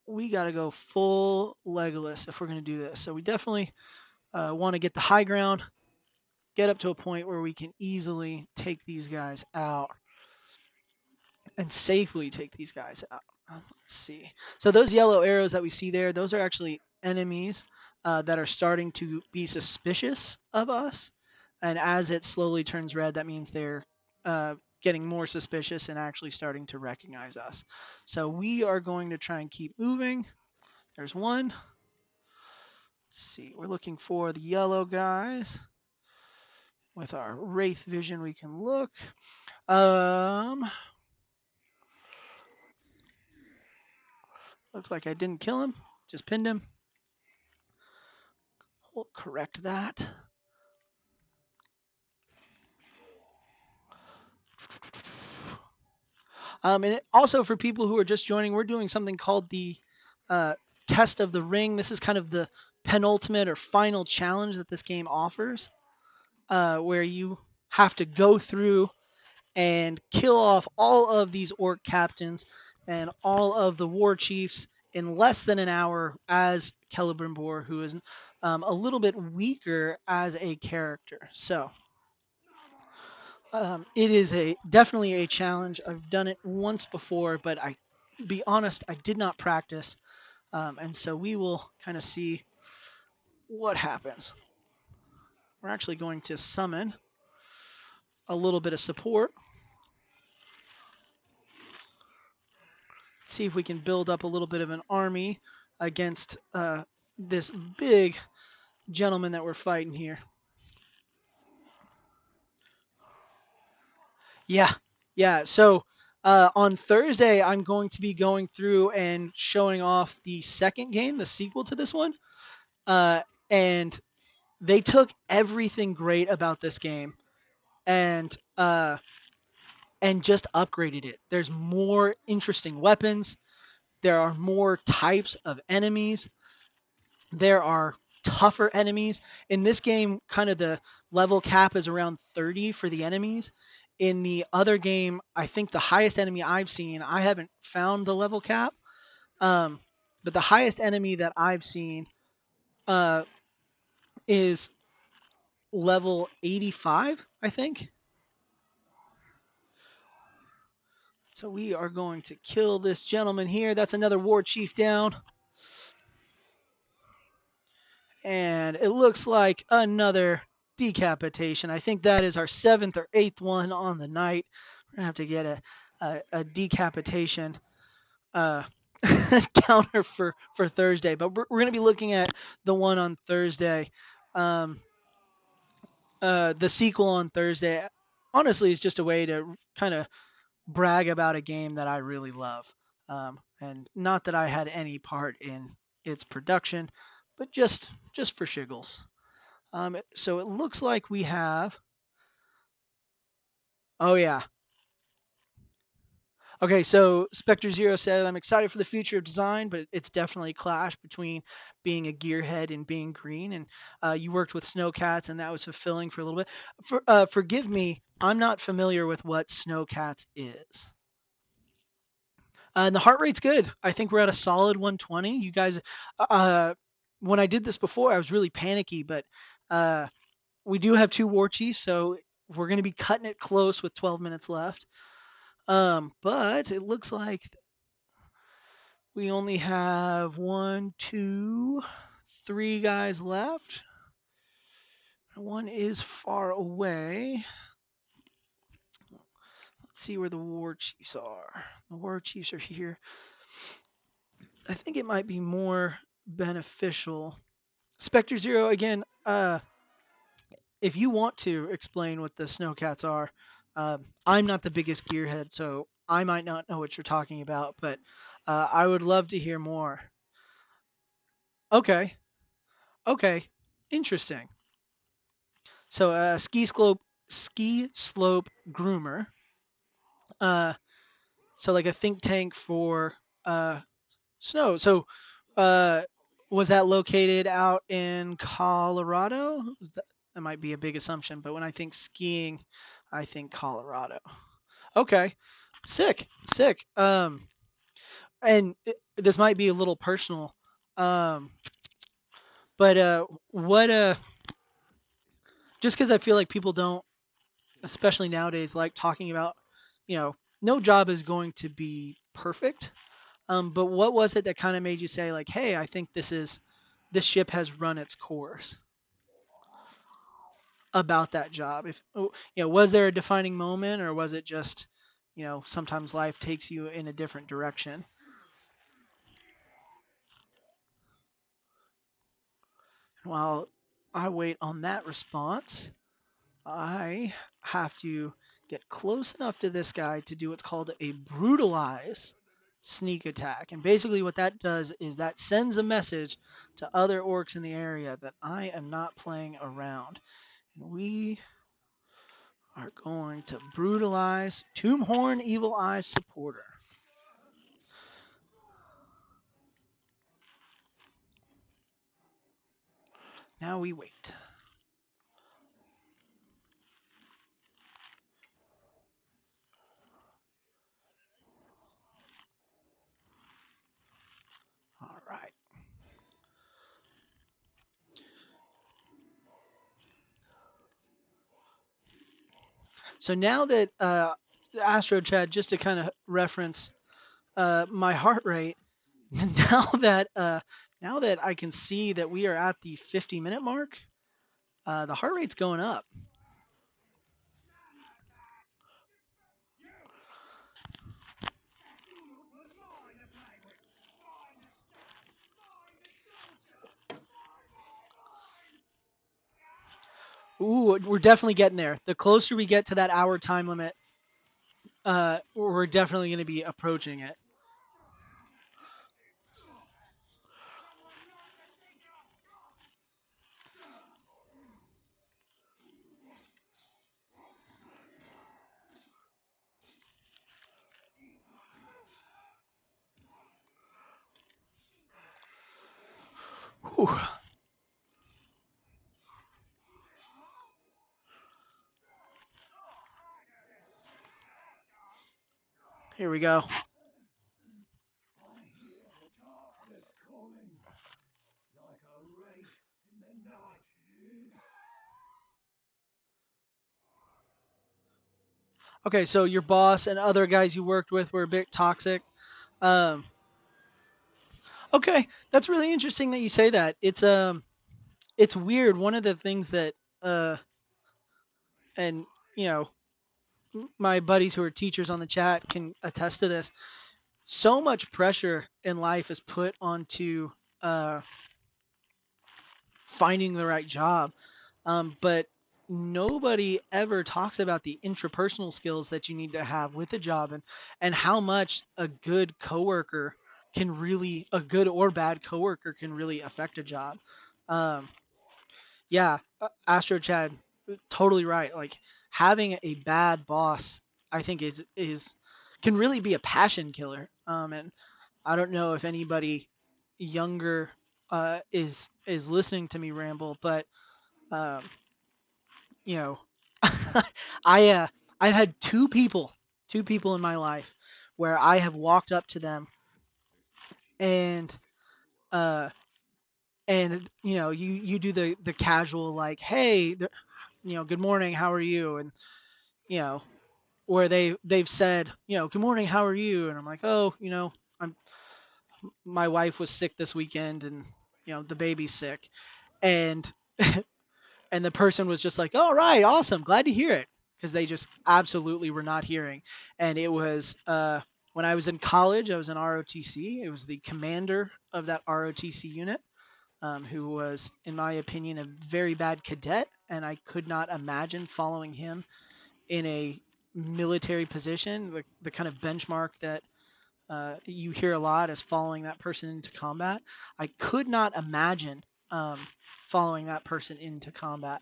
we got to go full Legolas if we're going to do this. So we definitely want to get the high ground, get up to a point where we can easily take these guys out and safely take these guys out. Let's see. So those yellow arrows that we see there, those are actually enemies that are starting to be suspicious of us. And as it slowly turns red, that means they're getting more suspicious and actually starting to recognize us. So we are going to try and keep moving. There's one. Let's see. We're looking for the yellow guys. With our Wraith vision, we can look. Looks like I didn't kill him. Just pinned him. We'll correct that. And also for people who are just joining, we're doing something called the uh, Test of the Ring. This is kind of the penultimate or final challenge that this game offers, where you have to go through and kill off all of these orc captains and all of the war chiefs in less than an hour as Celebrimbor, who is a little bit weaker as a character. So it is definitely a challenge. I've done it once before, but be honest, I did not practice, and so we will kind of see what happens. We're actually going to summon a little bit of support. See if we can build up a little bit of an army against this big gentleman that we're fighting here. Yeah, yeah. So on Thursday, I'm going to be going through and showing off the second game, the sequel to this one. And they took everything great about this game and just upgraded it. There's more interesting weapons. There are more types of enemies. There are tougher enemies. In this game, kind of the level cap is around 30 for the enemies. In the other game, I think the highest enemy I've seen, I haven't found the level cap, um, but the highest enemy that I've seen uh, is level 85, I think. So we are going to kill this gentleman here. That's another war chief down. And it looks like another decapitation. I think that is our 7th or 8th one on the night. We're going to have to get a decapitation uh, counter for Thursday. But we're going to be looking at the one on Thursday. Um, the sequel on Thursday, honestly, is just a way to kind of brag about a game that I really love. And not that I had any part in its production, but just for shiggles. So it looks like we have. Oh yeah. Okay, so Spectre Zero said, "I'm excited for the future of design, but it's definitely a clash between being a gearhead and being green." And you worked with Snowcats, and that was fulfilling for a little bit. Forgive me, I'm not familiar with what Snowcats is. And the heart rate's good. I think we're at a solid 120. You guys, uh, when I did this before, I was really panicky, but uh, we do have 2 war chiefs, so we're going to be cutting it close with 12 minutes left. But it looks like we only have 1, 2, 3 guys left. One is far away. Let's see where the war chiefs are. The war chiefs are here. I think it might be more beneficial. Spectre Zero again. If you want to explain what the snowcats are, I'm not the biggest gearhead, so I might not know what you're talking about, but I would love to hear more. Okay, okay, interesting. So ski slope groomer. Uh, so like a think tank for snow. So uh, was that located out in Colorado? That might be a big assumption, but when I think skiing, I think Colorado. Okay, sick, sick. And this might be a little personal, um, but what just because I feel like people don't, especially nowadays, like talking about, no job is going to be perfect. But what was it that kind of made you say like, hey, I think this ship has run its course about that job? If was there a defining moment, or was it just, sometimes life takes you in a different direction? While I wait on that response, I have to get close enough to this guy to do what's called a brutalize sneak attack. And basically, what that does is that sends a message to other orcs in the area that I am not playing around. And we are going to brutalize Tombhorn Evil Eye supporter. Now we wait. All right. So now that Astro Chad, just to kind of reference my heart rate, now that I can see that we are at the 50-minute mark, the heart rate's going up. Ooh, we're definitely getting there. The closer we get to that hour time limit, we're definitely going to be approaching it. Whew. Here we go. Okay, so your boss and other guys you worked with were a bit toxic. Um, okay, that's really interesting that you say that. It's weird. One of the things that uh, and you know, my buddies who are teachers on the chat can attest to this. So much pressure in life is put onto uh, finding the right job, but nobody ever talks about the intrapersonal skills that you need to have with a job, and how much a good coworker can really, a good or bad coworker can really affect a job. Um, yeah, Astro Chad, totally right. Like having a bad boss, I think is can really be a passion killer. And I don't know if anybody younger is listening to me ramble, but um, you know, I I've had two people in my life where I have walked up to them and uh you know, you do the casual like, hey, you know, good morning, how are you? And you know, where they've said, you know, good morning, how are you? And I'm like, oh, you know, I'm my wife was sick this weekend, and you know, the baby's sick. And and the person was just like, all right, awesome, glad to hear it, because they just absolutely were not hearing. And it was when I was in college, I was in ROTC. It was the commander of that ROTC unit, who was, in my opinion, a very bad cadet, and I could not imagine following him in a military position. The kind of benchmark that you hear a lot is following that person into combat. I could not imagine um, following that person into combat.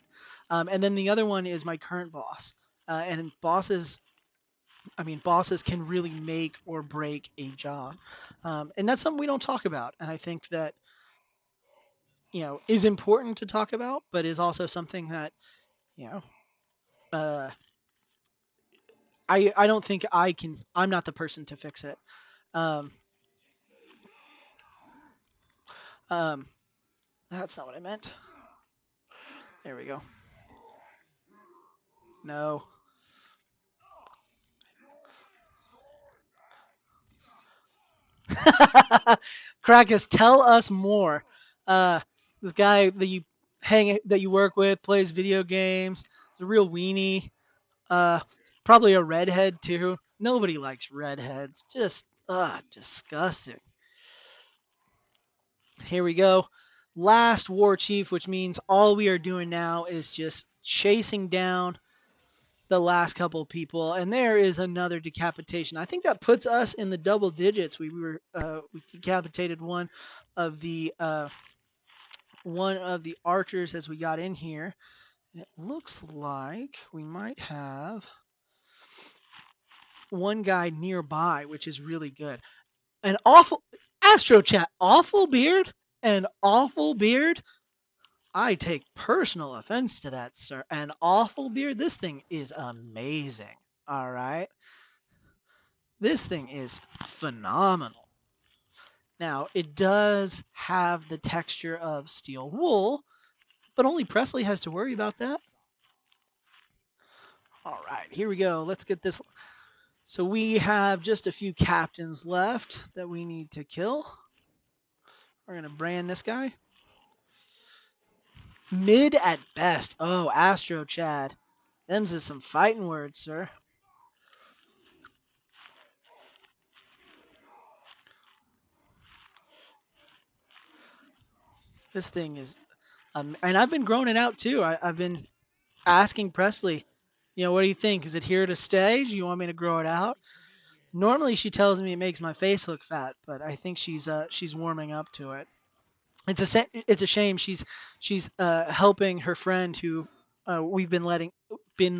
And then the other one is my current boss. And bosses, I mean, bosses can really make or break a job. And that's something we don't talk about. And I think that, you know, is important to talk about, but is also something that, you know, uh, I don't think I'm not the person to fix it. Um, um, that's not what I meant. There we go. No. Krakus, tell us more. Uh, this guy that you work with plays video games. He's a real weenie. Uh, Probably a redhead too. Nobody likes redheads. Just disgusting. Here we go. Last war chief, which means all we are doing now is just chasing down the last couple of people, and there is another decapitation. I think that puts us in the double digits. We decapitated one of the archers as we got in here. And it looks like we might have one guy nearby, which is really good. An awful Astro Chat, awful beard, an awful beard. I take personal offense to that, sir. An awful beard. This thing is amazing. All right. This thing is phenomenal. Now, it does have the texture of steel wool, but only Presley has to worry about that. All right, here we go. Let's get this. So we have just a few captains left that we need to kill. We're going to brand this guy. Mid at best. Oh, Astro Chad. Them's is some fighting words, sir. This thing is, and I've been growing it out too. I've been asking Presley, you know, what do you think? Is it here to stay? Do you want me to grow it out? Normally she tells me it makes my face look fat, but I think she's warming up to it. It's a shame she's helping her friend who we've been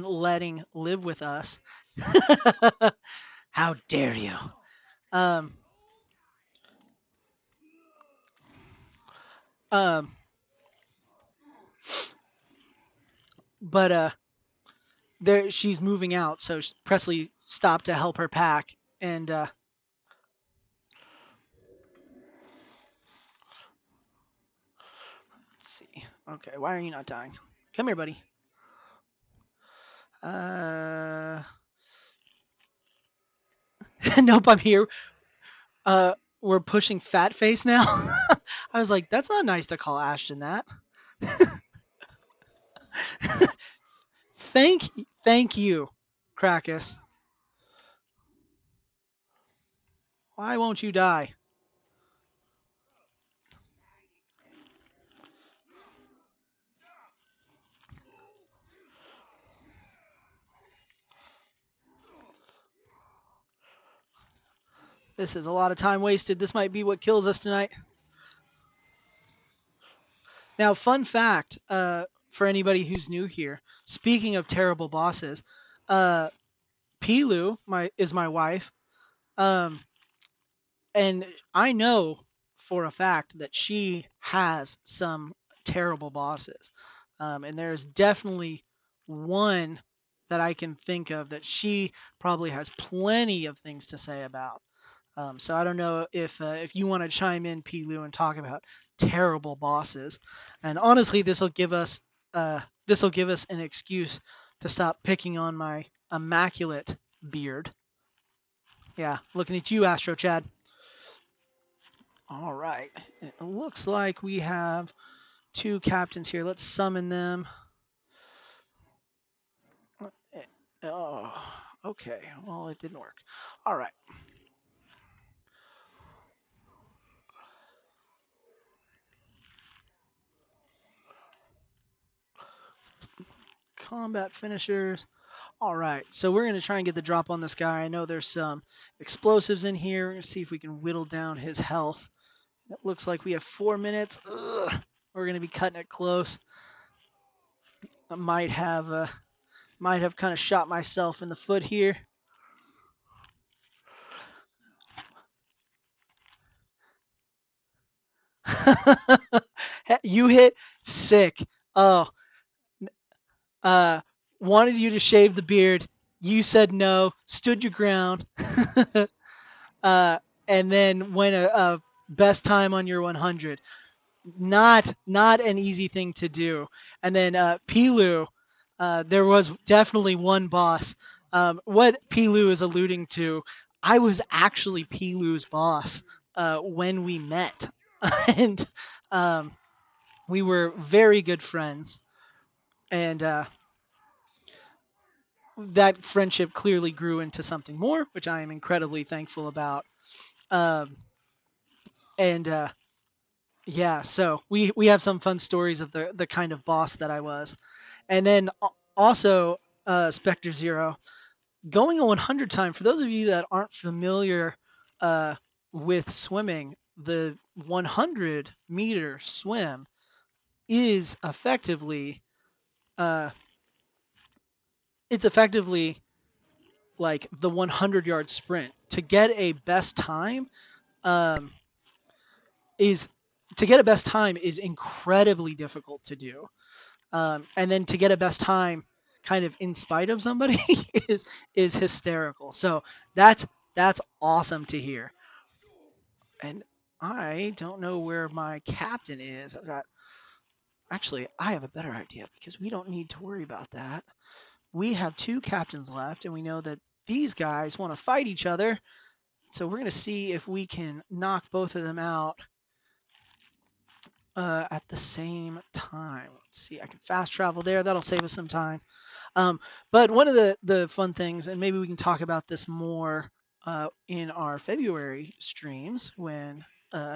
letting live with us. How dare you? Um, um, but there she's moving out, so Presley stopped to help her pack, And let's see. Okay, why are you not dying? Come here, buddy. Uh, nope, I'm here. Uh, we're pushing fat face now. I was like, that's not nice to call Ashton that. Thank you, Krakus. Why won't you die? This is a lot of time wasted. This might be what kills us tonight. Now, fun fact for anybody who's new here. Speaking of terrible bosses, uh, Pilu is my wife, um, and I know for a fact that she has some terrible bosses, and there's definitely one that I can think of that she probably has plenty of things to say about. So I don't know if you want to chime in, Pilu, and talk about terrible bosses. And honestly, this will give us an excuse to stop picking on my immaculate beard. Yeah, looking at you, Astro Chad. All right, it looks like we have two captains here. Let's summon them. Oh, okay. Well, it didn't work. All right. Combat finishers. All right, so we're going to try and get the drop on this guy. I know there's some explosives in here. We're going to see if we can whittle down his health. It looks like we have 4 minutes. Ugh, we're going to be cutting it close. I might have kind of shot myself in the foot here. You hit sick. Oh, uh, wanted you to shave the beard. You said no. Stood your ground. uh, and then went a best time on your 100. Not an easy thing to do. And then Pilu, there was definitely one boss. What Pilu is alluding to, I was actually Pilu's boss when we met, and um, we were very good friends. And that friendship clearly grew into something more, which I am incredibly thankful about. Um, and yeah, so we have some fun stories of the kind of boss that I was. And then also, Spectre Zero, going a 100 time, for those of you that aren't familiar uh, with swimming, the 100-meter swim is uh, effectively like the 100-yard sprint. To get a best time um, is incredibly difficult to do. And then to get a best time kind of in spite of somebody is is hysterical. So that's awesome to hear. And I don't know where my captain is. Actually, I have a better idea because we don't need to worry about that. We have two captains left, and we know that these guys want to fight each other. So we're going to see if we can knock both of them out at the same time. Let's see. I can fast travel there. That'll save us some time. But one of the fun things, and maybe we can talk about this more in our February streams when,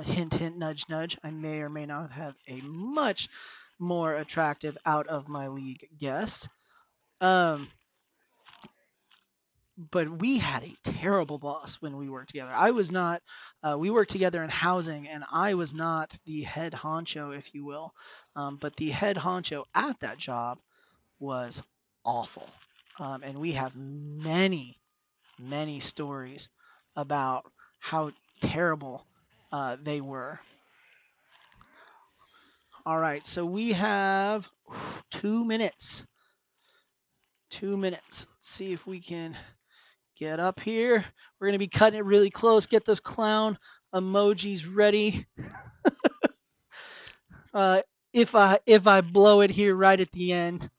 hint, hint, nudge, nudge, I may or may not have a much more attractive out of my league guest. Um, but we had a terrible boss when we worked together. I was not, we worked together in housing, and I was not the head honcho, if you will. But the head honcho at that job was awful. And we have many stories about how terrible they were. All right, so we have 2 minutes. 2 minutes. Let's see if we can get up here. We're going to be cutting it really close. Get those clown emojis ready. Uh, if I blow it here right at the end.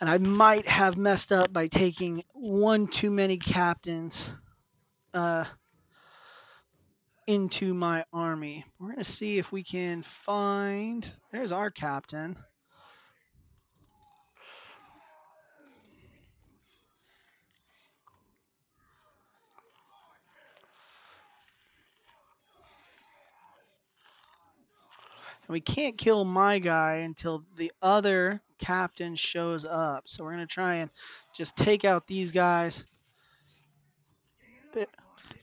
And I might have messed up by taking one too many captains uh, into my army. We're going to see if we can find. There's our captain. And we can't kill my guy until the other captain shows up. So we're going to try and just take out these guys.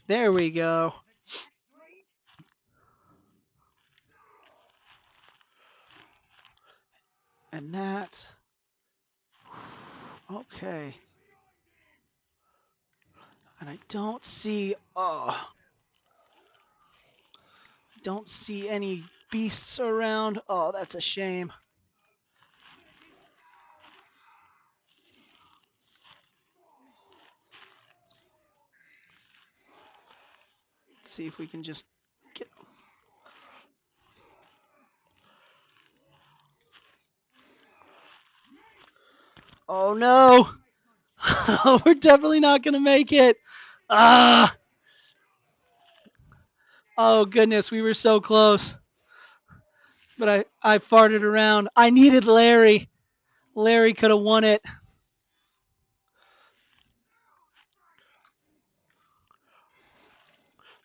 There we go. And that's okay. And I don't see don't see any beasts around. Oh, that's a shame. Let's see if we can just get. Oh no! We're definitely not gonna make it. Ah! Oh goodness, we were so close. But I farted around. I needed Larry. Larry could have won it.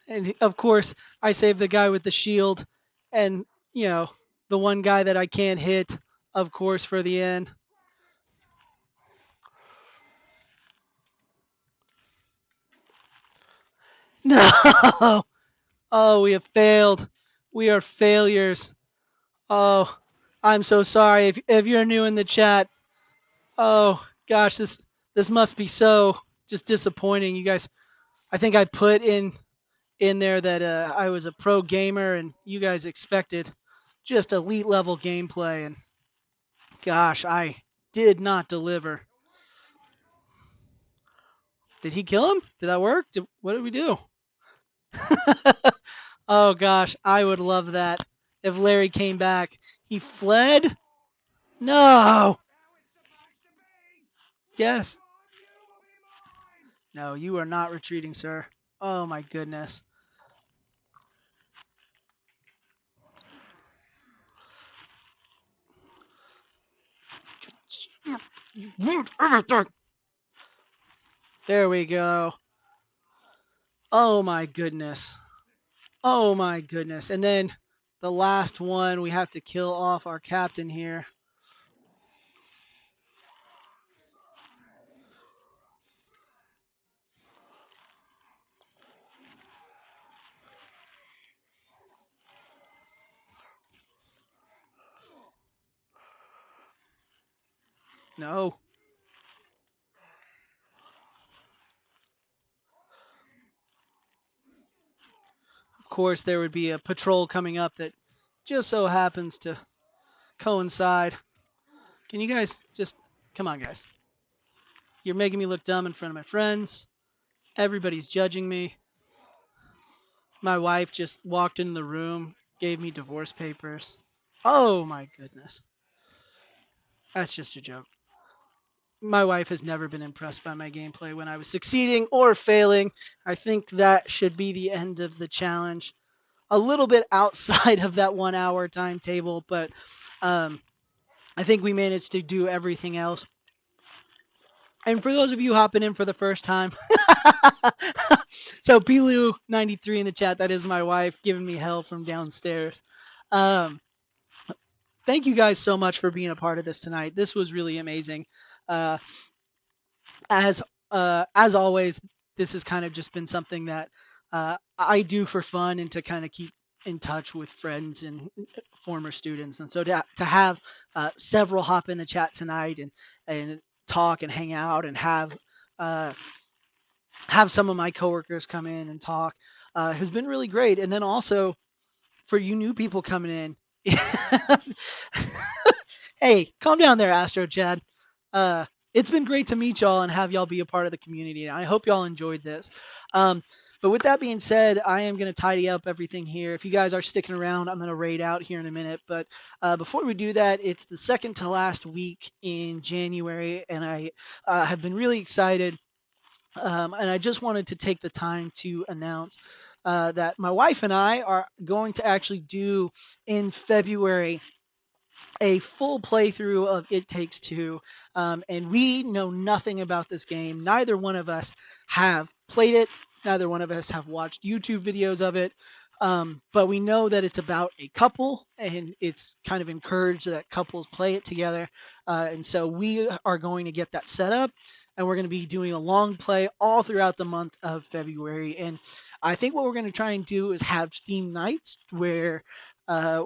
And of course, I saved the guy with the shield, and you know the one guy that I can't hit, of course, for the end. No! Oh, we have failed. We are failures. Oh, I'm so sorry. If you're new in the chat, oh gosh, this must be so just disappointing. You guys, I think I put in there that I was a pro gamer, and you guys expected just elite level gameplay, and gosh, I did not deliver. Did he kill him? Did that work? What did we do? Oh gosh, I would love that if Larry came back. He fled? No. Yes. No, you are not retreating, sir. Oh my goodness. You ruined everything. There we go. Oh my goodness. Oh my goodness. And then the last one, we have to kill off our captain here. No. Of course, there would be a patrol coming up that just so happens to coincide. Can you guys just come on, guys? You're making me look dumb in front of my friends. Everybody's judging me. My wife just walked into the room, gave me divorce papers. Oh my goodness. That's just a joke. My wife has never been impressed by my gameplay when I was succeeding or failing. I think that should be the end of the challenge. A little bit outside of that 1 hour timetable, but I think we managed to do everything else. And for those of you hopping in for the first time, so Pilu93 in the chat, that is my wife giving me hell from downstairs. Thank you guys so much for being a part of this tonight. This was really amazing. Uh, as always, this has kind of just been something that I do for fun and to kind of keep in touch with friends and former students. And so to have several hop in the chat tonight and talk and hang out and have some of my coworkers come in and talk has been really great. And then also for you new people coming in, Hey, calm down there, Astro Chad. Uh, it's been great to meet y'all and have y'all be a part of the community. I hope y'all enjoyed this. Um, but with that being said, I am going to tidy up everything here. If you guys are sticking around, I'm going to raid out here in a minute. But before we do that, it's the second to last week in January, and I have been really excited. And I just wanted to take the time to announce that my wife and I are going to actually do in February a full playthrough of It Takes Two, and we know nothing about this game. Neither one of us have played it. Neither one of us have watched YouTube videos of it. But we know that it's about a couple, and it's kind of encouraged that couples play it together. And so we are going to get that set up, and we're going to be doing a long play all throughout the month of February. And I think what we're going to try and do is have theme nights where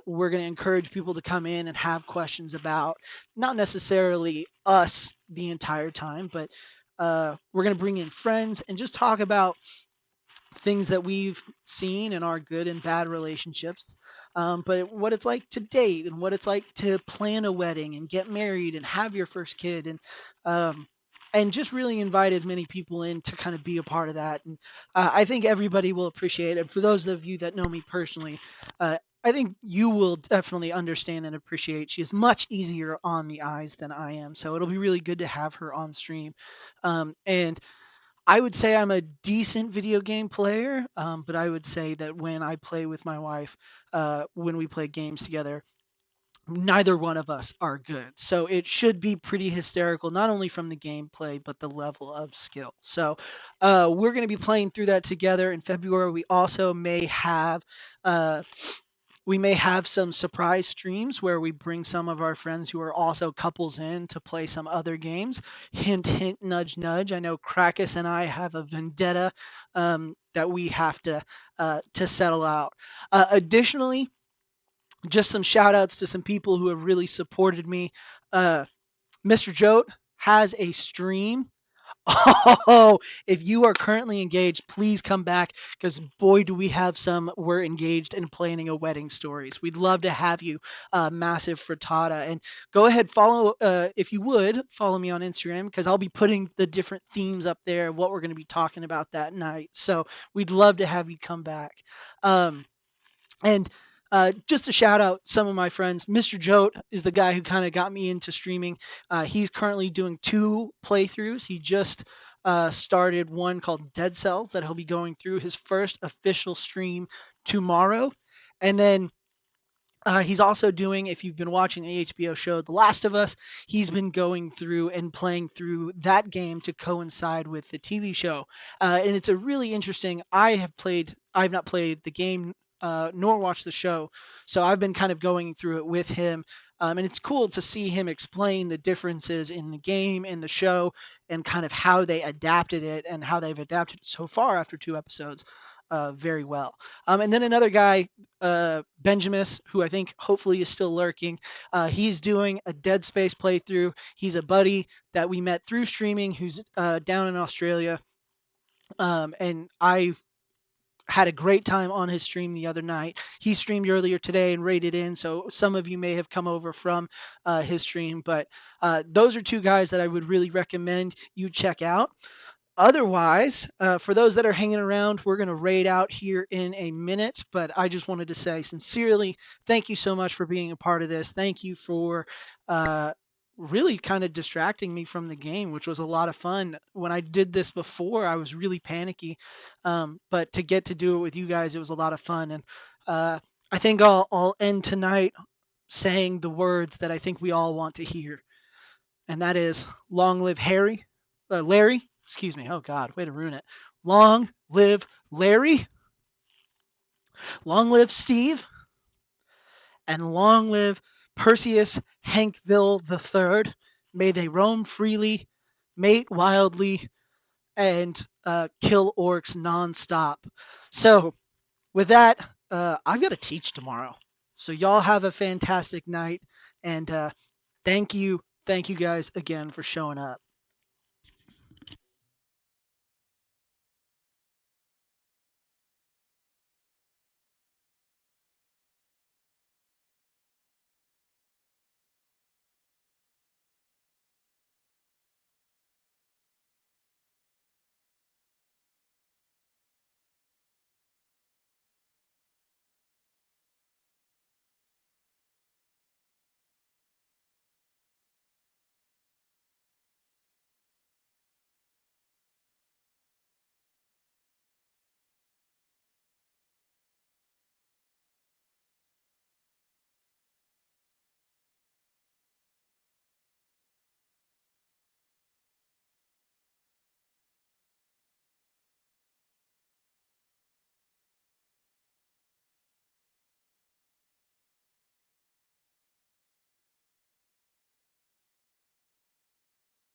we're going to encourage people to come in and have questions about not necessarily us the entire time, but we're going to bring in friends and just talk about things that we've seen in our good and bad relationships, but what it's like to date and what it's like to plan a wedding and get married and have your first kid, um, and just really invite as many people in to kind of be a part of that. And I think everybody will appreciate it. And for those of you that know me personally, I think you will definitely understand and appreciate. She is much easier on the eyes than I am, so it'll be really good to have her on stream. And I would say I'm a decent video game player, but I would say that when I play with my wife, when we play games together, neither one of us are good. So it should be pretty hysterical, not only from the gameplay, but the level of skill. So we're going to be playing through that together in February. Uh, we may have some surprise streams where we bring some of our friends who are also couples in to play some other games. Hint, hint, nudge, nudge. I know Krakus and I have a vendetta that we have to settle out. Additionally, just some shout outs to some people who have really supported me. Uh, Mr. Jote has a stream. Oh, if you are currently engaged, please come back because boy, do we have some. We're engaged in planning a wedding stories. We'd love to have you, massive frittata. And go ahead, follow, if you would, follow me on Instagram because I'll be putting the different themes up there of what we're going to be talking about that night. So we'd love to have you come back. Um, and just to shout out some of my friends, Mr. Jote is the guy who kind of got me into streaming. He's currently doing two playthroughs. He just started one called Dead Cells that he'll be going through his first official stream tomorrow. And then he's also doing, if you've been watching the HBO show The Last of Us, he's been going through and playing through that game to coincide with the TV show. And it's a really interesting. I've not played the game nor watched the show, so I've been kind of going through it with him. And it's cool to see him explain the differences in the game and the show and kind of how they adapted it and how they've adapted it so far after two episodes very well. And then another guy, Benjamin, who I think hopefully is still lurking. He's doing a Dead Space playthrough. He's a buddy that we met through streaming who's down in Australia. And I had a great time on his stream the other night. He streamed earlier today and rated in, so some of you may have come over from his stream. But those are two guys that I would really recommend you check out. Otherwise, for those that are hanging around, we're going to raid out here in a minute. But I just wanted to say sincerely, thank you so much for being a part of this. Thank you for really kind of distracting me from the game, which was a lot of fun. When I did this before, I was really panicky. But to get to do it with you guys, it was a lot of fun. And I think I'll end tonight saying the words that I think we all want to hear. And that is long live Larry, excuse me. Oh God, way to ruin it. Long live Larry, long live Steve, and long live Perseus Hankville III. May they roam freely, mate wildly, and kill orcs nonstop. So, with that, I've got to teach tomorrow. So, y'all have a fantastic night, and thank you guys again for showing up.